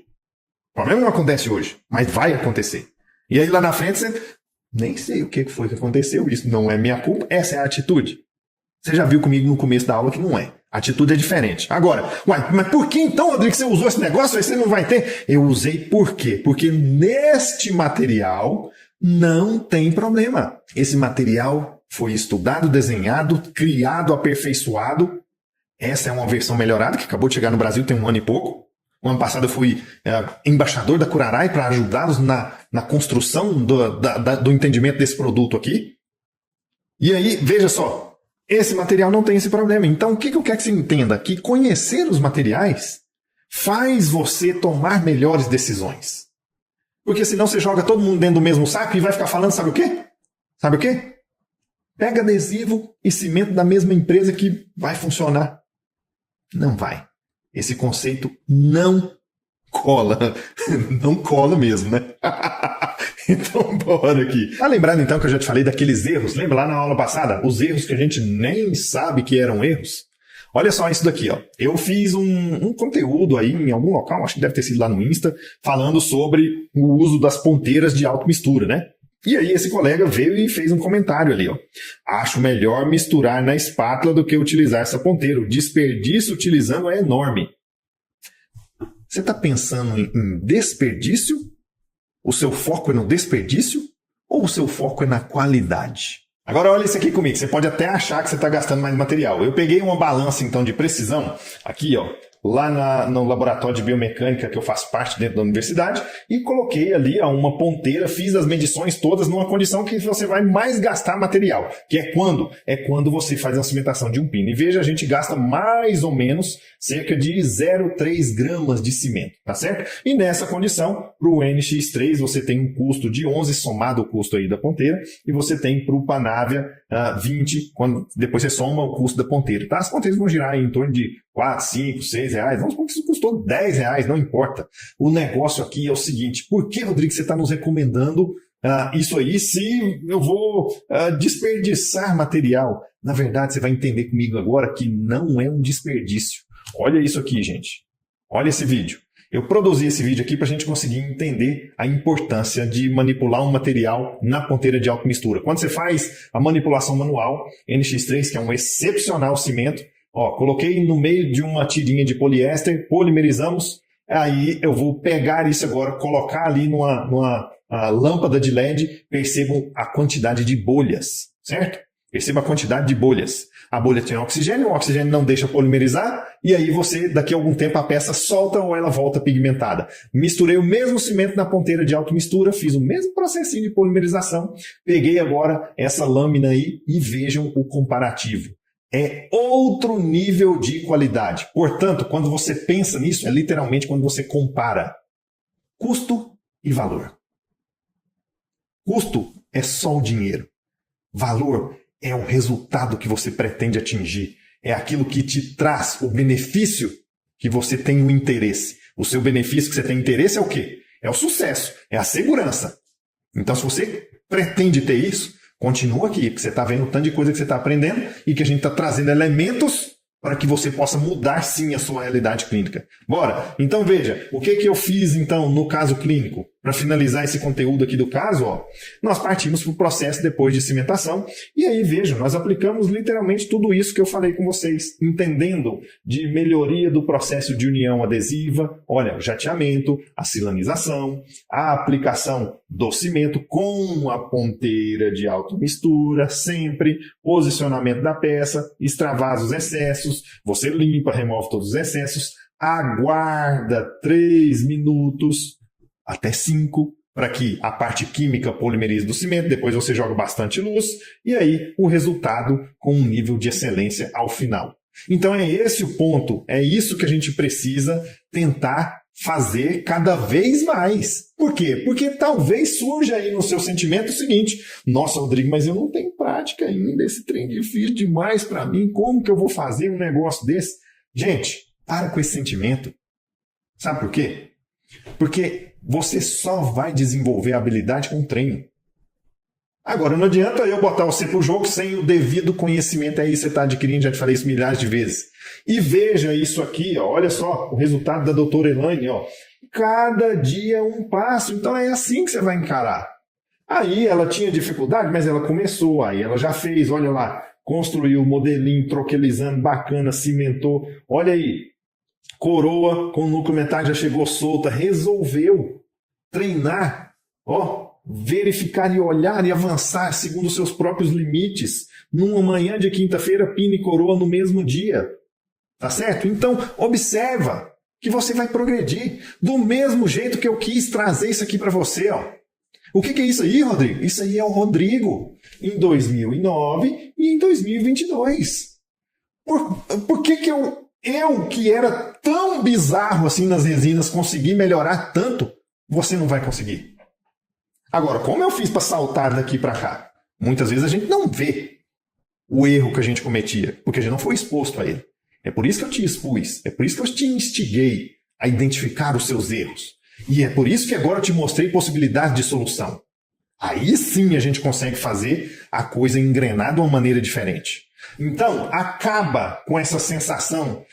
S11: O problema não acontece hoje, mas vai acontecer. E aí lá na frente você... Nem sei o que foi que aconteceu, isso não é minha culpa, essa é a atitude. Você já viu comigo no começo da aula que não é. A atitude é diferente. Agora, mas por que então, Rodrigo, você usou esse negócio? Aí você não vai ter? Eu usei por quê? Porque neste material não tem problema. Esse material foi estudado, desenhado, criado, aperfeiçoado. Essa é uma versão melhorada que acabou de chegar no Brasil tem 1 ano e pouco. O ano passado eu fui embaixador da Curaray para ajudá-los na construção do entendimento desse produto aqui. E aí, veja só, esse material não tem esse problema. Então, o que eu quero que você entenda? Que conhecer os materiais faz você tomar melhores decisões. Porque senão você joga todo mundo dentro do mesmo saco e vai ficar falando, sabe o quê? Sabe o quê? Pega adesivo e cimento da mesma empresa que vai funcionar. Não vai. Esse conceito não cola. Não cola mesmo, né? Então, bora aqui. Tá lembrado então que eu já te falei daqueles erros? Lembra lá na aula passada? Os erros que a gente nem sabe que eram erros? Olha só isso daqui, ó. Eu fiz um conteúdo aí em algum local, acho que deve ter sido lá no Insta, falando sobre o uso das ponteiras de automistura, né? E aí esse colega veio e fez um comentário ali, ó. Acho melhor misturar na espátula do que utilizar essa ponteira. O desperdício utilizando é enorme. Você está pensando em desperdício? O seu foco é no desperdício? Ou o seu foco é na qualidade? Agora olha isso aqui comigo. Você pode até achar que você está gastando mais material. Eu peguei uma balança então de precisão, aqui ó, lá no laboratório de biomecânica que eu faço parte dentro da universidade, e coloquei ali uma ponteira, fiz as medições todas numa condição que você vai mais gastar material, que é quando? É quando você faz a cimentação de um pino. E veja, a gente gasta mais ou menos cerca de 0,3 gramas de cimento, tá certo? E nessa condição, para o NX3 você tem um custo de 11, somado o custo aí da ponteira, e você tem para o Panavia 20, depois você soma o custo da ponteira, tá? As ponteiras vão girar em torno de 4, 5, 6 reais, vamos supor que isso custou 10 reais, não importa. O negócio aqui é o seguinte, por que, Rodrigo, você está nos recomendando isso aí se eu vou desperdiçar material? Na verdade, você vai entender comigo agora que não é um desperdício. Olha isso aqui, gente. Olha esse vídeo. Eu produzi esse vídeo aqui para a gente conseguir entender a importância de manipular um material na ponteira de automistura. Quando você faz a manipulação manual, NX3, que é um excepcional cimento, ó, coloquei no meio de uma tirinha de poliéster, polimerizamos, aí eu vou pegar isso agora, colocar ali numa lâmpada de LED, percebam a quantidade de bolhas, certo? Perceba a quantidade de bolhas. A bolha tem oxigênio, o oxigênio não deixa polimerizar, e aí você, daqui a algum tempo, a peça solta ou ela volta pigmentada. Misturei o mesmo cimento na ponteira de automistura, fiz o mesmo processinho de polimerização, peguei agora essa lâmina aí e vejam o comparativo. É outro nível de qualidade. Portanto, quando você pensa nisso, é literalmente quando você compara custo e valor. Custo é só o dinheiro. Valor é o resultado que você pretende atingir. É aquilo que te traz o benefício que você tem o interesse. O seu benefício que você tem interesse é o quê? É o sucesso, é a segurança. Então, se você pretende ter isso, continua aqui, porque você está vendo o tanto de coisa que você está aprendendo e que a gente está trazendo elementos para que você possa mudar sim a sua realidade clínica. Bora? Então veja, o que eu fiz então no caso clínico? Para finalizar esse conteúdo aqui do caso, ó, nós partimos para o processo depois de cimentação e aí veja, nós aplicamos literalmente tudo isso que eu falei com vocês, entendendo de melhoria do processo de união adesiva, olha, o jateamento, a silanização, a aplicação do cimento com a ponteira de automistura, sempre, posicionamento da peça, extravasa os excessos, você limpa, remove todos os excessos, aguarda 3 minutos, até 5, para que a parte química polimerize do cimento, depois você joga bastante luz, e aí o resultado com um nível de excelência ao final. Então é esse o ponto, é isso que a gente precisa tentar fazer cada vez mais. Por quê? Porque talvez surja aí no seu sentimento o seguinte, nossa, Rodrigo, mas eu não tenho prática ainda, esse trem é difícil demais para mim, como que eu vou fazer um negócio desse? Gente, para com esse sentimento. Sabe por quê? Porque você só vai desenvolver a habilidade com treino. Agora, não adianta eu botar você para o jogo sem o devido conhecimento aí você está adquirindo, já te falei isso milhares de vezes. E veja isso aqui, ó, olha só o resultado da doutora Elaine, ó. Cada dia um passo, então é assim que você vai encarar. Aí ela tinha dificuldade, mas ela começou, aí ela já fez, olha lá, construiu o modelinho, troquelizando, bacana, cimentou, olha aí. Coroa com núcleo metálico já chegou solta, resolveu treinar, ó, verificar e olhar e avançar segundo os seus próprios limites, numa manhã de quinta-feira, pino e coroa no mesmo dia, tá certo? Então, observa que você vai progredir, do mesmo jeito que eu quis trazer isso aqui para você, ó. O que é isso aí, Rodrigo? Isso aí é o Rodrigo, em 2009 e em 2022. Por que eu que era tão bizarro assim nas resinas, consegui melhorar tanto, você não vai conseguir. Agora, como eu fiz para saltar daqui para cá? Muitas vezes a gente não vê o erro que a gente cometia, porque a gente não foi exposto a ele. É por isso que eu te expus, é por isso que eu te instiguei a identificar os seus erros. E é por isso que agora eu te mostrei possibilidades de solução. Aí sim a gente consegue fazer a coisa engrenar de uma maneira diferente. Então, acaba com essa sensação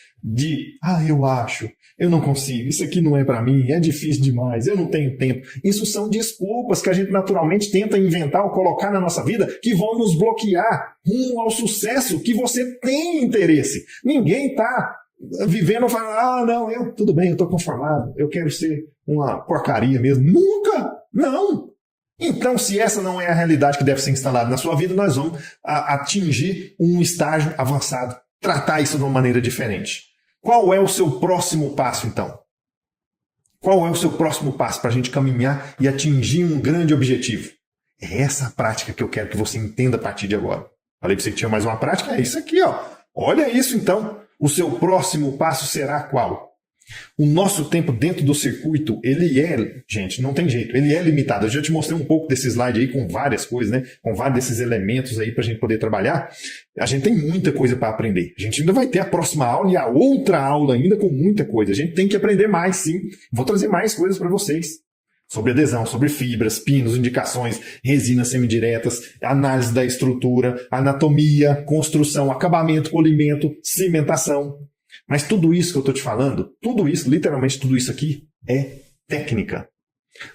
S11: eu acho, eu não consigo, isso aqui não é para mim, é difícil demais, eu não tenho tempo. Isso são desculpas que a gente naturalmente tenta inventar ou colocar na nossa vida que vão nos bloquear rumo ao sucesso que você tem interesse. Ninguém está vivendo falando, não, tudo bem, eu estou conformado, eu quero ser uma porcaria mesmo. Nunca! Não! Então, se essa não é a realidade que deve ser instalada na sua vida, nós vamos atingir um estágio avançado, tratar isso de uma maneira diferente. Qual é o seu próximo passo, então? Qual é o seu próximo passo para a gente caminhar e atingir um grande objetivo? É essa a prática que eu quero que você entenda a partir de agora. Falei para você que tinha mais uma prática, é isso aqui, ó. Olha isso, então. O seu próximo passo será qual? O nosso tempo dentro do circuito, ele gente, não tem jeito, ele é limitado. Eu já te mostrei um pouco desse slide aí com várias coisas, né? Com vários desses elementos aí para a gente poder trabalhar. A gente tem muita coisa para aprender. A gente ainda vai ter a próxima aula e a outra aula ainda com muita coisa. A gente tem que aprender mais, sim. Vou trazer mais coisas para vocês. Sobre adesão, sobre fibras, pinos, indicações, resinas semidiretas, análise da estrutura, anatomia, construção, acabamento, polimento, cimentação. Mas tudo isso que eu estou te falando, tudo isso, literalmente tudo isso aqui, é técnica.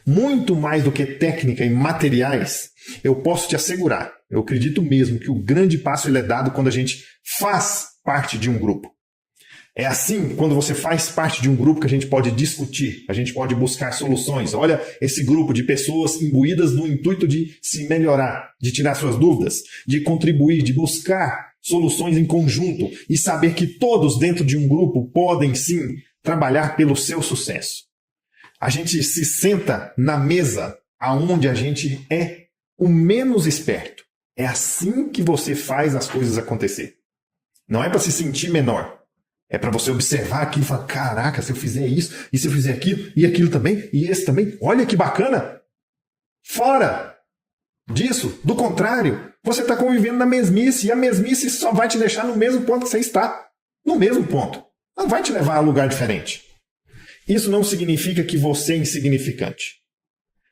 S11: Muito mais do que técnica e materiais, eu posso te assegurar, eu acredito mesmo que o grande passo ele é dado quando a gente faz parte de um grupo. É assim, quando você faz parte de um grupo que a gente pode discutir, a gente pode buscar soluções. Olha esse grupo de pessoas imbuídas no intuito de se melhorar, de tirar suas dúvidas, de contribuir, de buscar soluções em conjunto e saber que todos dentro de um grupo podem sim trabalhar pelo seu sucesso. A gente se senta na mesa aonde a gente é o menos esperto. É assim que você faz as coisas acontecer. Não é para se sentir menor. É para você observar aquilo e falar, caraca, se eu fizer isso, e se eu fizer aquilo, e aquilo também, e esse também, olha que bacana. Fora disso, do contrário, você está convivendo na mesmice, e a mesmice só vai te deixar no mesmo ponto que você está. No mesmo ponto. Não vai te levar a lugar diferente. Isso não significa que você é insignificante.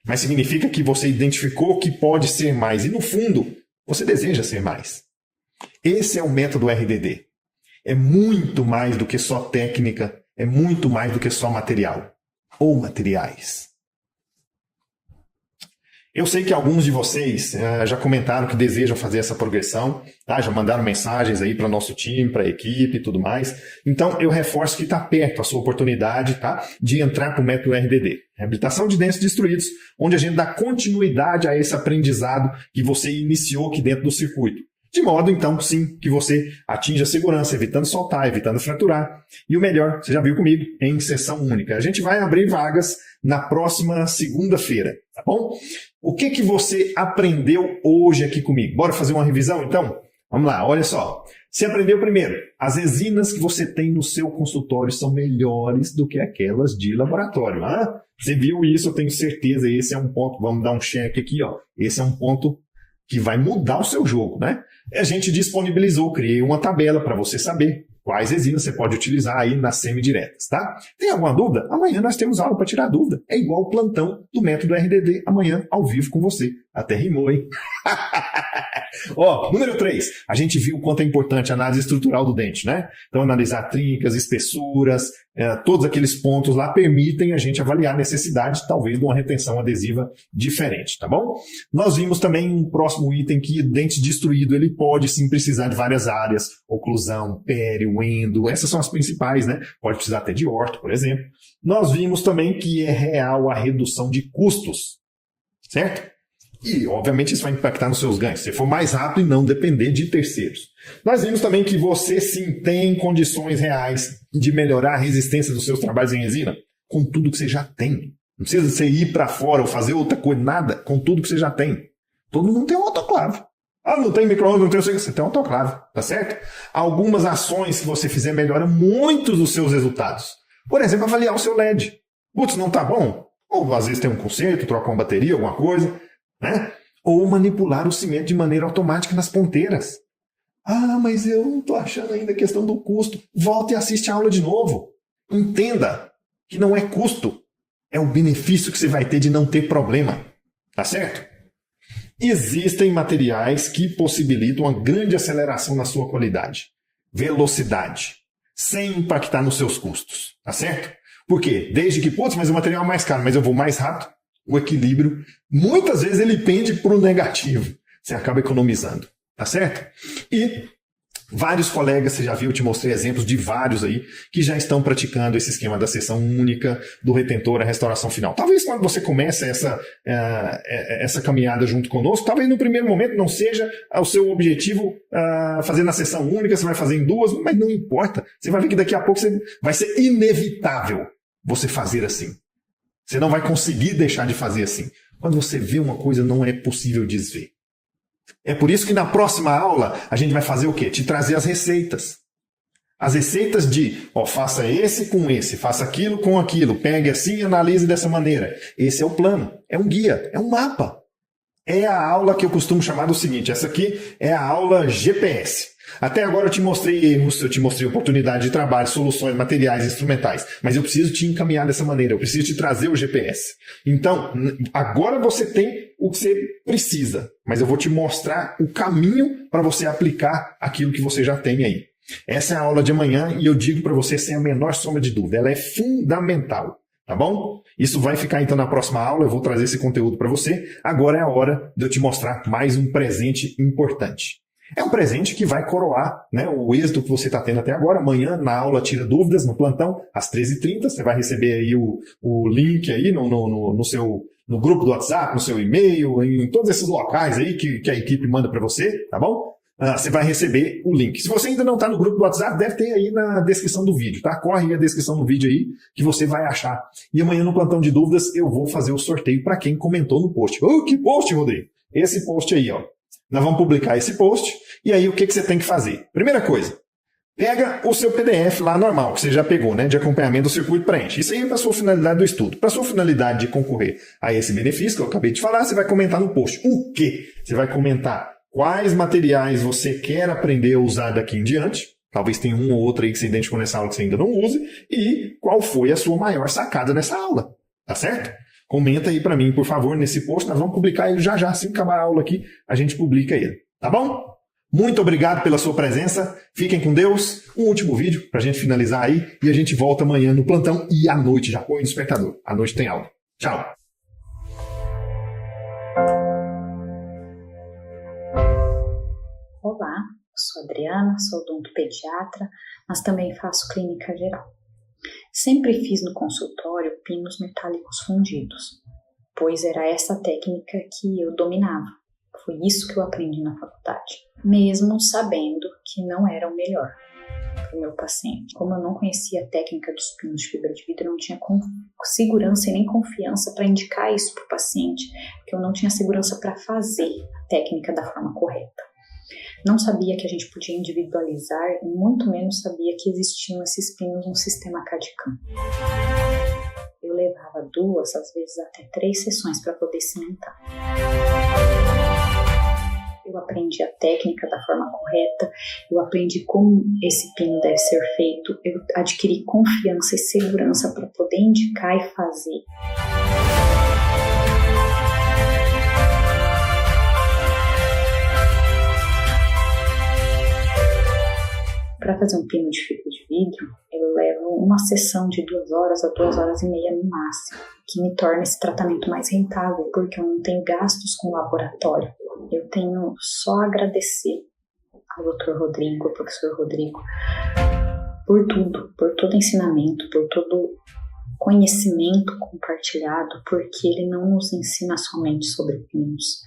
S11: Mas significa que você identificou que pode ser mais. E no fundo, você deseja ser mais. Esse é o método RDD. É muito mais do que só técnica, é muito mais do que só material. Ou materiais. Eu sei que alguns de vocês já comentaram que desejam fazer essa progressão, tá? Já mandaram mensagens aí para o nosso time, para a equipe e tudo mais. Então, eu reforço que está perto a sua oportunidade, tá? De entrar para o método RDD. Reabilitação de dentes destruídos, onde a gente dá continuidade a esse aprendizado que você iniciou aqui dentro do circuito. De modo, então, sim, que você atinja a segurança, evitando soltar, evitando fraturar. E o melhor, você já viu comigo, em sessão única. A gente vai abrir vagas na próxima segunda-feira, tá bom? O que você aprendeu hoje aqui comigo? Bora fazer uma revisão, então? Vamos lá, olha só. Você aprendeu primeiro, as resinas que você tem no seu consultório são melhores do que aquelas de laboratório. Ah, você viu isso, eu tenho certeza. Esse é um ponto, vamos dar um check aqui, ó. Esse é um ponto que vai mudar o seu jogo, né? A gente disponibilizou, criei uma tabela para você saber quais resinas você pode utilizar aí nas semidiretas, tá? Tem alguma dúvida? Amanhã nós temos aula para tirar dúvida. É igual o plantão do método RDD, amanhã ao vivo com você. Até rimou, hein? Ó, número 3. A gente viu o quanto é importante a análise estrutural do dente, né? Então, analisar trincas, espessuras, todos aqueles pontos lá permitem a gente avaliar a necessidade, talvez, de uma retenção adesiva diferente, tá bom? Nós vimos também um próximo item que dente destruído, ele pode sim precisar de várias áreas, oclusão, pério, endo, essas são as principais, né? Pode precisar até de orto, por exemplo. Nós vimos também que é real a redução de custos, certo? E, obviamente, isso vai impactar nos seus ganhos. Se for mais rápido e não depender de terceiros. Nós vimos também que você, sim, tem condições reais de melhorar a resistência dos seus trabalhos em resina com tudo que você já tem. Não precisa você ir para fora ou fazer outra coisa, nada, com tudo que você já tem. Todo mundo tem um autoclave. Ah, não tem micro-ondas, não tem... Você tem um autoclave, tá certo? Algumas ações que você fizer melhoram muito os seus resultados. Por exemplo, avaliar o seu LED. Putz, não tá bom? Ou às vezes tem um conserto, trocar uma bateria, alguma coisa... né? Ou manipular o cimento de maneira automática nas ponteiras. Ah, mas eu não estou achando ainda a questão do custo. Volta e assiste a aula de novo. Entenda que não é custo, é o benefício que você vai ter de não ter problema. Tá certo? Existem materiais que possibilitam uma grande aceleração na sua qualidade. Velocidade. sem impactar nos seus custos, tá certo? Por quê? Desde que, putz, mas o material é mais caro, mas eu vou mais rápido, o equilíbrio, muitas vezes ele pende para o negativo. Você acaba economizando, tá certo? E vários colegas, você já viu, eu te mostrei exemplos de vários aí, que já estão praticando esse esquema da sessão única, do retentor à restauração final. Talvez quando você começa essa caminhada junto conosco, talvez no primeiro momento não seja o seu objetivo fazer na sessão única, você vai fazer em duas, mas não importa. Você vai ver que daqui a pouco vai ser inevitável você fazer assim. Você não vai conseguir deixar de fazer assim. Quando você vê uma coisa, não é possível desver. É por isso que na próxima aula a gente vai fazer o quê? Te trazer as receitas. As receitas de, faça esse com esse, faça aquilo com aquilo, pegue assim e analise dessa maneira. Esse é o plano, é um guia, é um mapa. É a aula que eu costumo chamar do seguinte, essa aqui é a aula GPS. Até agora eu te mostrei erros, eu te mostrei oportunidade de trabalho, soluções, materiais, instrumentais. Mas eu preciso te encaminhar dessa maneira, eu preciso te trazer o GPS. Então, agora você tem o que você precisa, mas eu vou te mostrar o caminho para você aplicar aquilo que você já tem aí. Essa é a aula de amanhã e eu digo para você sem a menor sombra de dúvida, ela é fundamental, tá bom? Isso vai ficar então na próxima aula, eu vou trazer esse conteúdo para você. Agora é a hora de eu te mostrar mais um presente importante. É um presente que vai coroar, né, o êxito que você está tendo até agora. Amanhã, na aula Tira Dúvidas, no plantão, às 13h30, você vai receber aí o link aí no grupo do WhatsApp, no seu e-mail, em todos esses locais aí que a equipe manda para você, tá bom? Você vai receber o link. Se você ainda não está no grupo do WhatsApp, deve ter aí na descrição do vídeo, tá? Corre aí a descrição do vídeo aí que você vai achar. E amanhã no plantão de dúvidas eu vou fazer o sorteio para quem comentou no post. Que post, Rodrigo? Esse post aí, ó. Nós vamos publicar esse post e aí o que você tem que fazer? Primeira coisa, pega o seu PDF lá normal, que você já pegou, né, de acompanhamento do circuito, preenche. Isso aí é para a sua finalidade do estudo. Para a sua finalidade de concorrer a esse benefício que eu acabei de falar, você vai comentar no post. O quê? Você vai comentar quais materiais você quer aprender a usar daqui em diante. Talvez tenha um ou outro aí que você identificou nessa aula que você ainda não use. E qual foi a sua maior sacada nessa aula. Tá certo? Comenta aí para mim, por favor, nesse post. Nós vamos publicar ele já. Assim que acabar a aula aqui, a gente publica ele. Tá bom? Muito obrigado pela sua presença. Fiquem com Deus. Um último vídeo para a gente finalizar aí. E a gente volta amanhã no plantão e à noite. Já põe no despertador. À noite tem aula. Tchau.
S18: Olá, eu sou Adriana, sou odontopediatra, mas também faço clínica geral. Sempre fiz no consultório pinos metálicos fundidos, pois era essa técnica que eu dominava. Foi isso que eu aprendi na faculdade, mesmo sabendo que não era o melhor para o meu paciente. Como eu não conhecia a técnica dos pinos de fibra de vidro, eu não tinha segurança e nem confiança para indicar isso para o paciente, porque eu não tinha segurança para fazer a técnica da forma correta. Não sabia que a gente podia individualizar e muito menos sabia que existiam esses pinos no sistema CAD/CAM. Eu levava 2, às vezes até 3 sessões para poder cimentar. Eu aprendi a técnica da forma correta, eu aprendi como esse pino deve ser feito, eu adquiri confiança e segurança para poder indicar e fazer. Para fazer um pino de fibra de vidro, eu levo uma sessão de 2 horas a 2 horas e meia no máximo, que me torna esse tratamento mais rentável, porque eu não tenho gastos com laboratório. Eu tenho só a agradecer ao Dr. Rodrigo, ao professor Rodrigo, por tudo, por todo ensinamento, por todo conhecimento compartilhado, porque ele não nos ensina somente sobre pinos.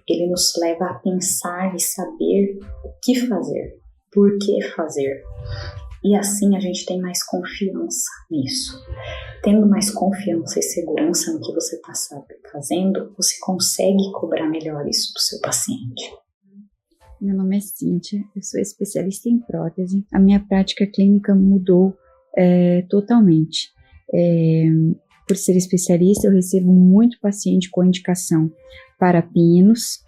S18: Ele nos leva a pensar e saber o que fazer. Por que fazer? E assim a gente tem mais confiança nisso. Tendo mais confiança e segurança no que você está fazendo, você consegue cobrar melhor isso do seu paciente.
S8: Meu nome é Cíntia, eu sou especialista em prótese. A minha prática clínica mudou totalmente. Por ser especialista, eu recebo muito paciente com indicação para pinos.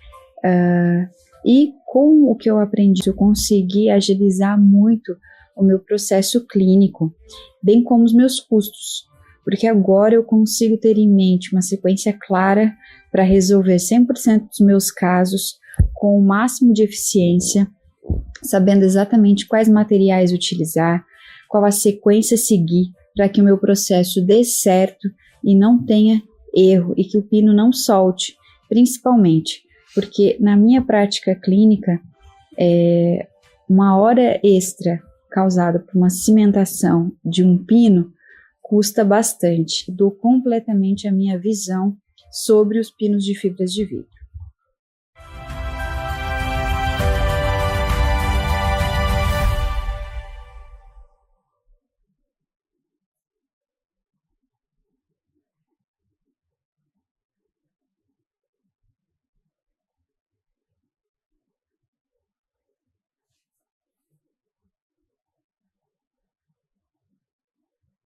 S8: E com o que eu aprendi, eu consegui agilizar muito o meu processo clínico, bem como os meus custos, porque agora eu consigo ter em mente uma sequência clara para resolver 100% dos meus casos com o máximo de eficiência, sabendo exatamente quais materiais utilizar, qual a sequência a seguir para que o meu processo dê certo e não tenha erro e que o pino não solte, principalmente porque na minha prática clínica, uma hora extra causada por uma cimentação de um pino custa bastante. Dou completamente a minha visão sobre os pinos de fibras de vidro.